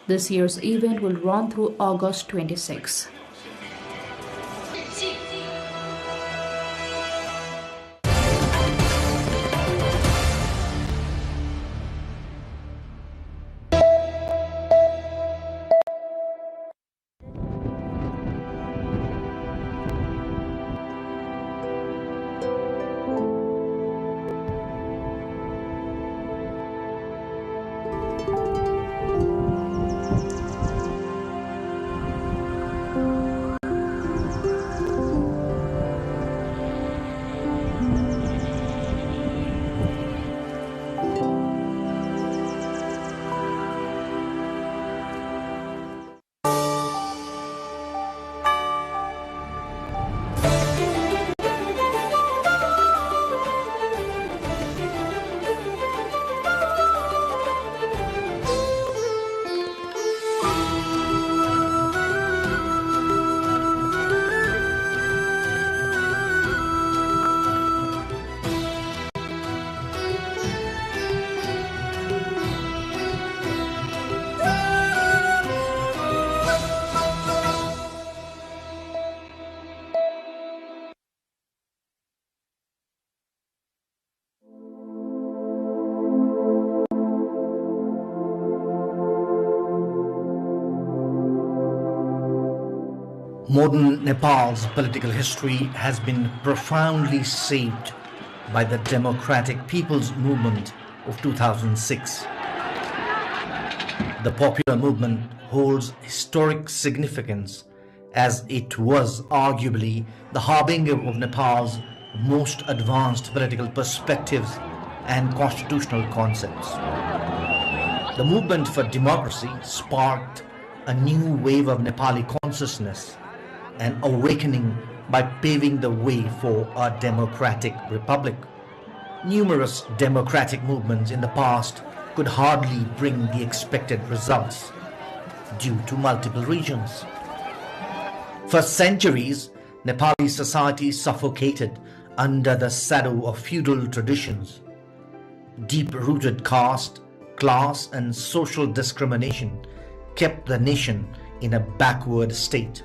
This year's event will run through August 26. Modern Nepal's political history has been profoundly shaped by the Democratic People's Movement of 2006. The popular movement holds historic significance as it was arguably the harbinger of Nepal's most advanced political perspectives and constitutional concepts. The movement for democracy sparked a new wave of Nepali consciousness and awakening by paving the way for a democratic republic. Numerous democratic movements in the past could hardly bring the expected results due to multiple reasons. For centuries, Nepali society suffocated under the shadow of feudal traditions. Deep-rooted caste, class, and social discrimination kept the nation in a backward state.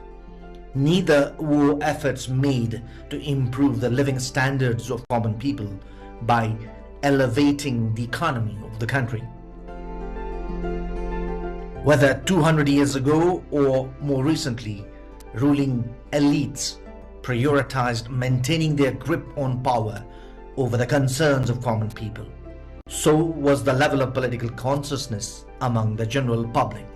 Neither were efforts made to improve the living standards of common people by elevating the economy of the country. Whether 200 years ago or more recently, ruling elites prioritized maintaining their grip on power over the concerns of common people. So was the level of political consciousness among the general public.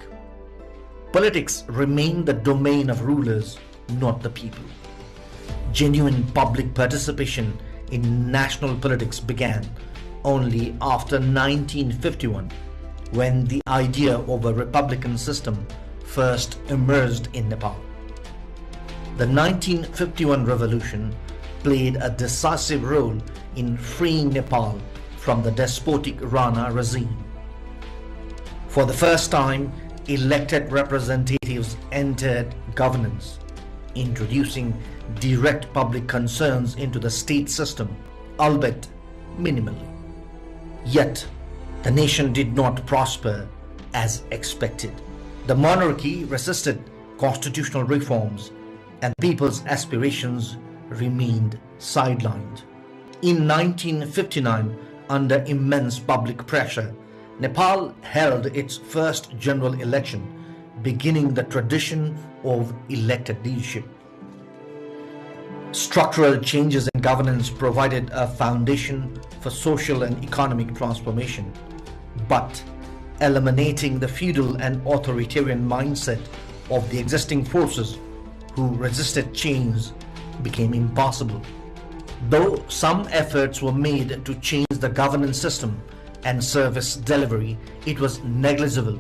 Politics remained the domain of rulers, not the people. Genuine public participation in national politics began only after 1951, when the idea of a republican system first emerged in Nepal. The 1951 revolution played a decisive role in freeing Nepal from the despotic Rana regime. For the first time, elected representatives entered governance, introducing direct public concerns into the state system, albeit minimally. Yet, the nation did not prosper as expected. The monarchy resisted constitutional reforms, and people's aspirations remained sidelined. In 1959, under immense public pressure, Nepal held its first general election, beginning the tradition of elected leadership. Structural changes in governance provided a foundation for social and economic transformation, but eliminating the feudal and authoritarian mindset of the existing forces who resisted change became impossible. Though some efforts were made to change the governance system and service delivery, it was negligible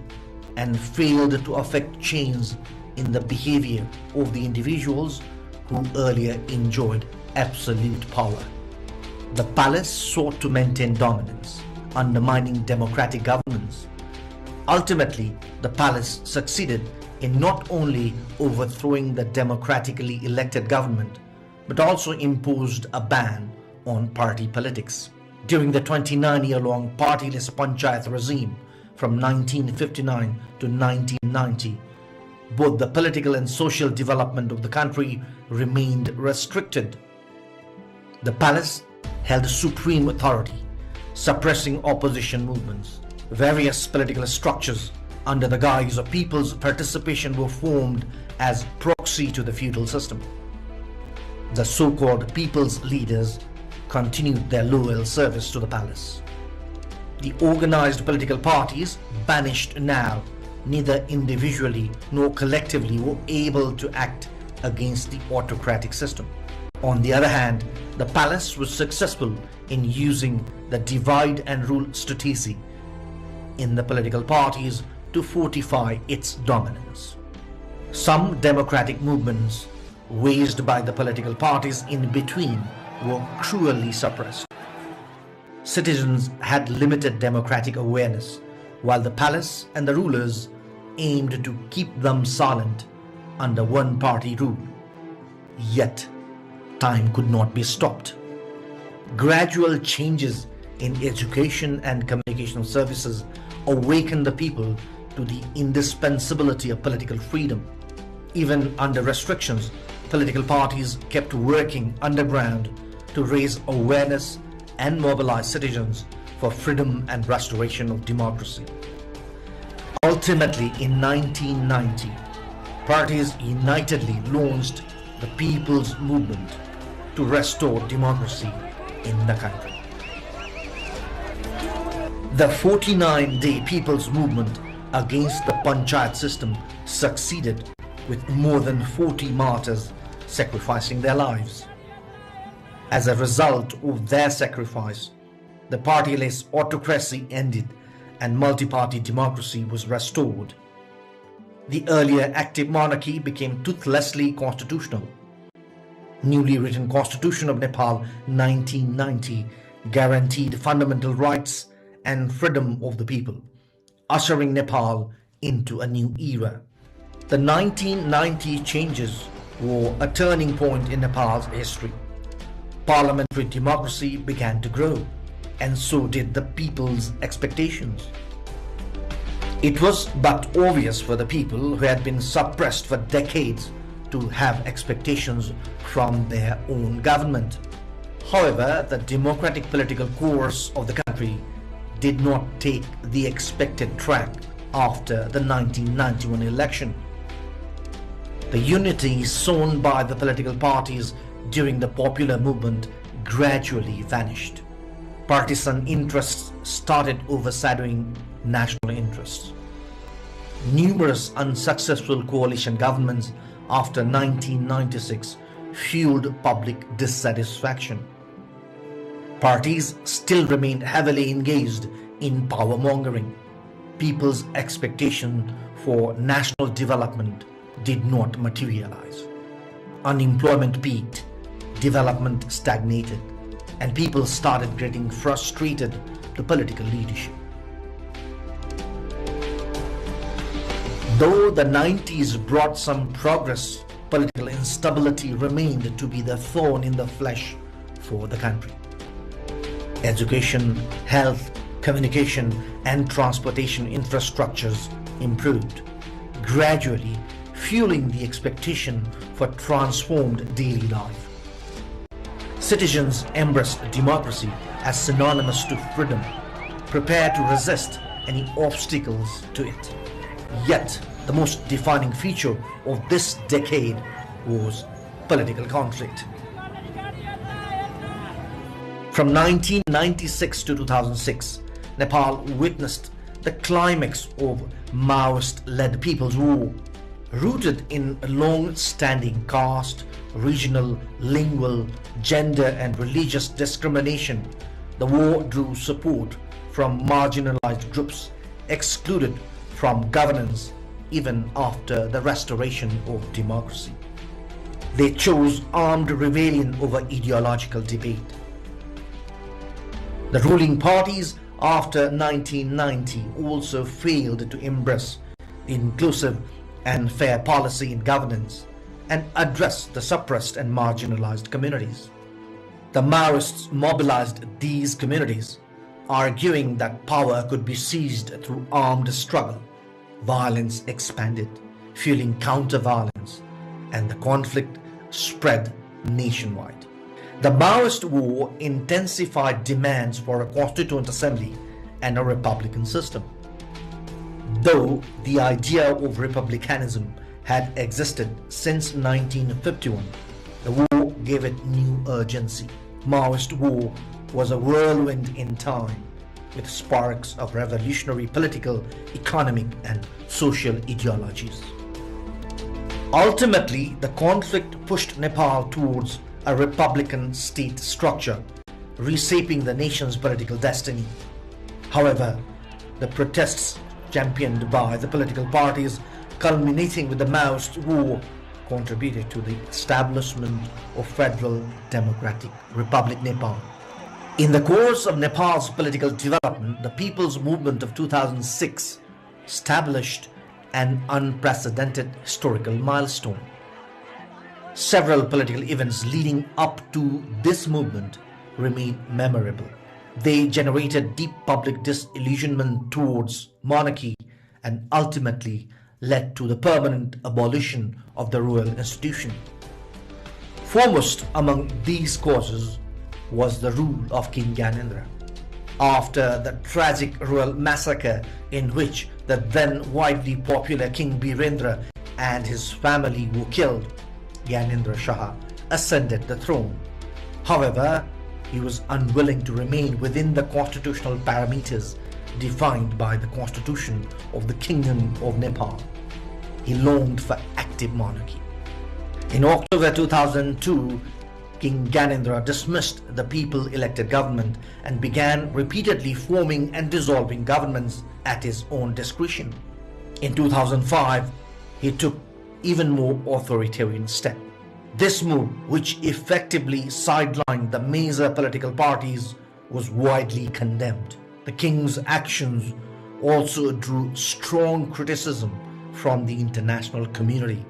and failed to affect change in the behavior of the individuals who earlier enjoyed absolute power. The palace sought to maintain dominance, undermining democratic governance. Ultimately, the palace succeeded in not only overthrowing the democratically elected government, but also imposed a ban on party politics. During the 29-year-long partyless panchayat regime from 1959 to 1990, both the political and social development of the country remained restricted. The palace held supreme authority, suppressing opposition movements. Various political structures under the guise of people's participation were formed as proxy to the feudal system. The so-called people's leaders continued their loyal service to the palace. The organized political parties, banished now, neither individually nor collectively were able to act against the autocratic system. On the other hand, the palace was successful in using the divide and rule strategy in the political parties to fortify its dominance. Some democratic movements waged by the political parties in between were cruelly suppressed. Citizens had limited democratic awareness, while the palace and the rulers aimed to keep them silent under one-party rule. Yet, time could not be stopped. Gradual changes in education and communication services awakened the people to the indispensability of political freedom. Even under restrictions, political parties kept working underground to raise awareness and mobilize citizens for freedom and restoration of democracy. Ultimately, in 1990, parties unitedly launched the People's Movement to restore democracy in the country. The 49-day People's Movement against the Panchayat system succeeded, with more than 40 martyrs sacrificing their lives. As a result of their sacrifice, the partyless autocracy ended and multi-party democracy was restored. The earlier active monarchy became toothlessly constitutional. Newly written Constitution of Nepal 1990 guaranteed fundamental rights and freedom of the people, ushering Nepal into a new era. The 1990 changes were a turning point in Nepal's history. Parliamentary democracy began to grow, and so did the people's expectations. It was but obvious for the people who had been suppressed for decades to have expectations from their own government. However, the democratic political course of the country did not take the expected track after the 1991 election. The unity sown by the political parties during the popular movement gradually vanished. Partisan interests started overshadowing national interests. Numerous unsuccessful coalition governments after 1996 fueled public dissatisfaction. Parties still remained heavily engaged in power-mongering. People's expectation for national development did not materialize. Unemployment peaked, development stagnated, and people started getting frustrated with the political leadership. Though the 90s brought some progress, political instability remained to be the thorn in the flesh for the country. Education, health, communication, and transportation infrastructures improved, gradually fueling the expectation for transformed daily life. Citizens embraced democracy as synonymous to freedom, prepared to resist any obstacles to it. Yet, the most defining feature of this decade was political conflict. From 1996 to 2006, Nepal witnessed the climax of Maoist-led People's War. Rooted in long-standing caste, regional, lingual, gender and religious discrimination, the war drew support from marginalized groups excluded from governance even after the restoration of democracy. They chose armed rebellion over ideological debate. The ruling parties after 1990 also failed to embrace inclusive and fair policy in governance and address the suppressed and marginalized communities. The Maoists mobilized these communities, arguing that power could be seized through armed struggle. Violence expanded, fueling counter-violence, and the conflict spread nationwide. The Maoist war intensified demands for a constituent assembly and a republican system. Though the idea of republicanism had existed since 1951, the war gave it new urgency. Maoist war was a whirlwind in time, with sparks of revolutionary political, economic, and social ideologies. Ultimately, the conflict pushed Nepal towards a republican state structure, reshaping the nation's political destiny. However, the protests championed by the political parties, culminating with the Maoist war, contributed to the establishment of Federal Democratic Republic Nepal. In the course of Nepal's political development, the People's Movement of 2006 established an unprecedented historical milestone. Several political events leading up to this movement remain memorable. They generated deep public disillusionment towards monarchy and ultimately led to the permanent abolition of the royal institution. Foremost among these causes was the rule of King Gyanendra. After the tragic royal massacre in which the then widely popular King Birendra and his family were killed, Gyanendra Shah ascended the throne. However, he was unwilling to remain within the constitutional parameters defined by the constitution of the Kingdom of Nepal. He longed for active monarchy. In October 2002, King Gyanendra dismissed the people-elected government and began repeatedly forming and dissolving governments at his own discretion. In 2005, he took even more authoritarian step. This move, which effectively sidelined the major political parties, was widely condemned. The king's actions also drew strong criticism from the international community.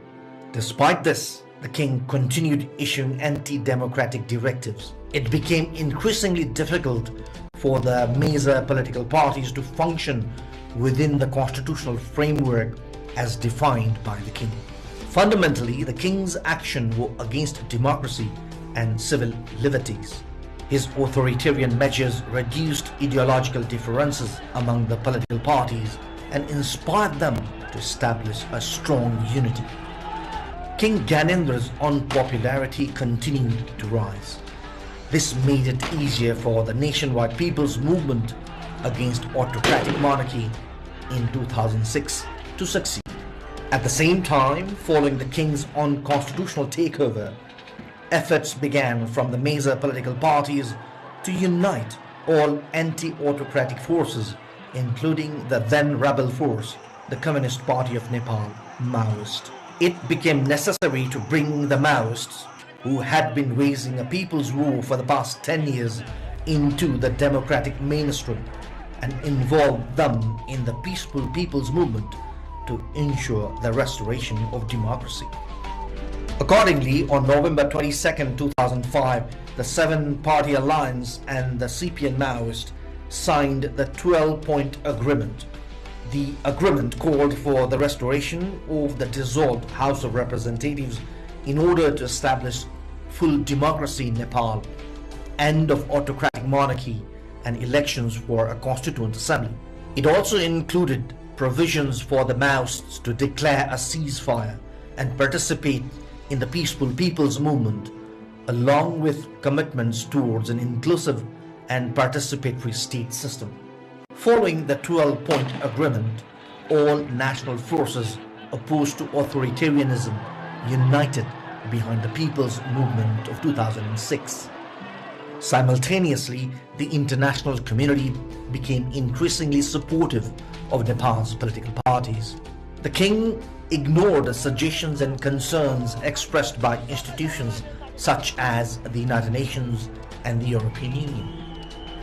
Despite this, the king continued issuing anti-democratic directives. It became increasingly difficult for the major political parties to function within the constitutional framework as defined by the king. Fundamentally, the king's actions were against democracy and civil liberties. His authoritarian measures reduced ideological differences among the political parties and inspired them to establish a strong unity. King Gyanendra's unpopularity continued to rise. This made it easier for the nationwide people's movement against autocratic monarchy in 2006 to succeed. At the same time, following the king's unconstitutional takeover, efforts began from the major political parties to unite all anti-autocratic forces, including the then rebel force, the Communist Party of Nepal, Maoist. It became necessary to bring the Maoists, who had been waging a people's war for the past 10 years, into the democratic mainstream and involve them in the peaceful people's movement to ensure the restoration of democracy. Accordingly, on November 22, 2005, the seven-party alliance and the CPN Maoist signed the 12-point agreement. The agreement called for the restoration of the dissolved House of Representatives in order to establish full democracy in Nepal, end of autocratic monarchy, and elections for a constituent assembly. It also included provisions for the Maoists to declare a ceasefire and participate in the peaceful people's movement, along with commitments towards an inclusive and participatory state system. Following the 12-point agreement, all national forces opposed to authoritarianism united behind the People's Movement of 2006. Simultaneously, the international community became increasingly supportive of Nepal's political parties. The king ignored the suggestions and concerns expressed by institutions such as the United Nations and the European Union.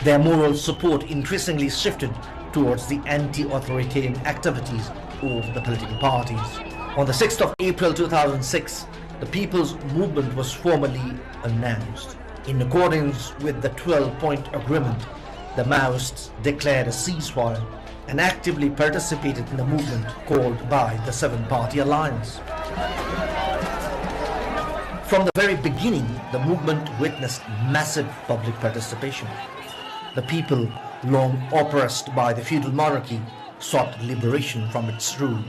Their moral support increasingly shifted towards the anti-authoritarian activities of the political parties. On the 6th of April 2006, the People's Movement was formally announced. In accordance with the 12-point agreement, the Maoists declared a ceasefire and actively participated in the movement called by the Seven-Party Alliance. From the very beginning, the movement witnessed massive public participation. The people, long oppressed by the feudal monarchy, sought liberation from its rule.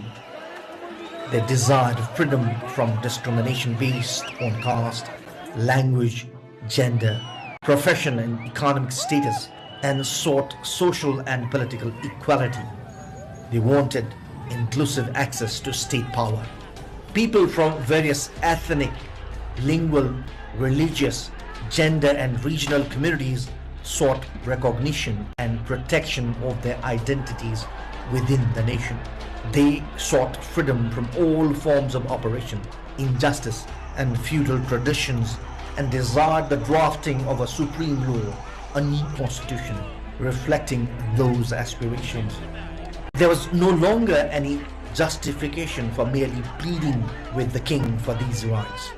They desired freedom from discrimination based on caste, language, gender, profession and economic status, and sought social and political equality. They wanted inclusive access to state power. People from various ethnic, lingual, religious, gender and regional communities sought recognition and protection of their identities within the nation. They sought freedom from all forms of oppression, injustice and feudal traditions, and desired the drafting of a supreme law, a new constitution, reflecting those aspirations. There was no longer any justification for merely pleading with the king for these rights.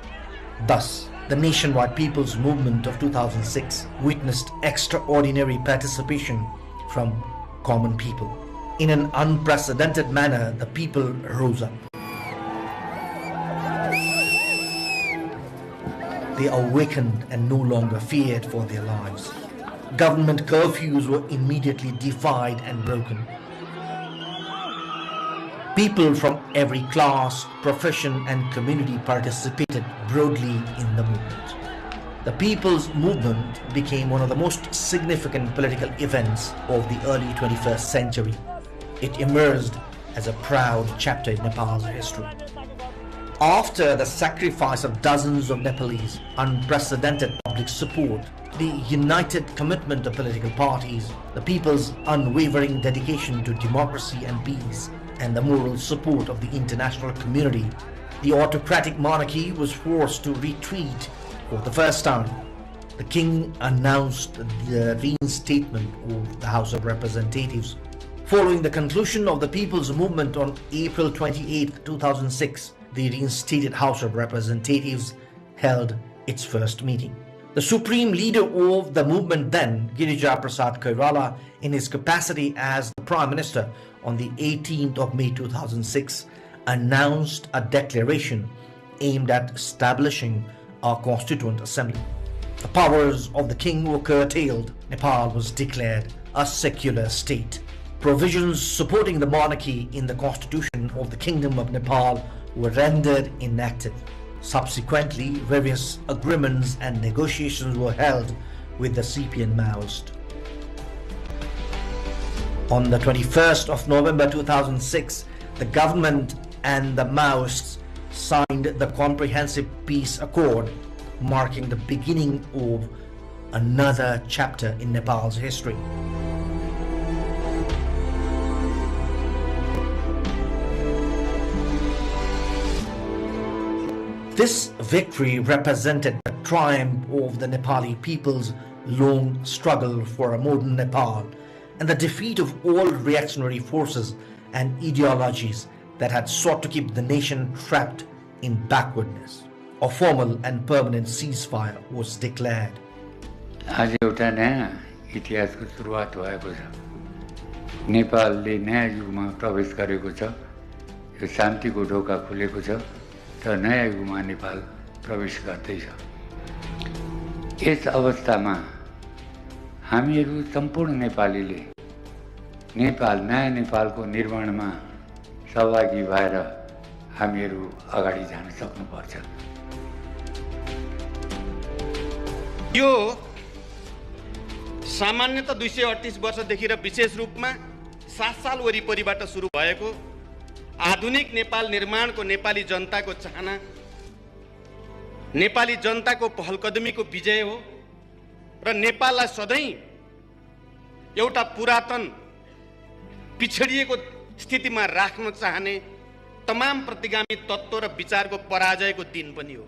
Thus, the nationwide People's Movement of 2006 witnessed extraordinary participation from common people. In an unprecedented manner, the people rose up. They awakened and no longer feared for their lives. Government curfews were immediately defied and broken. People from every class, profession and community participated broadly in the movement. The People's Movement became one of the most significant political events of the early 21st century. It emerged as a proud chapter in Nepal's history. After the sacrifice of dozens of Nepalese, unprecedented public support, the united commitment of political parties, the people's unwavering dedication to democracy and peace, and the moral support of the international community, the autocratic monarchy was forced to retreat for the first time. The king announced the reinstatement of the House of Representatives. Following the conclusion of the People's Movement on April 28, 2006, the reinstated House of Representatives held its first meeting. The supreme leader of the movement then, Girija Prasad Koirala, in his capacity as the Prime Minister on the 18th of May 2006, announced a declaration aimed at establishing a constituent assembly. The powers of the king were curtailed. Nepal was declared a secular state. Provisions supporting the monarchy in the constitution of the Kingdom of Nepal were rendered inactive. Subsequently, various agreements and negotiations were held with the CPN Maoist. On the 21st of November 2006, the government and the Maoists signed the Comprehensive Peace Accord, marking the beginning of another chapter in Nepal's history. This victory represented the triumph of the Nepali people's long struggle for a modern Nepal and the defeat of all reactionary forces and ideologies that had sought to keep the nation trapped in backwardness. A formal and permanent ceasefire was declared. आज एउटा नयाँ इतिहासको सुरुवात भएको छ। नेपालले नयाँ युगमा प्रवेश गरेको छ। यो शान्तिको ढोका खुलेको छ र नयाँ युगमा नेपाल प्रवेश गर्दैछ। यस अवस्थामा हामीहरू सम्पूर्ण नेपालीले नयाँ नेपालको निर्माणमा सहभागी भएर हामीहरू अगाडि जान सक्नुपर्छ। यो सामान्यतः 238 वर्षदेखि र विशेष रूपमा 7 साल वरिपरिबाट सुरु भएको आधुनिक नेपाल निर्माणको नेपाली जनताको चाहना, नेपाली जनताको पहलकदमीको विजय हो र नेपाललाई सधैँ एउटा पुरातन पिछडिएको स्थितिमा राख्न चाहने तमाम प्रतिगामी तत्त्व र विचारको पराजयको दिन पनि हो।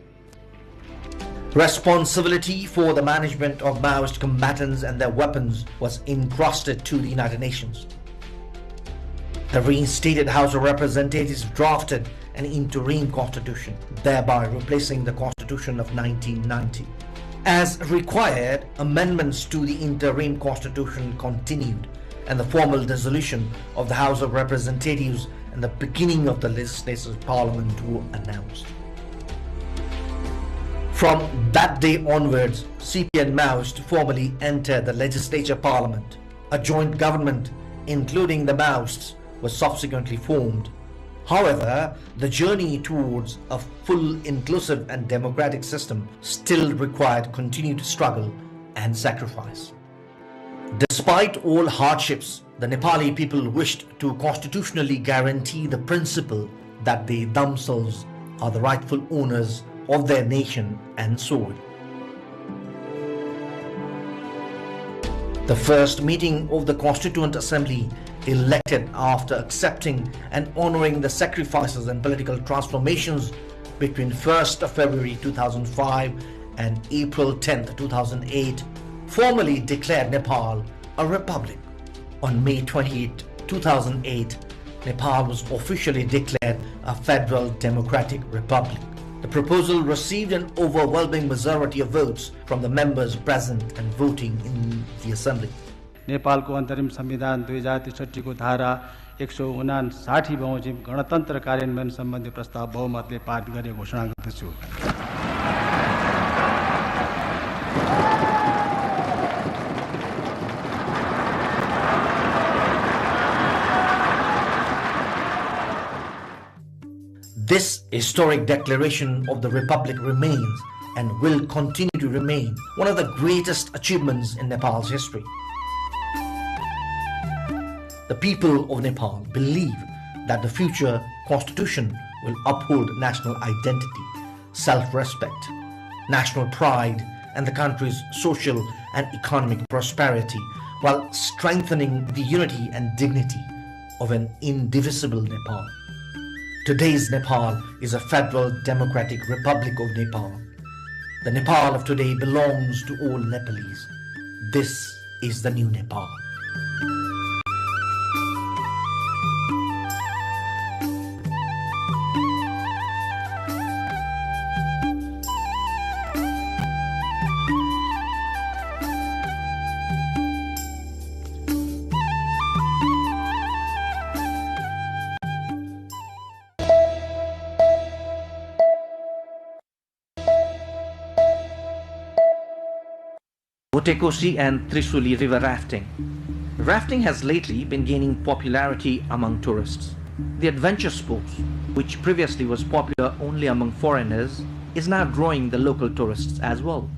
Responsibility for the management of Maoist combatants and their weapons was entrusted to the United Nations. The reinstated House of Representatives drafted an interim constitution, thereby replacing the constitution of 1990. As required, amendments to the interim constitution continued, and the formal dissolution of the House of Representatives and the beginning of the legislative parliament were announced. From that day onwards, CPN Maoist formally entered the legislature parliament. A joint government, including the Maoists, was subsequently formed. However, the journey towards a full, inclusive and democratic system still required continued struggle and sacrifice. Despite all hardships, the Nepali people wished to constitutionally guarantee the principle that they themselves are the rightful owners of their nation and soil. The first meeting of the Constituent Assembly, elected after accepting and honoring the sacrifices and political transformations between 1st of February 2005 and April 10th, 2008, formally declared Nepal a republic. On May 28, 2008, Nepal was officially declared a federal democratic republic. The proposal received an overwhelming majority of votes from the members present and voting in the assembly. नेपालको अन्तरिम संविधान 2063 को धारा 159 बमोजिम गणतन्त्र कार्यान्वयन सम्बन्धी प्रस्ताव बहुमतले पारित गरे घोषणा गर्दछु। This historic declaration of the Republic remains and will continue to remain one of the greatest achievements in Nepal's history. The people of Nepal believe that the future constitution will uphold national identity, self-respect, national pride, and the country's social and economic prosperity, while strengthening the unity and dignity of an indivisible Nepal. Today's Nepal is a federal democratic republic of Nepal. The Nepal of today belongs to all Nepalese. This is the new Nepal. Votekosi and Trisuli river rafting. Rafting has lately been gaining popularity among tourists. The adventure sports, which previously was popular only among foreigners, is now drawing the local tourists as well.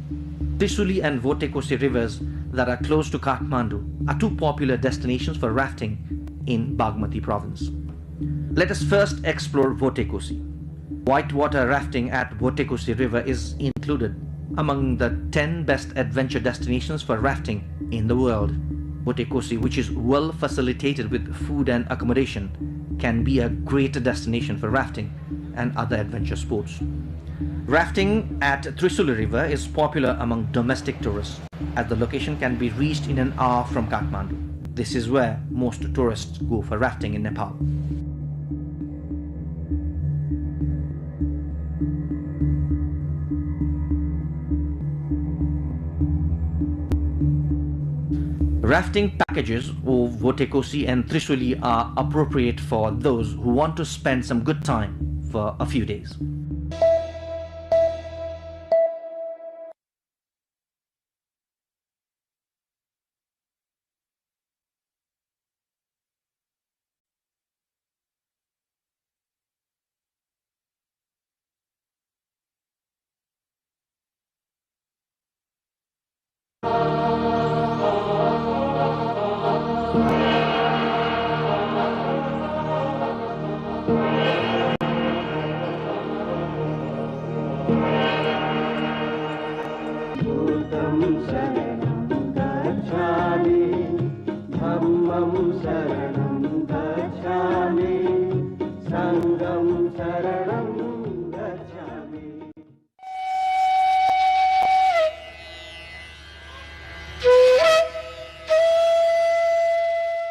Trisuli and Votekosi rivers that are close to Kathmandu are two popular destinations for rafting in Bagmati province. Let us first explore Votekosi. Whitewater rafting at Votekosi river is included among the 10 best adventure destinations for rafting in the world. Votekosi, which is well facilitated with food and accommodation, can be a great destination for rafting and other adventure sports. Rafting at Trisuli river is popular among domestic tourists, as the location can be reached in an hour from Kathmandu. This is where most tourists go for rafting in Nepal. Rafting packages of Votekosi and Trisuli are appropriate for those who want to spend some good time for a few days.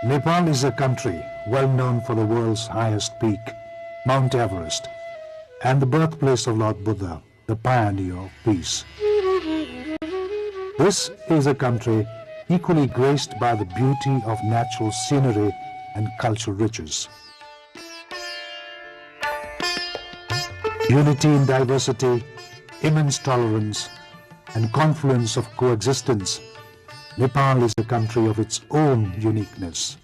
Nepal is a country well known for the world's highest peak, Mount Everest, and the birthplace of Lord Buddha, the pioneer of peace. This is a country equally graced by the beauty of natural scenery and cultural riches. Unity in diversity, immense tolerance, and confluence of coexistence, Nepal is a country of its own uniqueness.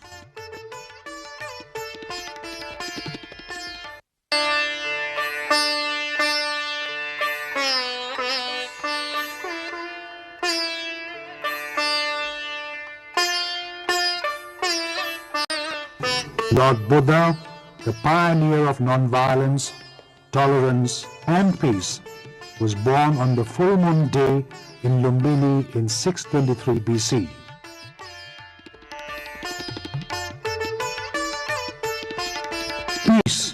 Lord Buddha, the pioneer of non-violence, tolerance and peace, was born on the full moon day in Lumbini in 623 BC. Peace,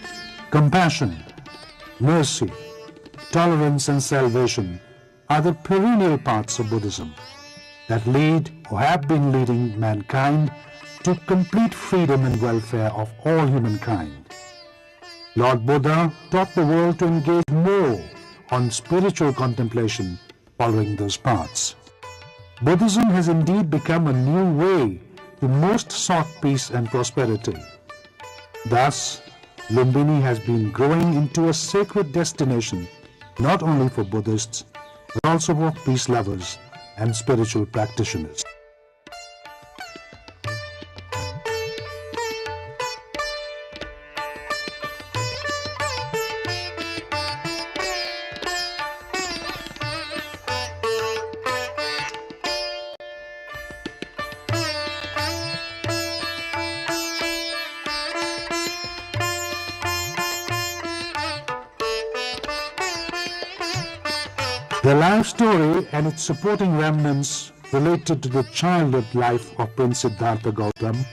compassion, mercy, tolerance and salvation are the perennial paths of Buddhism that lead or have been leading mankind to complete freedom and welfare of all humankind. Lord Buddha taught the world to engage more on spiritual contemplation following those paths. Buddhism has indeed become a new way to most sought peace and prosperity. Thus, Lumbini has been growing into a sacred destination not only for Buddhists but also for peace lovers and spiritual practitioners. The life story and its supporting remnants related to the childhood life of Prince Siddhartha Gautam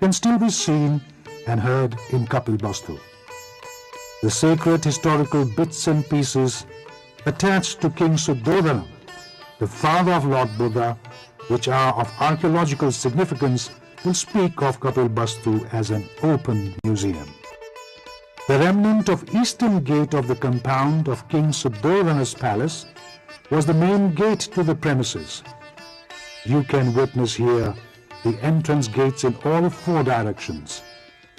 can still be seen and heard in Kapilvastu. The sacred historical bits and pieces attached to King Suddhodana, the father of Lord Buddha, which are of archaeological significance, will speak of Kapilvastu as an open museum. The remnant of eastern gate of the compound of King Suddhodana's palace was the main gate to the premises. You can witness here the entrance gates in all four directions,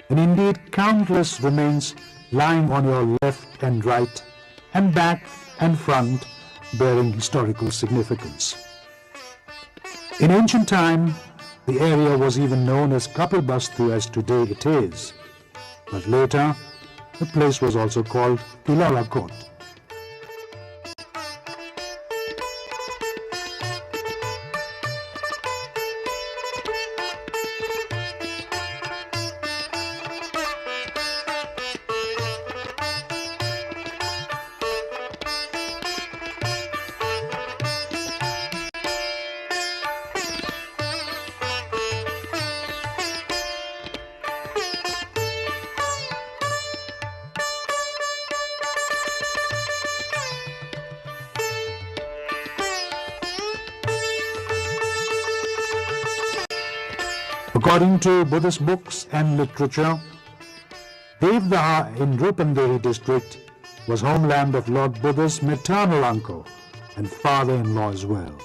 and indeed countless remains lying on your left and right, and back and front, bearing historical significance. In ancient time, the area was even known as Kapilvastu as today it is, but later the place was also called Pilalakot. According to Buddhist books and literature, Devdaha in Rupanderi district was homeland of Lord Buddha's maternal uncle and father-in-law as well.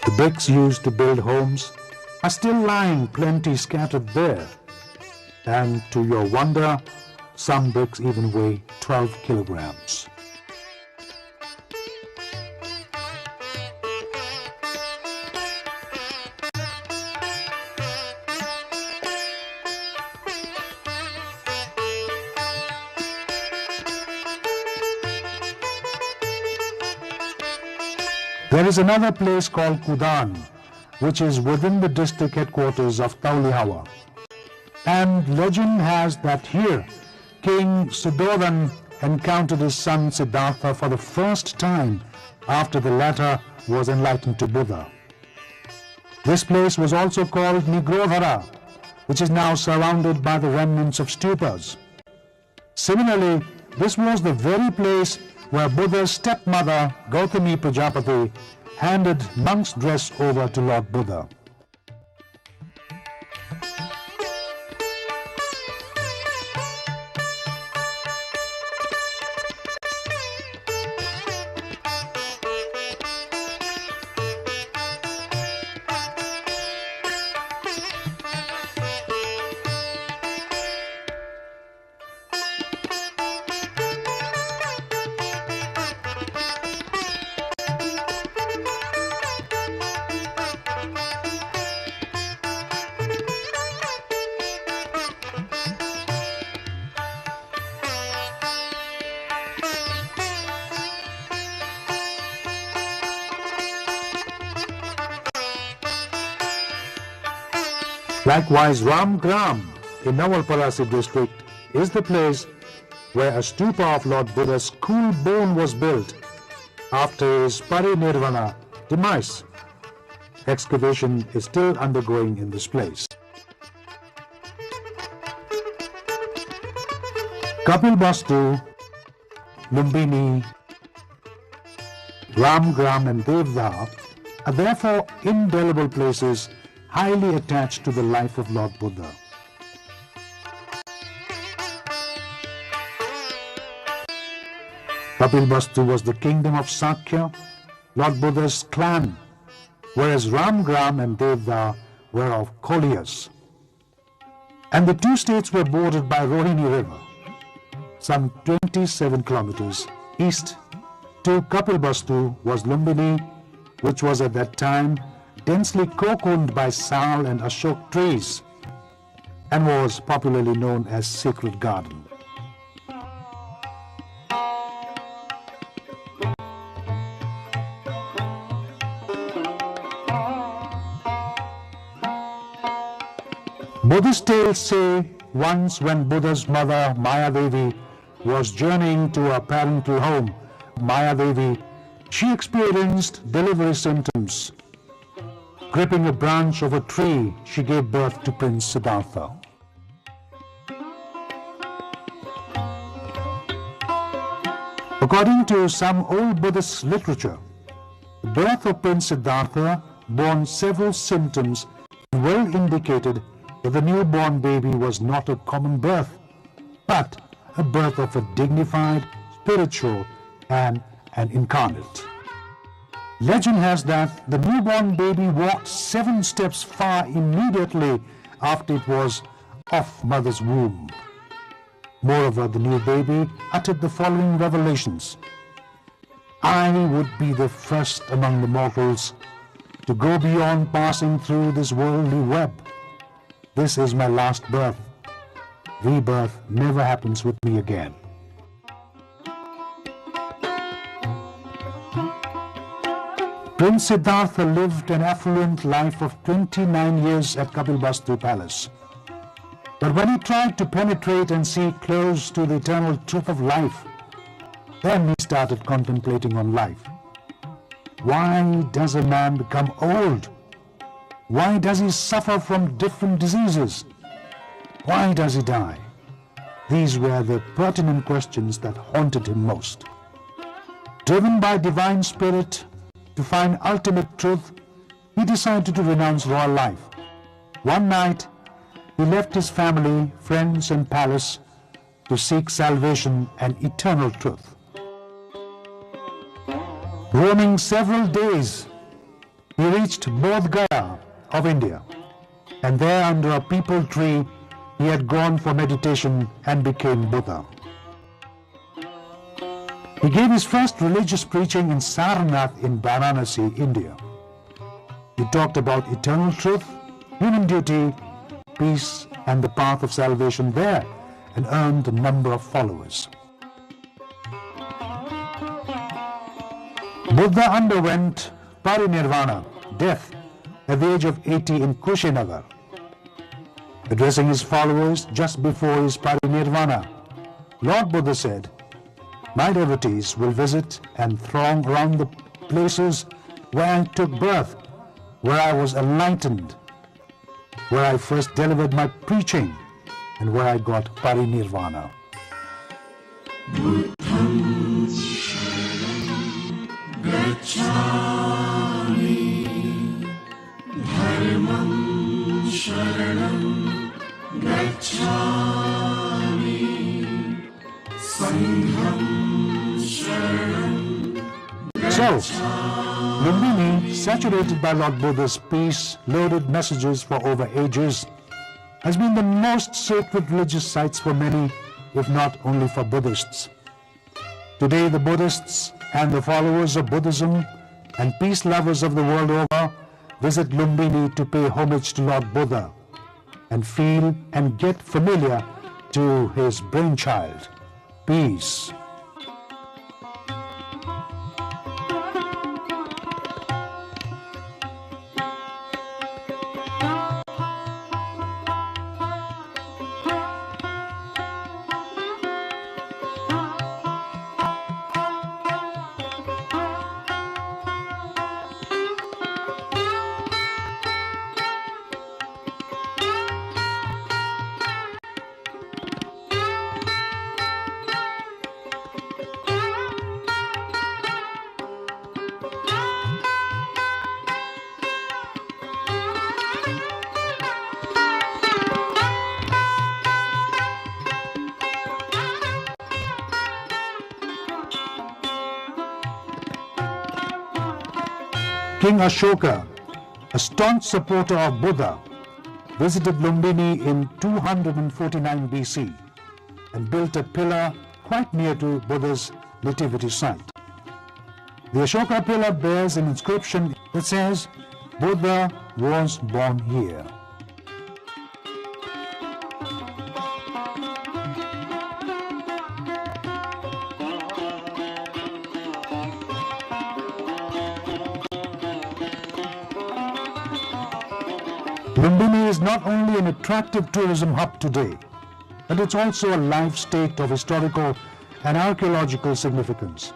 The bricks used to build homes are still lying plenty scattered there, and to your wonder, some bricks even weigh 12 kilograms. There is another place called Kudan, which is within the district headquarters of Taulihawa. And legend has that here, King Suddhodana encountered his son Siddhartha for the first time after the latter was enlightened to Buddha. This place was also called Nigrodhara, which is now surrounded by the remnants of stupas. Similarly, this was the very place where Buddha's stepmother, Gautami Prajapati, handed monk's dress over to Lord Buddha. Likewise, Ram Gram in Nawalparasi district is the place where a stupa of Lord Buddha's cool bone was built after his parinirvana demise. Excavation is still undergoing in this place. Kapilvastu, Lumbini, Ram Gram and Devdaha are therefore indelible places highly attached to the life of Lord Buddha. Kapilvastu was the kingdom of Sakya, Lord Buddha's clan, whereas Ramgram and Devdaha were of Koliyas. And the two states were bordered by Rohini River, some 27 kilometers east. To Kapilvastu was Lumbini, which was at that time densely cocooned by sal and ashok trees, and was popularly known as Sacred Garden. Buddhist tales say once when Buddha's mother Mayadevi was journeying to her parental home, Mayadevi, she experienced delivery symptoms. Gripping a branch of a tree, she gave birth to Prince Siddhartha. According to some old Buddhist literature, the birth of Prince Siddhartha bore several symptoms and well indicated that the newborn baby was not a common birth, but a birth of a dignified, spiritual, and an incarnate. Legend has that the newborn baby walked 7 steps far immediately after it was off mother's womb. Moreover, the new baby uttered the following revelations: I would be the first among the mortals to go beyond passing through this worldly web. This is my last birth. Rebirth never happens with me again. Prince Siddhartha lived an affluent life of 29 years at Kapilvastu Palace. But when he tried to penetrate and see close to the eternal truth of life, then he started contemplating on life. Why does a man become old? Why does he suffer from different diseases? Why does he die? These were the pertinent questions that haunted him most. Driven by divine spirit to find ultimate truth, he decided to renounce royal life. One night, he left his family, friends, and palace to seek salvation and eternal truth. Roaming several days, he reached Bodh Gaya of India, and there under a peepal tree he had gone for meditation and became Buddha. He gave his first religious preaching in Sarnath in Varanasi, India. He talked about eternal truth, human duty, peace, and the path of salvation there, and earned a number of followers. Buddha underwent parinirvana, death, at the age of 80 in Kushinagar. Addressing his followers just before his parinirvana, Lord Buddha said, "My devotees will visit and throng around the places where I took birth, where I was enlightened, where I first delivered my preaching, and where I got parinirvana." So, Lumbini, saturated by Lord Buddha's peace-loaded messages for over ages, has been the most sacred religious sites for many, if not only for Buddhists. Today, the Buddhists and the followers of Buddhism and peace lovers of the world over visit Lumbini to pay homage to Lord Buddha and feel and get familiar to his brainchild, peace. King Ashoka, a staunch supporter of Buddha, visited Lumbini in 249 BC and built a pillar quite near to Buddha's nativity site. The Ashoka pillar bears an inscription that says, Buddha was born here. Lumbini is not only an attractive tourism hub today, but it's also a live state of historical and archaeological significance.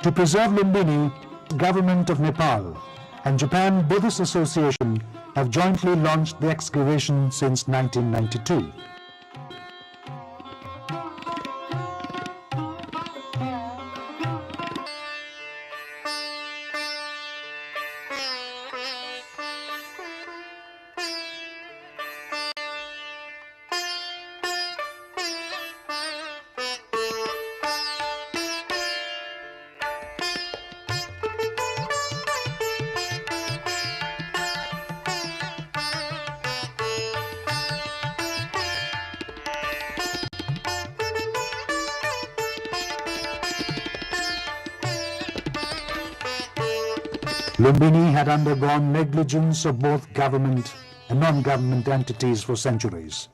To preserve Lumbini, the government of Nepal and Japan Buddhist Association have jointly launched the excavation since 1992. Lumbini had undergone negligence of both government and non-government entities for centuries.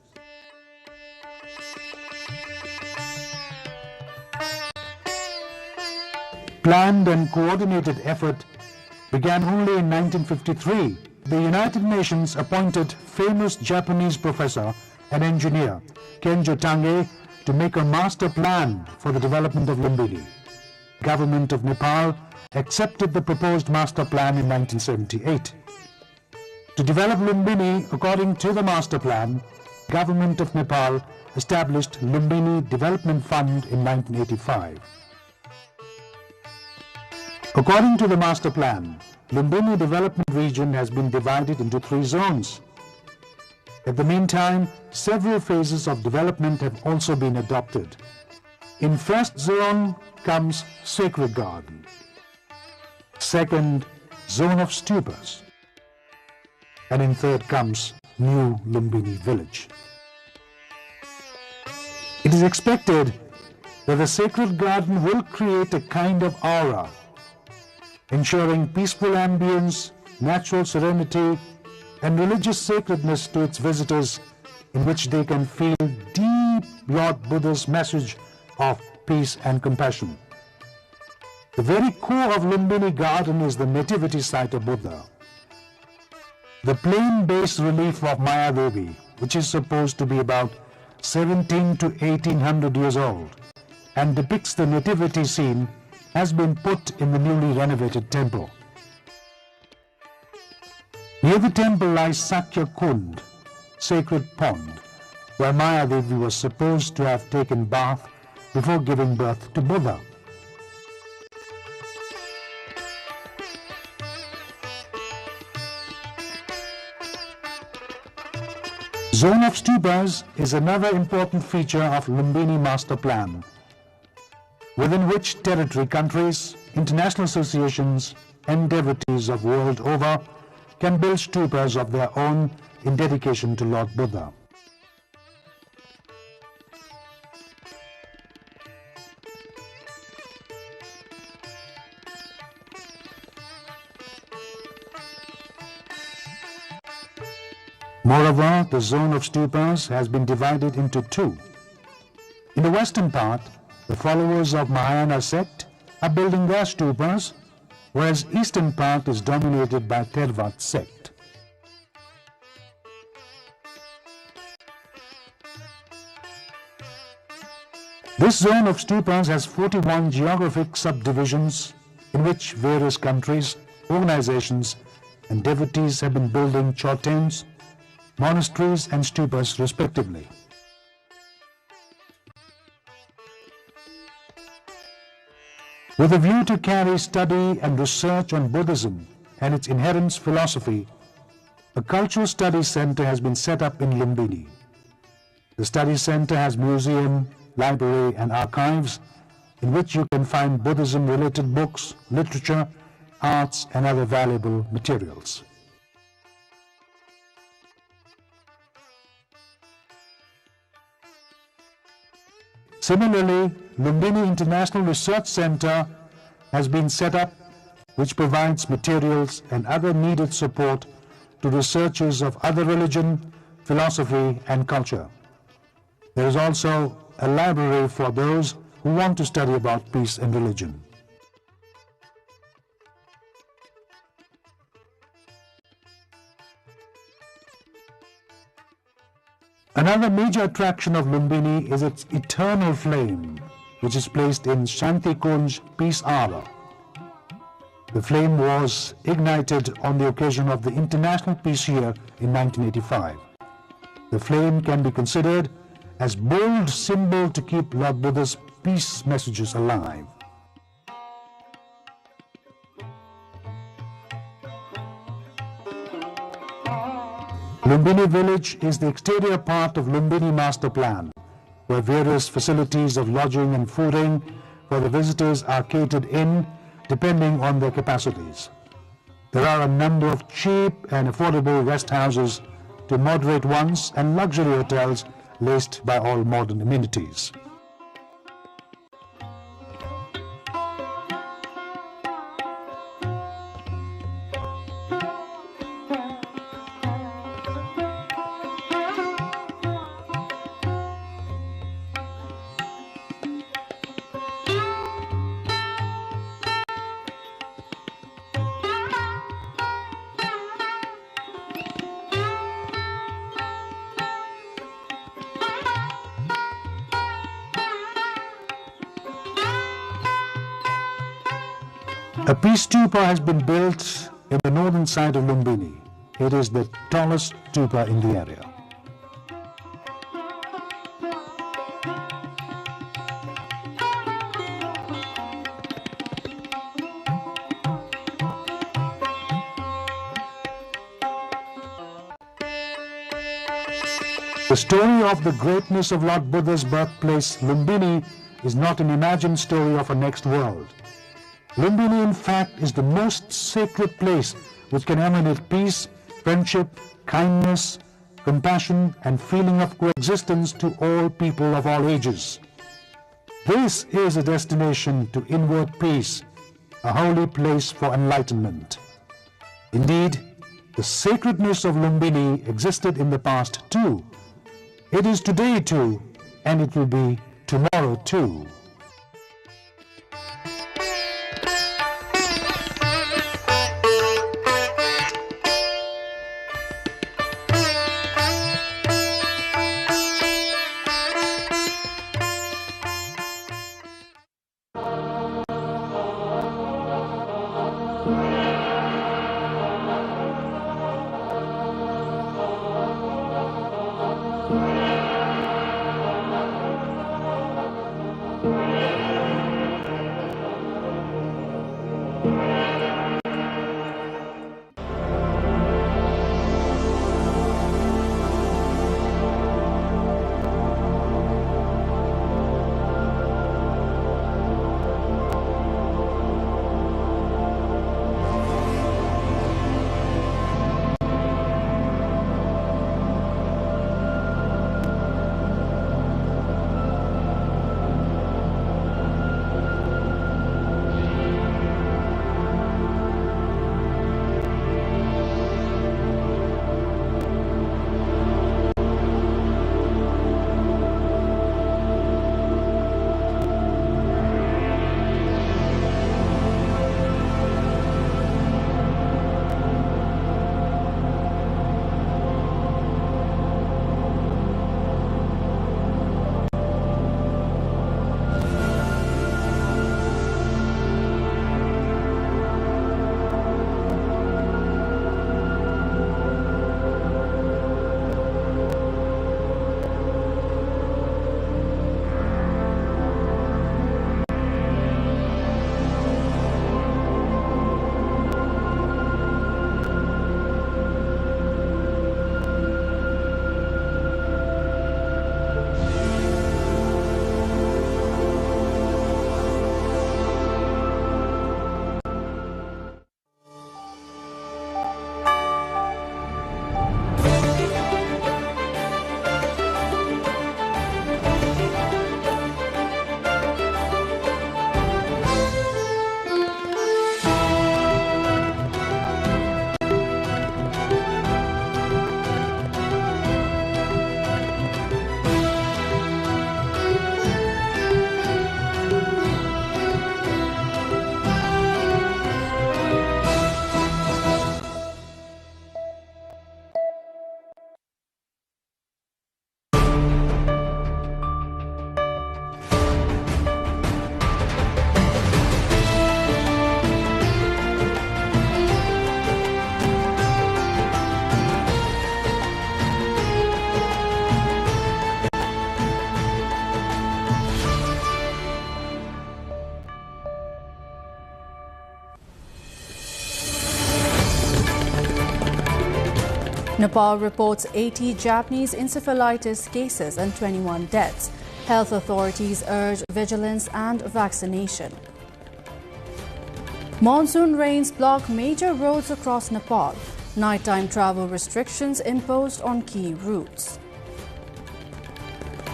Planned and coordinated effort began only in 1953. The United Nations appointed famous Japanese professor and engineer Kenjo Tange to make a master plan for the development of Lumbini. Government of Nepal accepted the proposed master plan in 1978. To develop Lumbini according to the master plan, Government of Nepal established Lumbini Development Fund in 1985. According to the master plan, Lumbini Development Region has been divided into 3 zones. At the meantime, several phases of development have also been adopted. In first zone comes Sacred Garden. Second, Zone of Stupas. And in third comes New Lumbini Village. It is expected that the Sacred Garden will create a kind of aura, ensuring peaceful ambience, natural serenity, and religious sacredness to its visitors, in which they can feel deep Lord Buddha's message of peace and compassion. The very core of Lumbini Garden is the nativity site of Buddha. The plain bas relief of Mayadevi, which is supposed to be about 17 to 1800 years old and depicts the nativity scene, has been put in the newly renovated temple. Near the temple lies Sakya Kund, sacred pond, where Mayadevi was supposed to have taken bath before giving birth to Buddha. Zone of Stupas is another important feature of Lumbini Master Plan, within which territory countries, international associations, and devotees of world over can build stupas of their own in dedication to Lord Buddha. Moreover, the zone of stupas has been divided into 2. In the western part, the followers of Mahayana sect are building their stupas, whereas eastern part is dominated by Theravada sect. This zone of stupas has 41 geographic subdivisions in which various countries, organizations, and devotees have been building chortains, monasteries and stupas respectively. With a view to carry study and research on Buddhism and its inherent philosophy, a cultural studies center has been set up in Lumbini. The study center has museum, library and archives in which you can find Buddhism-related books, literature, arts and other valuable materials. Similarly, Lumbini International Research Center has been set up which provides materials and other needed support to researchers of other religion, philosophy, and culture. There is also a library for those who want to study about peace and religion. Another major attraction of Lumbini is its eternal flame, which is placed in Shanti Kunj Peace Arbor. The flame was ignited on the occasion of the International Peace Year in 1985. The flame can be considered as bold symbol to keep Lord Buddha's peace messages alive. Lumbini village is the exterior part of Lumbini Master Plan, where various facilities of lodging and fooding for the visitors are catered in depending on their capacities. There are a number of cheap and affordable rest houses to moderate ones and luxury hotels laced by all modern amenities. A peace stupa has been built in the northern side of Lumbini. It is the tallest stupa in the area. The story of the greatness of Lord Buddha's birthplace, Lumbini, is not an imagined story of a next world. Lumbini, in fact, is the most sacred place which can emanate peace, friendship, kindness, compassion, and feeling of coexistence to all people of all ages. This is a destination to inward peace, a holy place for enlightenment. Indeed, the sacredness of Lumbini existed in the past too. It is today too, and it will be tomorrow too. Nepal reports 80 Japanese encephalitis cases and 21 deaths. Health authorities urge vigilance and vaccination. Monsoon rains block major roads across Nepal. Nighttime travel restrictions imposed on key routes.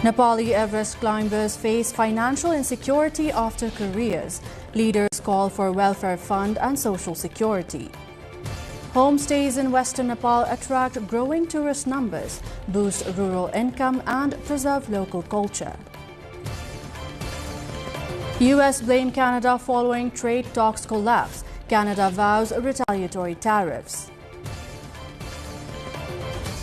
Nepali Everest climbers face financial insecurity after careers. Leaders call for welfare fund and social security. Homestays in western Nepal attract growing tourist numbers, boost rural income and preserve local culture. US blame Canada following trade talks collapse. Canada vows retaliatory tariffs.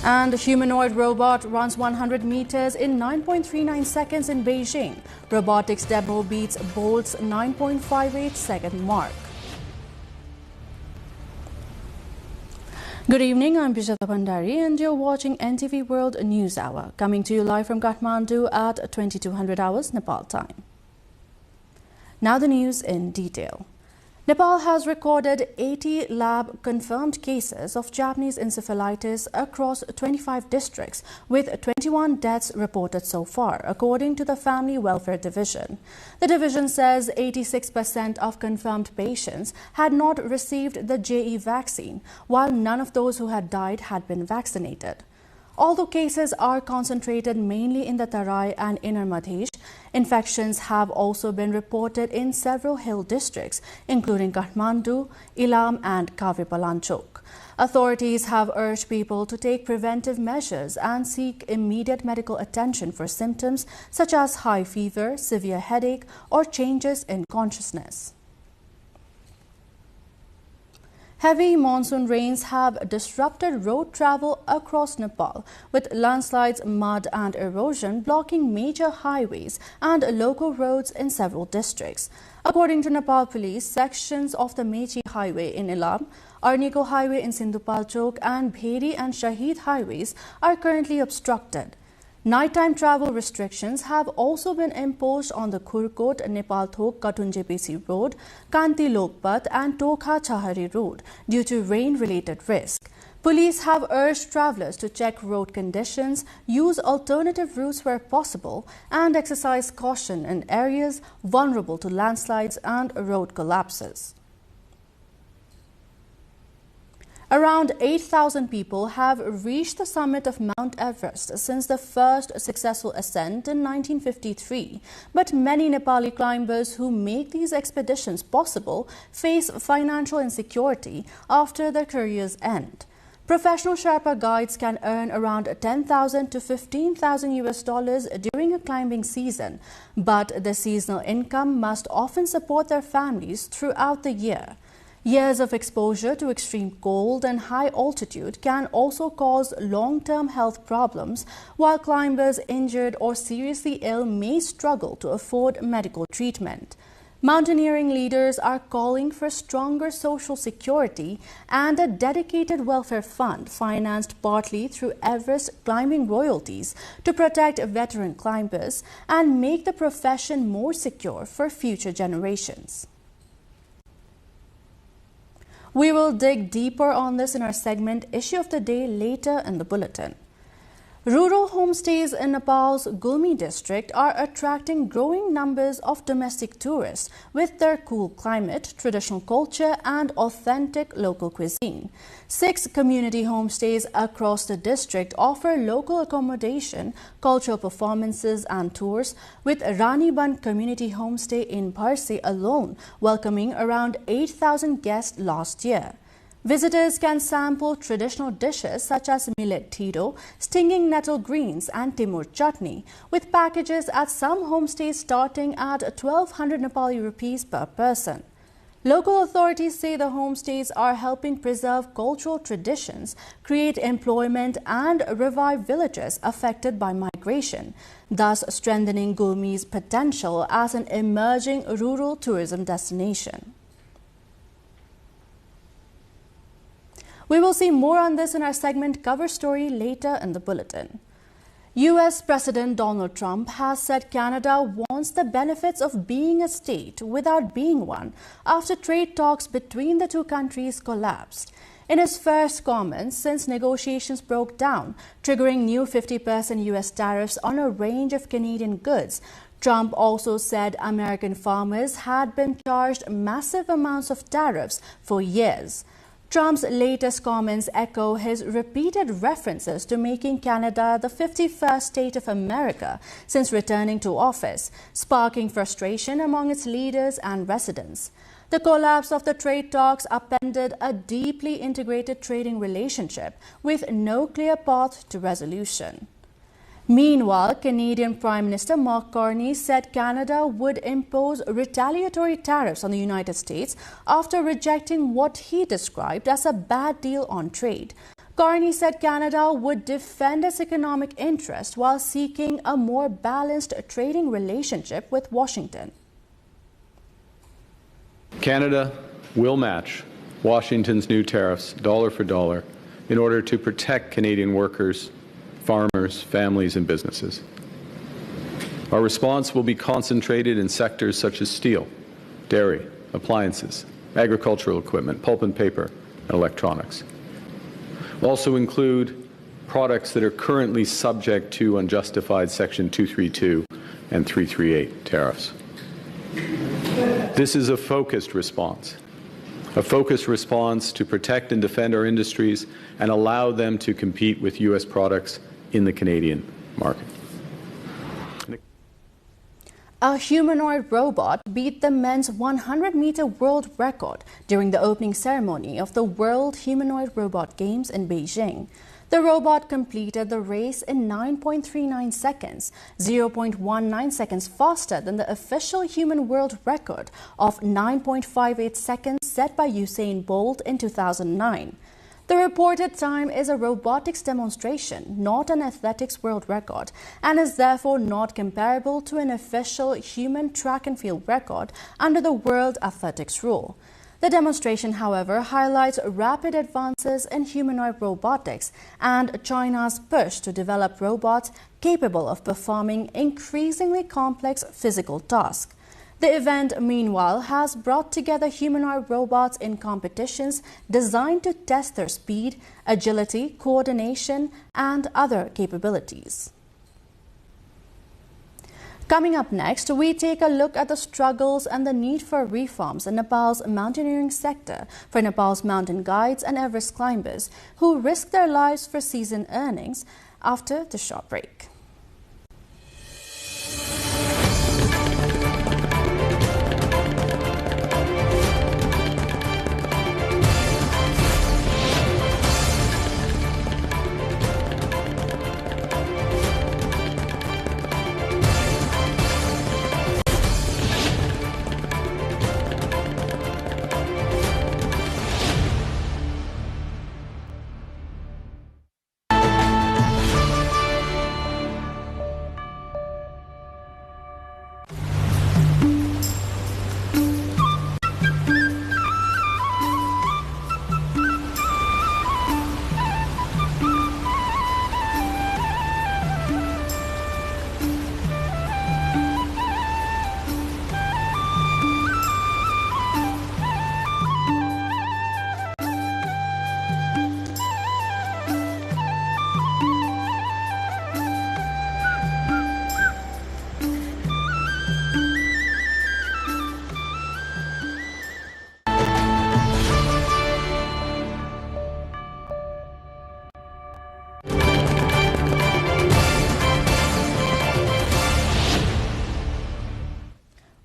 And a humanoid robot runs 100 meters in 9.39 seconds in Beijing. Robotics demo beats Bolt's 9.58 second mark. Good evening, I'm Bijata Bhandari and you're watching NTV World News Hour, coming to you live from Kathmandu at 2200 hours Nepal time. Now the news in detail. Nepal has recorded 80 lab-confirmed cases of Japanese encephalitis across 25 districts, with 21 deaths reported so far, according to the Family Welfare Division. The division says 86% of confirmed patients had not received the JE vaccine, while none of those who had died had been vaccinated. Although cases are concentrated mainly in the Tarai and Inner Madhesh, infections have also been reported in several hill districts, including Kathmandu, Ilam and Kavipalanchok. Authorities have urged people to take preventive measures and seek immediate medical attention for symptoms such as high fever, severe headache, or changes in consciousness. Heavy monsoon rains have disrupted road travel across Nepal, with landslides, mud and erosion blocking major highways and local roads in several districts. According to Nepal Police, sections of the Mechi Highway in Ilam, Arniko Highway in Sindhupalchok and Bheri and Shahid highways are currently obstructed. Nighttime travel restrictions have also been imposed on the Khurkot, Nepal Thok Katunjepesi Road, Kanti Lokpat and Tokha Chahari Road due to rain-related risk. Police have urged travelers to check road conditions, use alternative routes where possible, and exercise caution in areas vulnerable to landslides and road collapses. Around 8,000 people have reached the summit of Mount Everest since the first successful ascent in 1953. But many Nepali climbers who make these expeditions possible face financial insecurity after their careers end. Professional Sherpa guides can earn around $10,000 to $15,000 during a climbing season, but the seasonal income must often support their families throughout the year. Years of exposure to extreme cold and high altitude can also cause long-term health problems, while climbers injured or seriously ill may struggle to afford medical treatment. Mountaineering leaders are calling for stronger social security and a dedicated welfare fund financed partly through Everest climbing royalties to protect veteran climbers and make the profession more secure for future generations. We will dig deeper on this in our segment Issue of the Day later in the bulletin. Rural homestays in Nepal's Gulmi district are attracting growing numbers of domestic tourists with their cool climate, traditional culture and authentic local cuisine. 6 community homestays across the district offer local accommodation, cultural performances and tours, with Raniban Community Homestay in Parsi alone welcoming around 8,000 guests last year. Visitors can sample traditional dishes such as millet tiro, stinging nettle greens and timur chutney, with packages at some homestays starting at 1,200 Nepali rupees per person. Local authorities say the homestays are helping preserve cultural traditions, create employment and revive villages affected by migration, thus strengthening Gulmi's potential as an emerging rural tourism destination. We will see more on this in our segment Cover Story later in the bulletin. US President Donald Trump has said Canada wants the benefits of being a state without being one after trade talks between the two countries collapsed. In his first comments since negotiations broke down, triggering new 50% U.S. tariffs on a range of Canadian goods, Trump also said American farmers had been charged massive amounts of tariffs for years. Trump's latest comments echo his repeated references to making Canada the 51st state of America since returning to office, sparking frustration among its leaders and residents. The collapse of the trade talks upended a deeply integrated trading relationship with no clear path to resolution. Meanwhile, Canadian Prime Minister Mark Carney said Canada would impose retaliatory tariffs on the United States after rejecting what he described as a bad deal on trade. Carney said Canada would defend its economic interest while seeking a more balanced trading relationship with Washington. Canada will match Washington's new tariffs dollar for dollar in order to protect Canadian workers, farmers, families, and businesses. Our response will be concentrated in sectors such as steel, dairy, appliances, agricultural equipment, pulp and paper, and electronics. We'll also include products that are currently subject to unjustified Section 232 and 338 tariffs. This is a focused response to protect and defend our industries and allow them to compete with U.S. products in the Canadian market. A humanoid robot beat the men's 100-meter world record during the opening ceremony of the World Humanoid Robot Games in Beijing. The robot completed the race in 9.39 seconds, 0.19 seconds faster than the official human world record of 9.58 seconds set by Usain Bolt in 2009. The reported time is a robotics demonstration, not an athletics world record, and is therefore not comparable to an official human track and field record under the World Athletics Rule. The demonstration, however, highlights rapid advances in humanoid robotics and China's push to develop robots capable of performing increasingly complex physical tasks. The event, meanwhile, has brought together humanoid robots in competitions designed to test their speed, agility, coordination, and other capabilities. Coming up next, we take a look at the struggles and the need for reforms in Nepal's mountaineering sector for Nepal's mountain guides and Everest climbers who risk their lives for season earnings after the short break.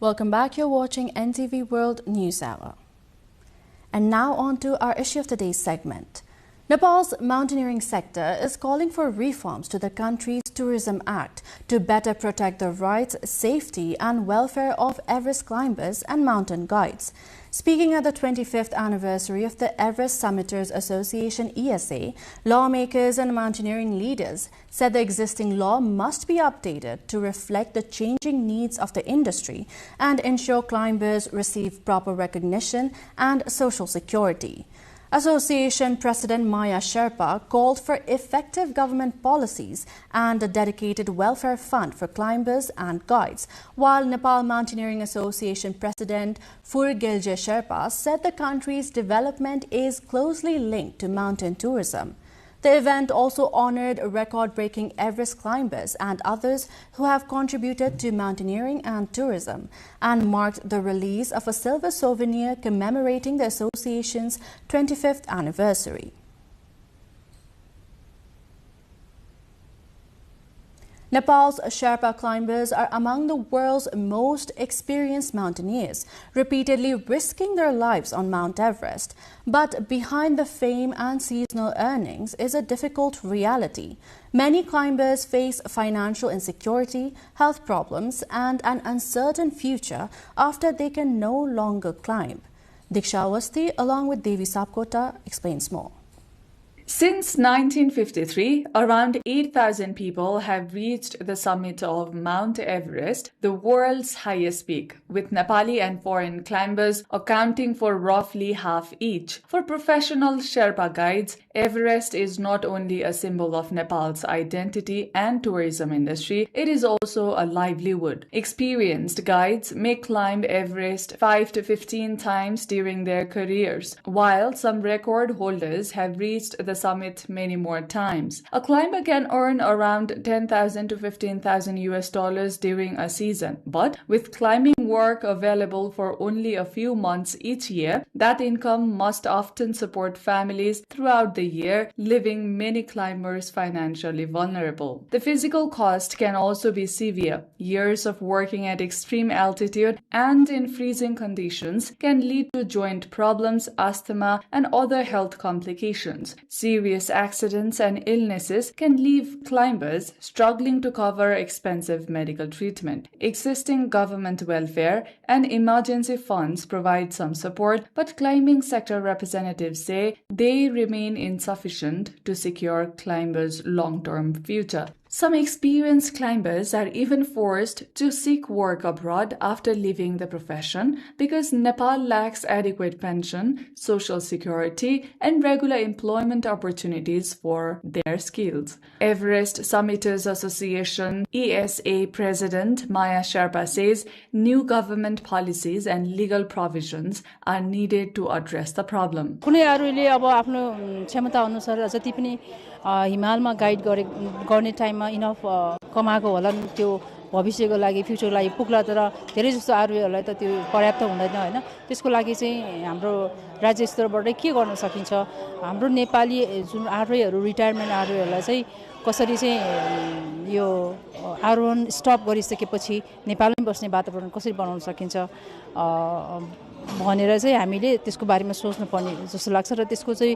Welcome back. You're watching NTV World News Hour. And now on to our issue of the day segment. Nepal's mountaineering sector is calling for reforms to the country's Tourism Act to better protect the rights, safety and welfare of Everest climbers and mountain guides. Speaking at the 25th anniversary of the Everest Summiters Association ESA, lawmakers and mountaineering leaders said the existing law must be updated to reflect the changing needs of the industry and ensure climbers receive proper recognition and social security. Association President Maya Sherpa called for effective government policies and a dedicated welfare fund for climbers and guides, while Nepal Mountaineering Association President full-fledged Sherpa said the country's development is closely linked to mountain tourism. The event also honored record-breaking Everest climbers and others who have contributed to mountaineering and tourism, and marked the release of a silver souvenir commemorating the association's 25th anniversary. Nepal's Sherpa climbers are among the world's most experienced mountaineers, repeatedly risking their lives on Mount Everest. But behind the fame and seasonal earnings is a difficult reality. Many climbers face financial insecurity, health problems, and an uncertain future after they can no longer climb. Diksha Awasthi, along with Devi Sapkota, explains more. Since 1953, around 8,000 people have reached the summit of Mount Everest, the world's highest peak, with Nepali and foreign climbers accounting for roughly half each. For professional Sherpa guides, Everest is not only a symbol of Nepal's identity and tourism industry, it is also a livelihood. Experienced guides may climb Everest 5 to 15 times during their careers, while some record holders have reached the summit many more times. A climber can earn around $10,000 to $15,000 during a season, but with climbing work available for only a few months each year, that income must often support families throughout the year, leaving many climbers financially vulnerable. The physical cost can also be severe. Years of working at extreme altitude and in freezing conditions can lead to joint problems, asthma, and other health complications. Serious accidents and illnesses can leave climbers struggling to cover expensive medical treatment. Existing government welfare and emergency funds provide some support, but climbing sector representatives say they remain insufficient to secure climbers' long-term future. Some experienced climbers are even forced to seek work abroad after leaving the profession because Nepal lacks adequate pension, social security, and regular employment opportunities for their skills. Everest Summiters Association ESA President Maya Sherpa says new government policies and legal provisions are needed to address the problem. हिमालमा guide गर्ने टाइममा enough कमाएको होला नि त्यो भविष्यको लागि फ्युचरको लागि पुग्ला तर धेरै जस्तो आरोहीहरूलाई त त्यो पर्याप्त हुँदैन हैन त्यसको लागि चाहिँ हाम्रो राज्य स्तरबाट के गर्न सकिन्छ हाम्रो नेपाली जुन आरोहीहरू रिटायरमेन्ट आरोहीहरूलाई चाहिँ कसरी चाहिँ यो आरोहण स्टप गरिसकेपछि नेपालमै बस्ने वातावरण कसरी बनाउन सकिन्छ भनेर चाहिँ हामीले त्यसको बारेमा सोच्नु पर्ने जस्तो लाग्छ र त्यसको चाहिँ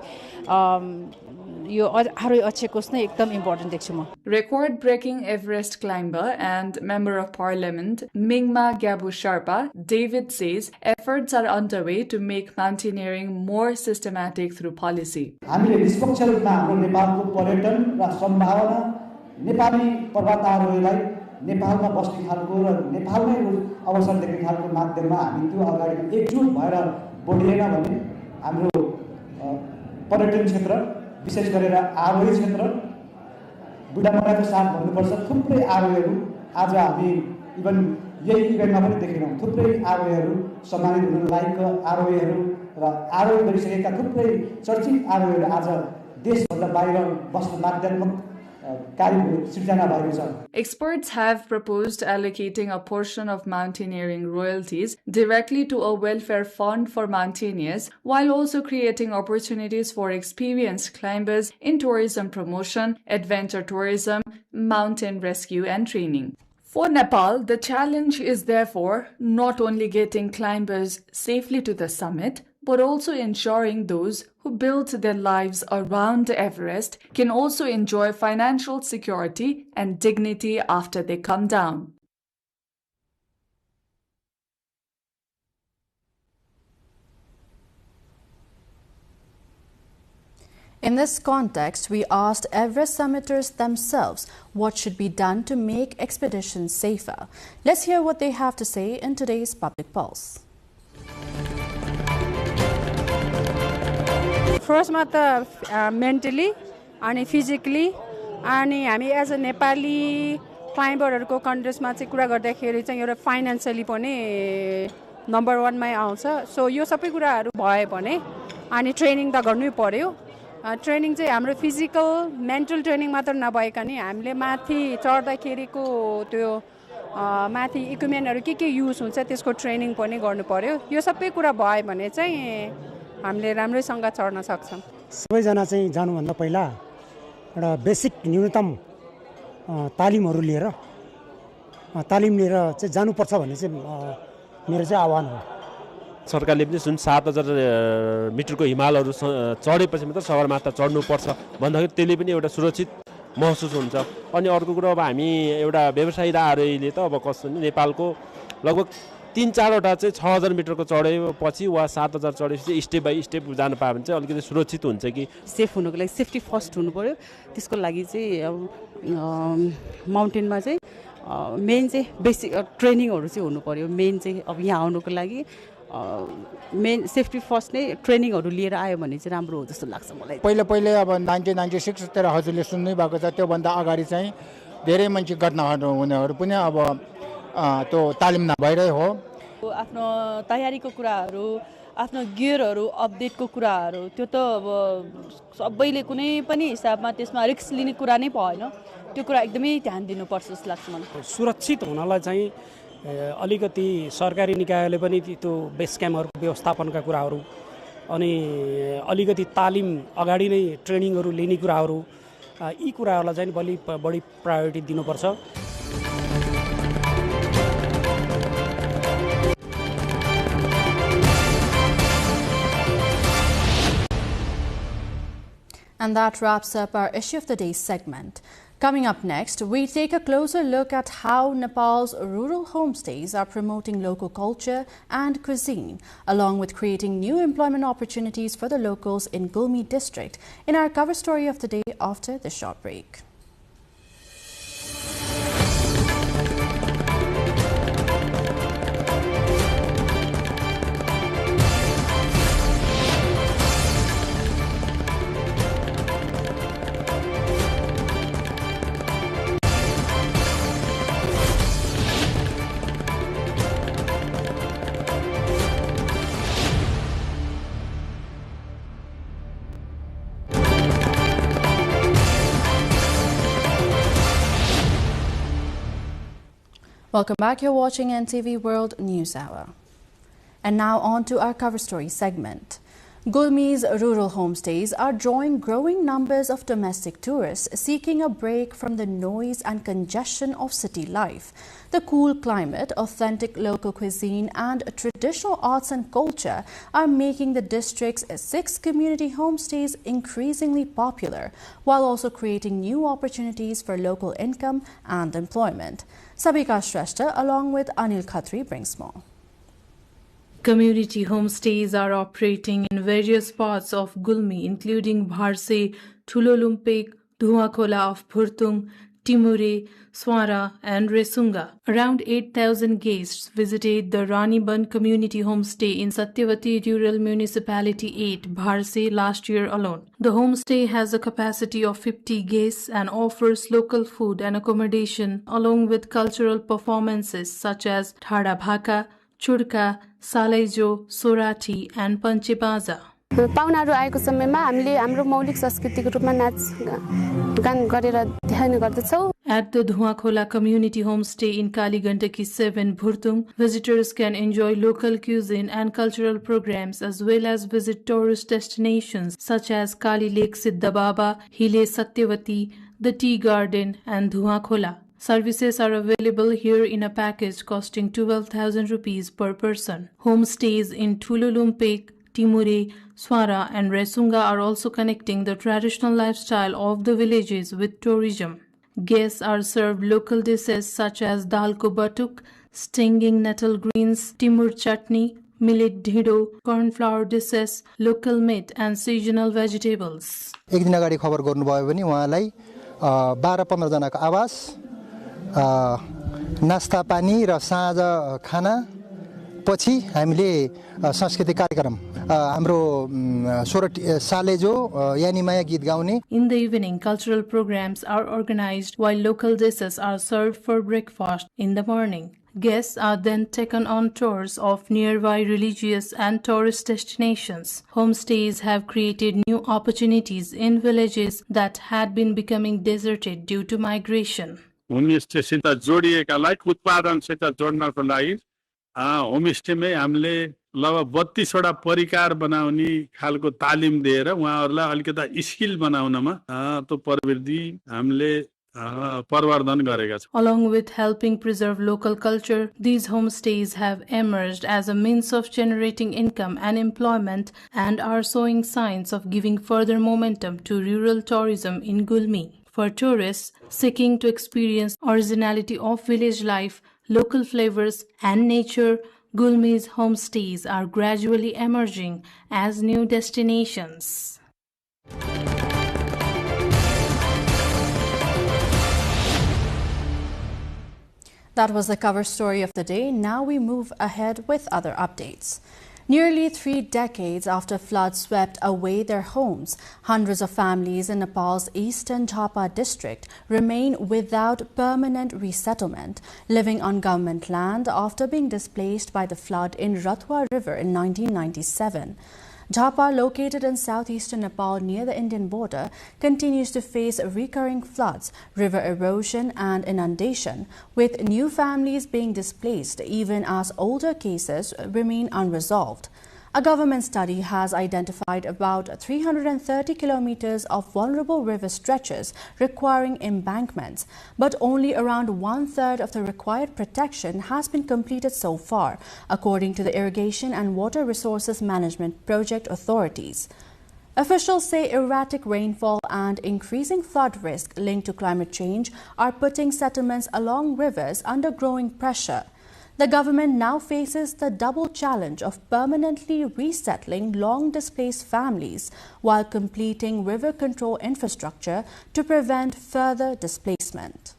Record-breaking Everest climber and Member of Parliament Mingma Gyabu Sherpa, David says efforts are underway to make mountaineering more systematic through policy. हामीले निष्पक्ष रूपमा हाम्रो नेपालको पर्यटन र सम्भावना नेपाली पर्वतारोहीलाई नेपालमा बस्ने खालको र नेपालमै अवसर देख्ने खालको माध्यममा हामी त्यो अगाडि एकजुट भएर बढिएन भने हाम्रो पर्यटन क्षेत्र विशेष गरेर आरोही क्षेत्र बुढामराको साथ भन्नुपर्छ थुप्रै आरोहीहरू आज हामी इभन यही इभेन्टमा पनि देखेनौँ थुप्रै आरोहीहरू सम्मानित हुन लायक आरोहीहरू र आरोही गरिसकेका थुप्रै चर्चित आरोहीहरू आज देशभन्दा बाहिर बस्न बाध्यात्मक Experts have proposed allocating a portion of mountaineering royalties directly to a welfare fund for mountaineers, while also creating opportunities for experienced climbers in tourism promotion, adventure tourism, mountain rescue and training. For Nepal, the challenge is therefore not only getting climbers safely to the summit, but also ensuring those who built their lives around Everest can also enjoy financial security and dignity after they come down. In this context, we asked Everest summiters themselves what should be done to make expeditions safer. Let's hear what they have to say in today's Public Pulse. फर्स्टमा त mentally अनि physically अनि हामी as a Nepali क्लाइम्बरहरूको कन्टेस्टमा चाहिँ कुरा गर्दाखेरि चाहिँ एउटा फाइनेन्सियली पनि नम्बर 1 मै आउँछ। सो यो सबै कुराहरू भयो भने अनि ट्रेनिङ त गर्नै पर्यो। ट्रेनिङ चाहिँ हाम्रो फिजिकल मेन्टल ट्रेनिङ मात्र नभएका नि हामीले माथि चढ्दाखेरिको त्यो माथि इक्विपमेन्टहरू के युज हुन्छ त्यसको ट्रेनिङ पनि गर्नु पर्यो। यो सबै कुरा भयो भने चाहिँ हामीले राम्रैसँग चढ्न सक्छौँ। सबैजना चाहिँ जानुभन्दा पहिला एउटा बेसिक न्यूनतम तालिमहरू लिएर चाहिँ जानुपर्छ भन्ने चाहिँ मेरो चाहिँ आह्वान हो। सरकारले पनि जुन 7000 मिटरको हिमालहरू चढेपछि मात्र सगरमाथा चढ्नुपर्छ भन्दाखेरि त्यसले पनि एउटा सुरक्षित महसुस हुन्छ। अनि अर्को कुरो अब हामी एउटा व्यवसायीहरूले त अब कस्तो नि नेपालको लगभग 3-4वटा चाहिँ 6000 मिटरको चढेपछि वा 7000 चढेपछि स्टेप बाई स्टेप जानु पायो भने चाहिँ अलिकति सुरक्षित हुन्छ कि सेफ हुनुको लागि सेफ्टी फर्स्ट हुनु पर्यो। त्यसको लागि चाहिँ अब माउन्टेनमा चाहिँ मेन चाहिँ बेसिक ट्रेनिङहरू चाहिँ हुनु पर्यो। मेन चाहिँ अब यहाँ आउनुको लागि मेन सेफ्टी फर्स्ट नै ट्रेनिङहरू लिएर आयो भने चाहिँ राम्रो हो जस्तो लाग्छ मलाई। पहिले अब 1996 तिर हजुरले सुन्नै भएको छ। त्योभन्दा अगाडि चाहिँ धेरै मान्छे घटनाहरू हुनेहरू पनि अब त्यो तालिम नभइरहे हो। आफ्नो तयारीको कुराहरू आफ्नो गियरहरू अपडेटको कुराहरू त्यो त अब सबैले कुनै पनि हिसाबमा त्यसमा रिस्क लिने कुरा नै भएन। त्यो कुरा एकदमै ध्यान दिनुपर्छ जस्तो लाग्छ मलाई। सुरक्षित हुनलाई चाहिँ अलिकति सरकारी निकायले पनि त्यो बेस क्याम्पहरूको व्यवस्थापनका कुराहरू अनि अलिकति तालिम अगाडि नै ट्रेनिङहरू लिने कुराहरू यी कुराहरूलाई चाहिँ बढी प्रायोरिटी दिनुपर्छ। And that wraps up our Issue of the Day segment. Coming up next, we take a closer look at how Nepal's rural homestays are promoting local culture and cuisine, along with creating new employment opportunities for the locals in Gulmi district, in our cover story of the day after this short break. Welcome back. You're watching NTV World News Hour. And now on to our cover story segment. Gulmi's rural homestays are drawing growing numbers of domestic tourists seeking a break from the noise and congestion of city life. The cool climate, authentic local cuisine and traditional arts and culture are making the district's 6 community homestays increasingly popular, while also creating new opportunities for local income and employment. Sabika Shrestha along with Anil Khatri brings more. Community homestays are operating in various parts of Gulmi, including Bharse, Tulolumpek, Dhuakhola of Phurtung, Timure, Swara and Resunga. Around 8,000 guests visited the Raniban Community Homestay in Satyavati Rural Municipality 8, Bharse last year alone. The homestay has a capacity of 50 guests and offers local food and accommodation along with cultural performances such as Thada Bhaka, Churka, Salaijo, Sorati and Panchebaza. पाहुनाहरु आएको समयमा हामीले हाम्रो मौलिक संस्कृतिको रूपमा नाच गान गरेर देखाउने गर्दछौं. At the Dhuakhola Community Homestay in Kaligandaki 7, Bhurtung, visitors can enjoy local cuisine and cultural programs as well as visit tourist destinations such as Kali Lake Siddha Baba, Hile Satyavati, the Tea Garden and Dhuakhola. Services are available here in a package costing 12,000 rupees per person. Homestays in Tululumpek, Timure, Swara and Resunga are also connecting the traditional lifestyle of the villages with tourism. Guests are served local dishes such as dal ko batuk, stinging nettle greens, timur chutney, millet dhido, cornflower dishes, local meat and seasonal vegetables. एक दिन अगाडि खबर गर्नुभयो भने उहाँलाई 12-15 जनाको आवास, नास्ता पानी र साँझ खाना पछि हामीले सांस्कृतिक कार्यक्रम हाम्रो 16 सालेजो यानीमाया गीत गाउने. In the evening, cultural programs are organized while local dishes are served for breakfast in the morning. Guests are then taken on tours of nearby religious and tourist destinations. Homestays have created new opportunities in villages that had been becoming deserted due to migration. होमस्टेसित जोडिएकालाई उत्पादनसित जोड्नको लागि होमस्टेमै हामीले लगभग 32 वटा परिकार बनाउने खालको तालिम दिएर उहाँहरूलाई अलिकति स्किल बनाउनमा त्यो प्रवृत्ति हामीले प्रवर्धन गरेका छौं. Along with helping preserve local culture, these homestays have emerged as a means of generating income and employment and are showing signs of giving further momentum to rural tourism in Gulmi. For tourists seeking to experience originality of village life, local flavors and nature, Gulmi's homestays are gradually emerging as new destinations. That was the cover story of the day. Now we move ahead with other updates. Nearly 3 decades after floods swept away their homes, hundreds of families in Nepal's eastern Jhapa district remain without permanent resettlement, living on government land after being displaced by the flood in Rathwa River in 1997. Jhapa, located in southeastern Nepal near the Indian border, continues to face recurring floods, river erosion and inundation, with new families being displaced even as older cases remain unresolved. A government study has identified about 330 kilometers of vulnerable river stretches requiring embankments, but only around 1/3 of the required protection has been completed so far, according to the Irrigation and Water Resources Management Project authorities. Officials say erratic rainfall and increasing flood risk linked to climate change are putting settlements along rivers under growing pressure. The government now faces the double challenge of permanently resettling long-displaced families while completing river control infrastructure to prevent further displacement.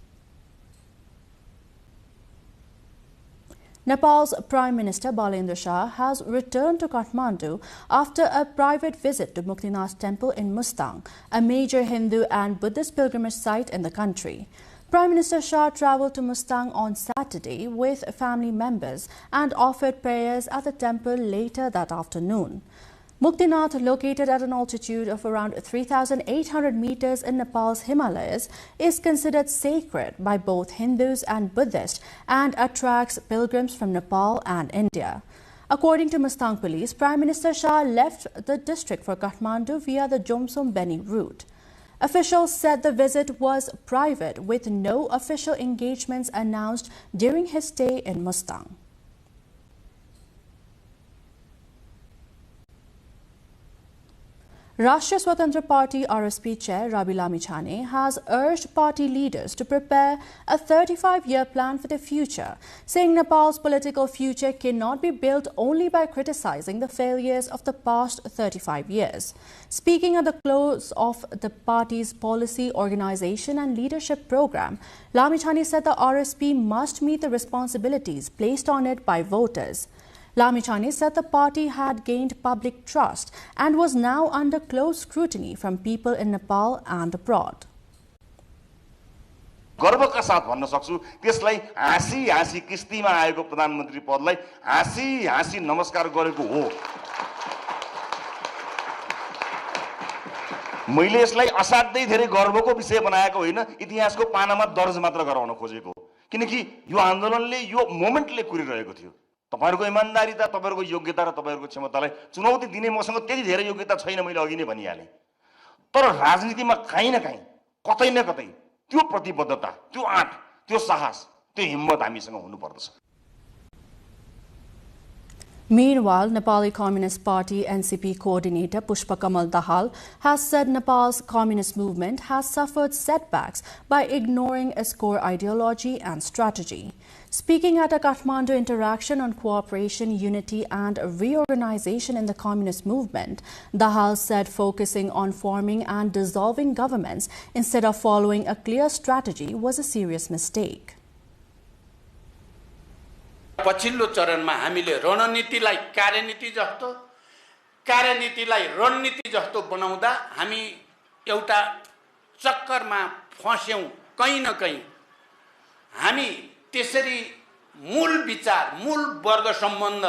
Nepal's Prime Minister Balendra Shah has returned to Kathmandu after a private visit to Muktinath Temple in Mustang, a major Hindu and Buddhist pilgrimage site in the country. Prime Minister Shah travelled to Mustang on Saturday with family members and offered prayers at the temple later that afternoon. Muktinath, located at an altitude of around 3,800 meters in Nepal's Himalayas, is considered sacred by both Hindus and Buddhists and attracts pilgrims from Nepal and India. According to Mustang police, Prime Minister Shah left the district for Kathmandu via the Jomsom Beni route. Officials said the visit was private, with no official engagements announced during his stay in Mustang. Rashtriya Swatantra Party RSP Chair Rabi Lamichhane has urged party leaders to prepare a 35-year plan for the future, saying Nepal's political future cannot be built only by criticizing the failures of the past 35 years. Speaking at the close of the party's policy, organization and leadership program, Lamichhane said the RSP must meet the responsibilities placed on it by voters. Lamichhane said the party had gained public trust and was now under close scrutiny from people in Nepal and abroad. गर्वका साथ भन्न सक्छु त्यसलाई हाँसी हाँसी किस्तीमा आएको प्रधानमन्त्री पदलाई हाँसी हाँसी नमस्कार गरेको हो। मैले यसलाई असाध्यै धेरै गर्वको विषय बनाएको होइन, इतिहासको पानामा दर्ज मात्र गराउन खोजेको, किनकि यो आन्दोलनले यो मोमेन्टले कुरिरहेको थियो। तपाईहरुको इमानदारीता, तपाईहरुको योग्यता र तपाईहरुको क्षमतालाई चुनौती दिने मसँग त्यति धेरै योग्यता छैन, मैले अघि नै भनिहाले। तर राजनीतिमा कहीँ न कहीँ, कतै न कतै त्यो प्रतिबद्धता, त्यो आँट, त्यो साहस, त्यो हिम्मत हामीसँग हुनुपर्दछ। Meanwhile, Nepali Communist Party NCP coordinator Pushpa Kamal Dahal has said Nepal's communist movement has suffered setbacks by ignoring its core ideology and strategy. Speaking at a Kathmandu interaction on cooperation, unity and reorganization in the communist movement, Dahal said focusing on forming and dissolving governments instead of following a clear strategy was a serious mistake. पछिल्लो चरणमा हामीले रणनीतिलाई कार्यनीति जस्तो, कार्यनीतिलाई रणनीति जस्तो बनाउँदा हामी एउटा चक्करमा फस्यौं कहीं न कहीं। हामी त्यसरी मूल विचार, मूल वर्ग सम्बन्ध,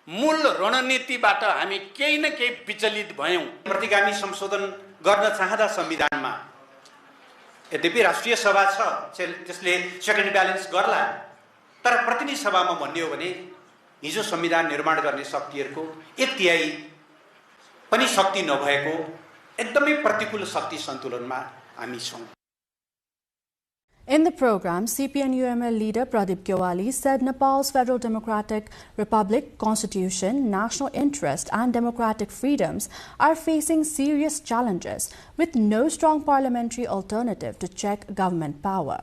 मूल रणनीतिबाट हामी केही न केही विचलित भयौं। प्रतिगामी संशोधन गर्न चाहँदा संविधानमा यद्यपि राष्ट्रिय सभा छ, त्यसले चेक एन्ड ब्यालेन्स गर्ला, तर प्रतिनिधि सभामा भन्ने हो भने हिजो संविधान निर्माण गर्ने शक्तिहरूको 1/3 पनि शक्ति नभएको एकदमै प्रतिकूल शक्ति सन्तुलनमा हामी छौं। In the program, CPN-UML leader Pradeep Gyawali said Nepal's Federal Democratic Republic, constitution, national interest and democratic freedoms are facing serious challenges with no strong parliamentary alternative to check government power.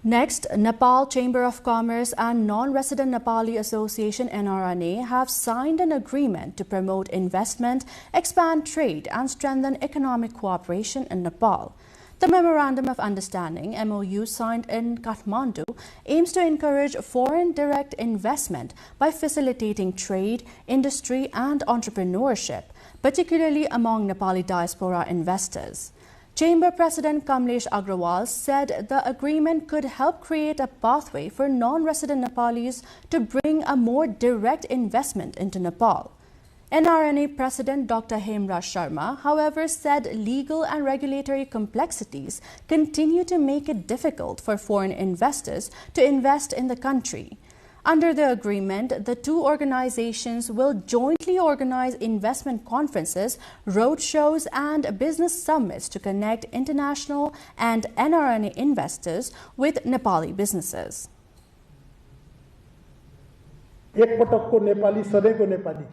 Next, Nepal Chamber of Commerce and Non-Resident Nepali Association NRNA have signed an agreement to promote investment, expand trade and strengthen economic cooperation in Nepal. The Memorandum of Understanding MOU signed in Kathmandu aims to encourage foreign direct investment by facilitating trade, industry and entrepreneurship, particularly among Nepali diaspora investors. Chamber President Kamlesh Agrawal said the agreement could help create a pathway for non-resident Nepalis to bring a more direct investment into Nepal. NRNA President Dr. Hemraj Sharma, however, said legal and regulatory complexities continue to make it difficult for foreign investors to invest in the country. Under the agreement, the two organizations will jointly organize investment conferences, roadshows and business summits to connect international and NRNA investors with Nepali businesses. एकपटकको Nepali सधैँको नेपाली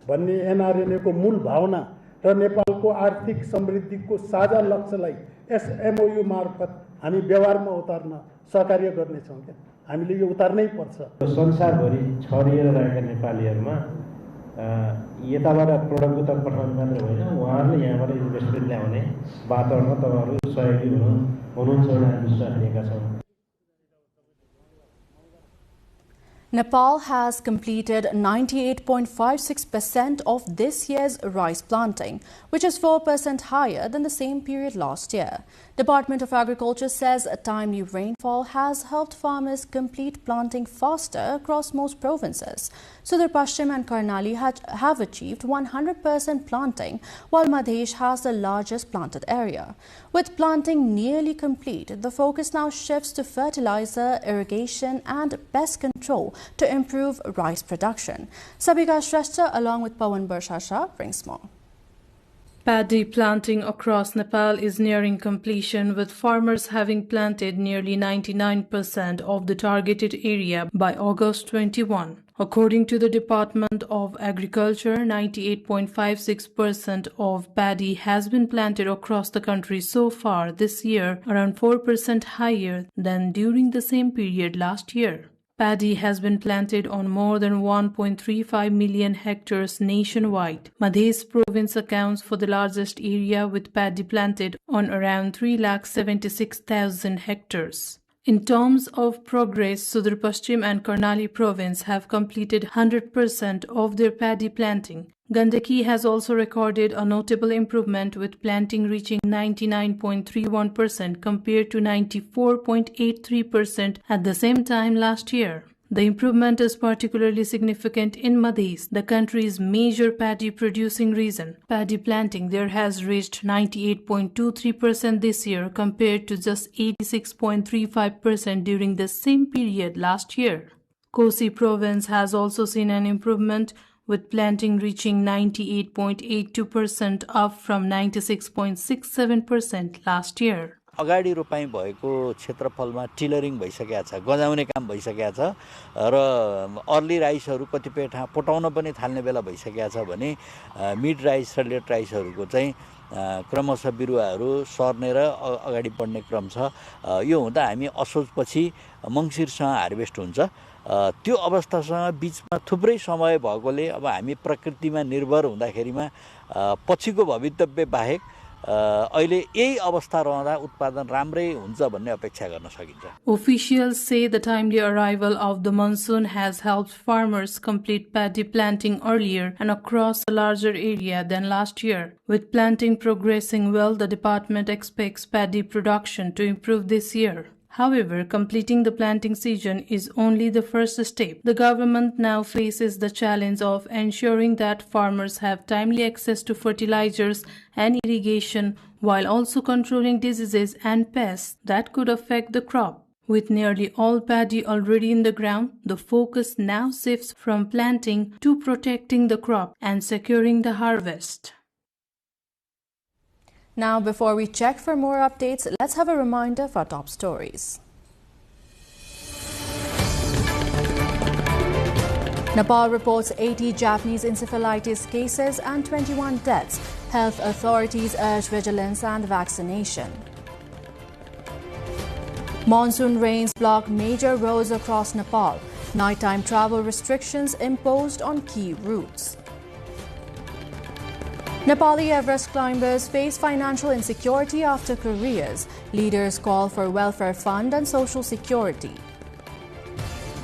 भन्ने NRNA को मूल भावना र नेपालको आर्थिक समृद्धिको साझा लक्ष्यलाई yes MOU मार्फत हामी व्यवहारमा उतार्न सहकार्य गर्नेछौँ। हामीले यो उतार्नै पर्छ। संसारभरि छरिएर रहेका नेपालीहरुमा यताबाट प्रोडक्ट उता पठाउनु मात्र होइन, उहाँहरूले यहाँबाट इन्भेस्टमेन्ट ल्याउने वातावरणमा तपाईहरु सहयोगी हुनुहुन्छ भन्ने विश्वास लिएका छौँ। Nepal has completed 98.56% of this year's rice planting, which is 4% higher than the same period last year. Department of Agriculture says timely rainfall has helped farmers complete planting faster across most provinces. Sudar Pashchim and Karnali have achieved 100% planting, while Madhesh has the largest planted area. With planting nearly complete, the focus now shifts to fertilizer, irrigation and pest control to improve rice production. Sabika Shrestha along with Pawan Barshasha brings more. Paddy planting across Nepal is nearing completion, with farmers having planted nearly 99% of the targeted area by August 21. According to the Department of Agriculture, 98.56% of paddy has been planted across the country so far this year, around 4% higher than during the same period last year. Paddy has been planted on more than 1.35 million hectares nationwide. Madhesh province accounts for the largest area, with paddy planted on around 3,76,000 hectares. In terms of progress, Sudar Pashchim and Karnali province have completed 100% of their paddy planting. Gandaki has also recorded a notable improvement, with planting reaching 99.31% compared to 94.83% at the same time last year. The improvement is particularly significant in Madhesh, the country's major paddy producing region. Paddy planting there has reached 98.23% this year compared to just 86.35% during the same period last year. Kosi province has also seen an improvement, with planting reaching 98.82%, up from 96.67% last year. अगाडि रोपाई भएको क्षेत्रफलमा टिलरिङ भइसकेको छ, गजाउने काम भइसकेको छ र early राइसहरु कतिपय ठाउँ पटाउन पनि थाल्ने बेला भइसकेको छ भने मिड राइस र लेट राइसहरुको चाहिँ क्रमशः बिरुवाहरु सर्ने र अगाडि बढ्ने क्रम छ। यो हुँदा हामी असोजपछि मंसिरसँग हार्भेस्ट हुन्छ। त्यो अवस्थासँग बीचमा थुप्रै समय भएकोले अब हामी प्रकृतिमा निर्भर हुँदाखेरिमा पछिको भवितव्य बाहेक अहिले यही अवस्था रहँदा उत्पादन राम्रै हुन्छ भन्ने अपेक्षा गर्न सकिन्छ. Officials say the timely arrival of the monsoon has helped farmers complete paddy planting earlier and across a larger area than last year. With planting progressing well, the department expects paddy production to improve this year. However, completing the planting season is only the first step. The government now faces the challenge of ensuring that farmers have timely access to fertilizers and irrigation while also controlling diseases and pests that could affect the crop. With nearly all paddy already in the ground, the focus now shifts from planting to protecting the crop and securing the harvest. Now, before we check for more updates, let's have a reminder of our top stories. Nepal reports 80 Japanese encephalitis cases and 21 deaths. Health authorities urge vigilance and vaccination. Monsoon rains block major roads across Nepal. Nighttime travel restrictions imposed on key routes. Nepali Everest climbers face financial insecurity after careers. Leaders call for welfare fund and social security.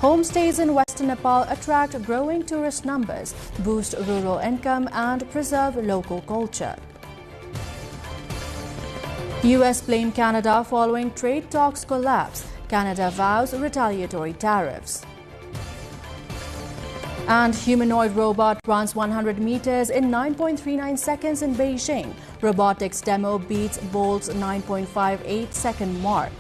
Homestays in Western Nepal attract growing tourist numbers, boost rural income and preserve local culture. US blame Canada following trade talks collapse. Canada vows retaliatory tariffs. And humanoid robot runs 100 meters in 9.39 seconds in Beijing. Robotics demo beats Bolt's 9.58 second mark.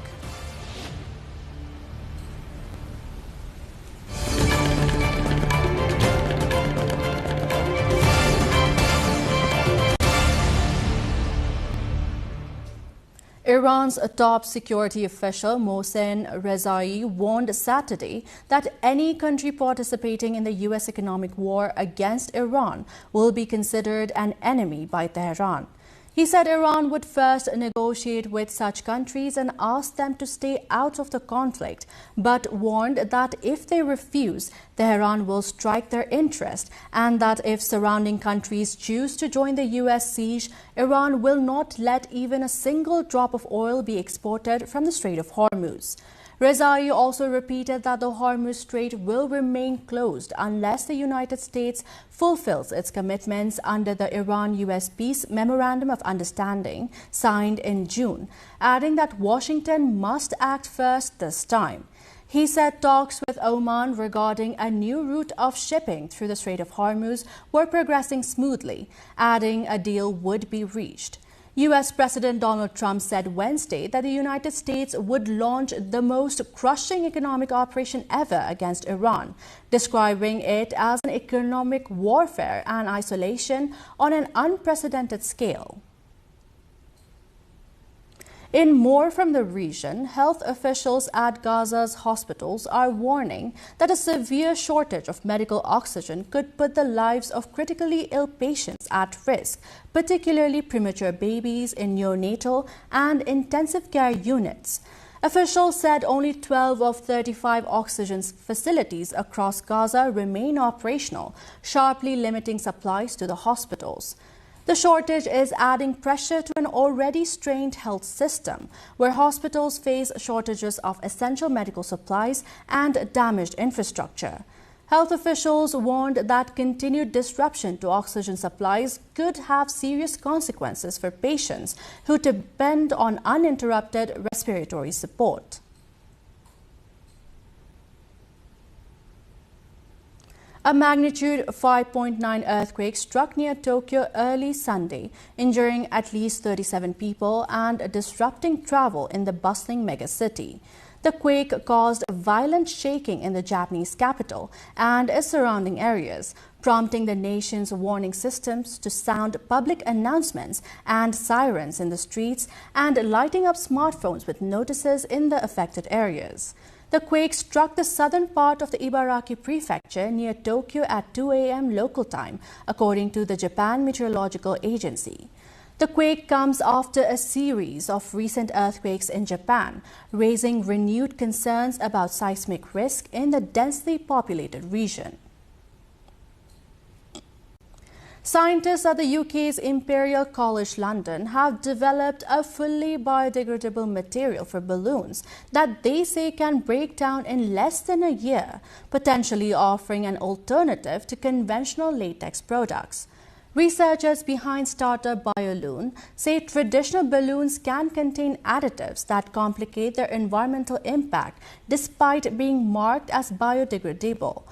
Iran's top security official Mohsen Rezai warned Saturday that any country participating in the U.S. economic war against Iran will be considered an enemy by Tehran. He said Iran would first negotiate with such countries and ask them to stay out of the conflict, but warned that if they refuse, Tehran will strike their interest, and that if surrounding countries choose to join the U.S. siege, Iran will not let even a single drop of oil be exported from the Strait of Hormuz. Rezai also repeated that the Hormuz Strait will remain closed unless the United States fulfills its commitments under the Iran-US Peace Memorandum of Understanding signed in June, adding that Washington must act first this time. He said talks with Oman regarding a new route of shipping through the Strait of Hormuz were progressing smoothly, adding a deal would be reached. U.S. President Donald Trump said Wednesday that the United States would launch the most crushing economic operation ever against Iran, describing it as an economic warfare and isolation on an unprecedented scale. In more from the region, health officials at Gaza's hospitals are warning that a severe shortage of medical oxygen could put the lives of critically ill patients at risk, particularly premature babies in neonatal and intensive care units. Officials said only 12 of 35 oxygen facilities across Gaza remain operational, sharply limiting supplies to the hospitals. The shortage is adding pressure to an already strained health system, where hospitals face shortages of essential medical supplies and damaged infrastructure. Health officials warned that continued disruption to oxygen supplies could have serious consequences for patients who depend on uninterrupted respiratory support. A magnitude 5.9 earthquake struck near Tokyo early Sunday, injuring at least 37 people and disrupting travel in the bustling megacity. The quake caused violent shaking in the Japanese capital and its surrounding areas, prompting the nation's warning systems to sound public announcements and sirens in the streets and lighting up smartphones with notices in the affected areas. The quake struck the southern part of the Ibaraki prefecture near Tokyo at 2 a.m. local time, according to the Japan Meteorological Agency. The quake comes after a series of recent earthquakes in Japan, raising renewed concerns about seismic risk in the densely populated region. Scientists at the UK's Imperial College London have developed a fully biodegradable material for balloons that they say can break down in less than a year, potentially offering an alternative to conventional latex products. Researchers behind startup BioLoon say traditional balloons can contain additives that complicate their environmental impact despite being marked as biodegradable.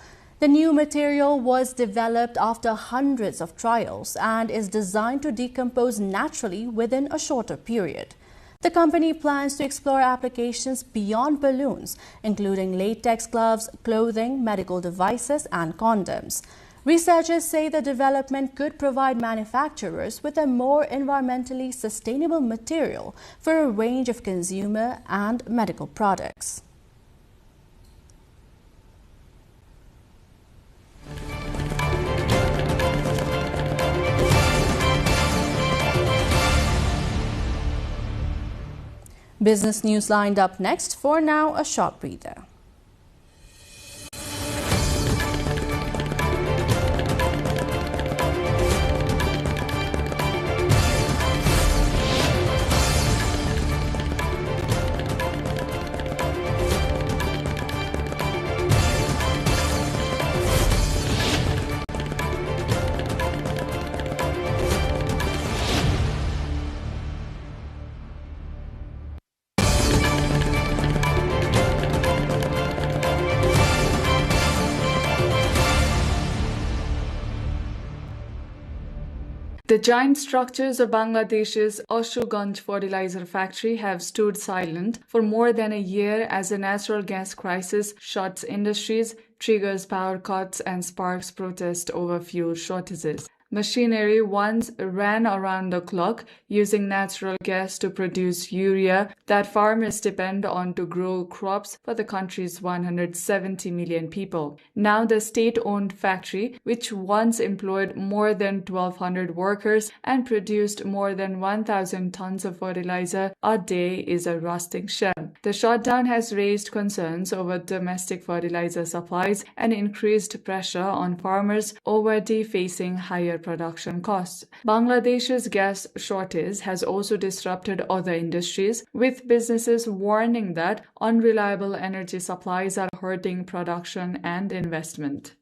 The new material was developed after hundreds of trials and is designed to decompose naturally within a shorter period. The company plans to explore applications beyond balloons, including latex gloves, clothing, medical devices, and condoms. Researchers say the development could provide manufacturers with a more environmentally sustainable material for a range of consumer and medical products. Business news lined up next. For now, a short breather. The giant structures of Bangladesh's Ashuganj fertilizer factory have stood silent for more than a year as the natural gas crisis shuts industries, triggers power cuts, and sparks protest over fuel shortages. Machinery once ran around the clock using natural gas to produce urea that farmers depend on to grow crops for the country's 170 million people. Now the state-owned factory, which once employed more than 1,200 workers and produced more than 1,000 tons of fertilizer a day, is a rusting shell. The shutdown has raised concerns over domestic fertilizer supplies and increased pressure on farmers already facing higher production costs. Bangladesh's gas shortage has also disrupted other industries, with businesses warning that unreliable energy supplies are hurting production and investment.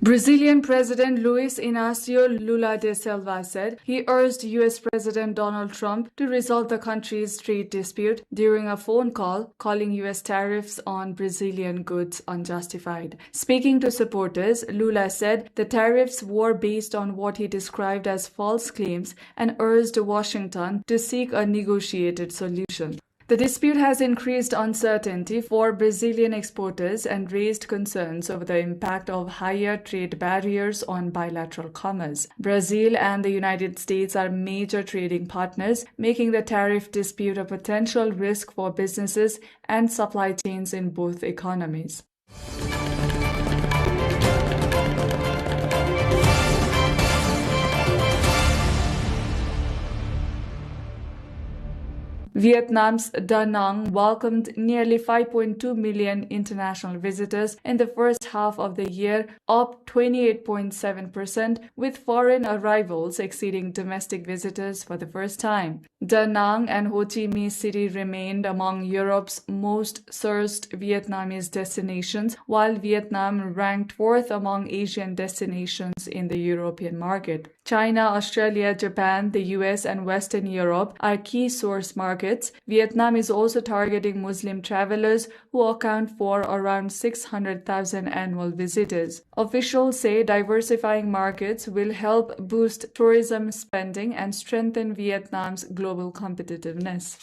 Brazilian President Luiz Inácio Lula da Silva said he urged U.S. President Donald Trump to resolve the country's trade dispute during a phone call, calling U.S. tariffs on Brazilian goods unjustified. Speaking to supporters, Lula said the tariffs were based on what he described as false claims and urged Washington to seek a negotiated solution. The dispute has increased uncertainty for Brazilian exporters and raised concerns over the impact of higher trade barriers on bilateral commerce. Brazil and the United States are major trading partners, making the tariff dispute a potential risk for businesses and supply chains in both economies. Vietnam's Da Nang welcomed nearly 5.2 million international visitors in the first half of the year, up 28.7%, with foreign arrivals exceeding domestic visitors for the first time. Da Nang and Ho Chi Minh City remained among Europe's most searched Vietnamese destinations, while Vietnam ranked fourth among Asian destinations in the European market. China, Australia, Japan, the US, and Western Europe are key source markets. Vietnam is also targeting Muslim travelers, who account for around 600,000 annual visitors. Officials say diversifying markets will help boost tourism spending and strengthen Vietnam's global competitiveness.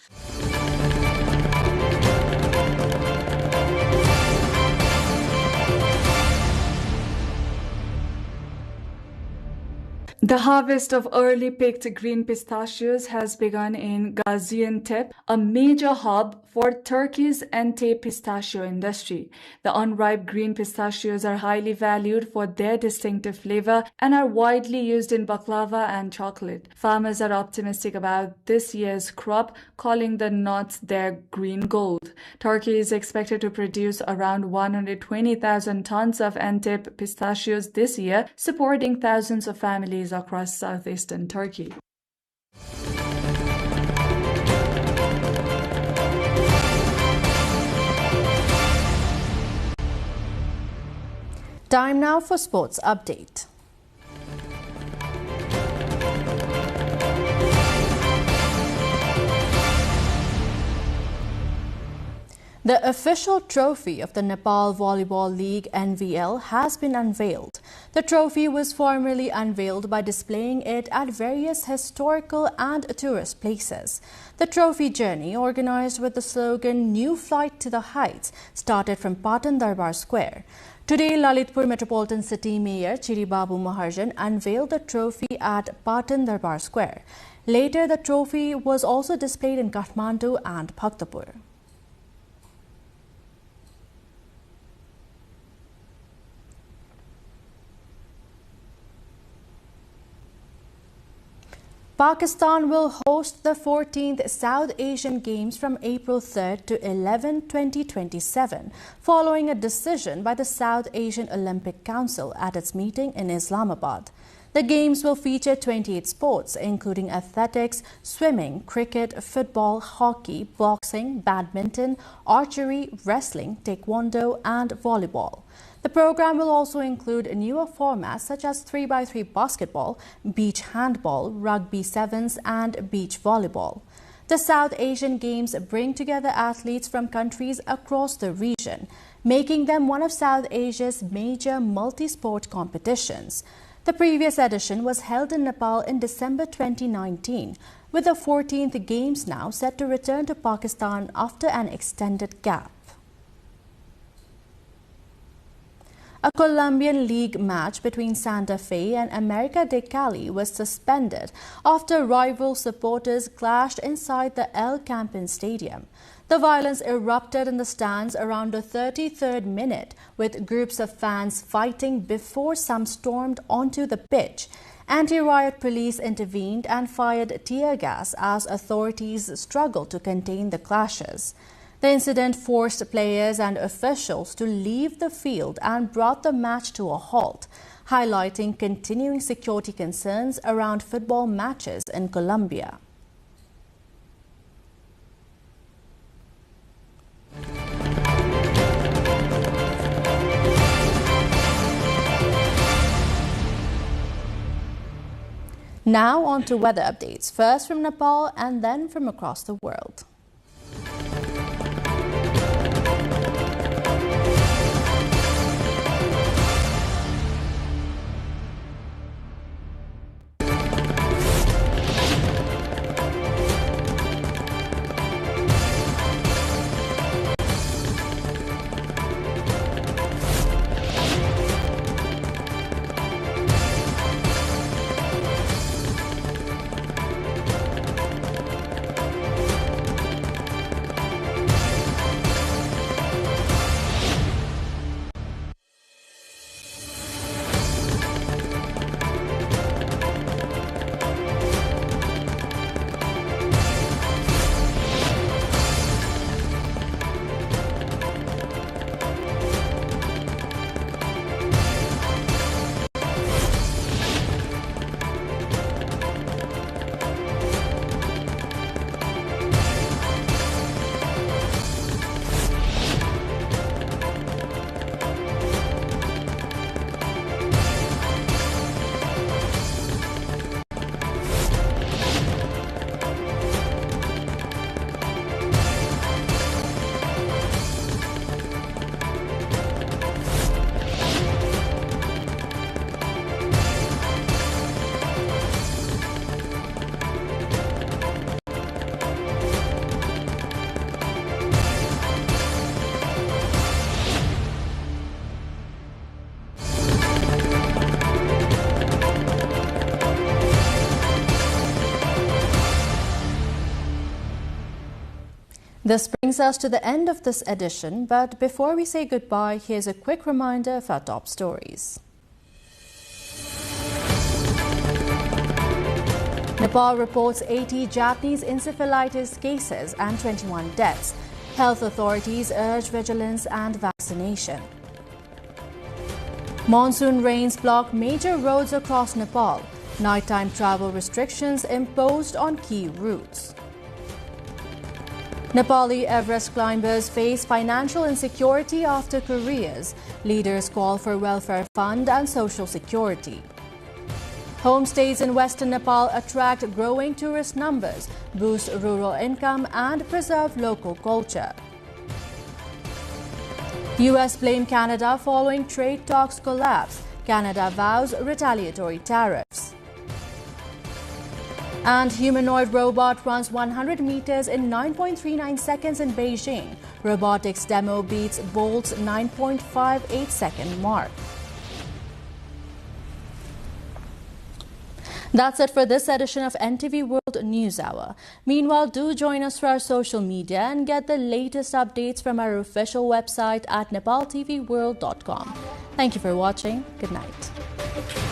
The harvest of early picked green pistachios has begun in Gaziantep, a major hub for Turkey's anti-pistachio industry. The unripe green pistachios are highly valued for their distinctive flavor and are widely used in baklava and chocolate. Farmers are optimistic about this year's crop, calling the nuts their green gold. Turkey is expected to produce around 120,000 tons of Antep pistachios this year, supporting thousands of families across southeastern Turkey. Time now for sports update. The official trophy of the Nepal Volleyball League NVL has been unveiled. The trophy was formally unveiled by displaying it at various historical and tourist places. The trophy journey, organized with the slogan "New Flight to the Heights," started from Patan Darbar Square. Today, Lalitpur Metropolitan City Mayor Chiribabu Maharjan unveiled the trophy at Patan Darbar Square. Later, the trophy was also displayed in Kathmandu and Bhaktapur. Pakistan will host the 14th South Asian Games from April 3rd to 11, 2027, following a decision by the South Asian Olympic Council at its meeting in Islamabad. The Games will feature 28 sports, including athletics, swimming, cricket, football, hockey, boxing, badminton, archery, wrestling, taekwondo, and volleyball. The program will also include newer formats such as 3x3 basketball, beach handball, rugby sevens, and beach volleyball. The South Asian Games bring together athletes from countries across the region, making them one of South Asia's major multi-sport competitions. The previous edition was held in Nepal in December 2019, with the 14th Games now set to return to Pakistan after an extended gap. A Colombian league match between Santa Fe and América de Cali was suspended after rival supporters clashed inside the El Campín Stadium. The violence erupted in the stands around the 33rd minute, with groups of fans fighting before some stormed onto the pitch. Anti-riot police intervened and fired tear gas as authorities struggled to contain the clashes. The incident forced players and officials to leave the field and brought the match to a halt, highlighting continuing security concerns around football matches in Colombia. Now on to weather updates, first from Nepal and then from across the world. This brings us to the end of this edition, but before we say goodbye, here's a quick reminder of our top stories. Nepal reports 80 Japanese encephalitis cases and 21 deaths. Health authorities urge vigilance and vaccination. Monsoon rains block major roads across Nepal. Nighttime travel restrictions imposed on key routes. Nepali Everest climbers face financial insecurity after careers. Leaders call for welfare fund and social security. Homestays in Western Nepal attract growing tourist numbers, boost rural income and preserve local culture. US blame Canada following trade talks collapse. Canada vows retaliatory tariffs. And humanoid robot runs 100 meters in 9.39 seconds in Beijing. Robotics demo beats Bolt's 9.58-second mark. That's it for this edition of NTV World News Hour. Meanwhile, do join us for our social media and get the latest updates from our official website at nepaltelevision.com. Thank you for watching. Good night.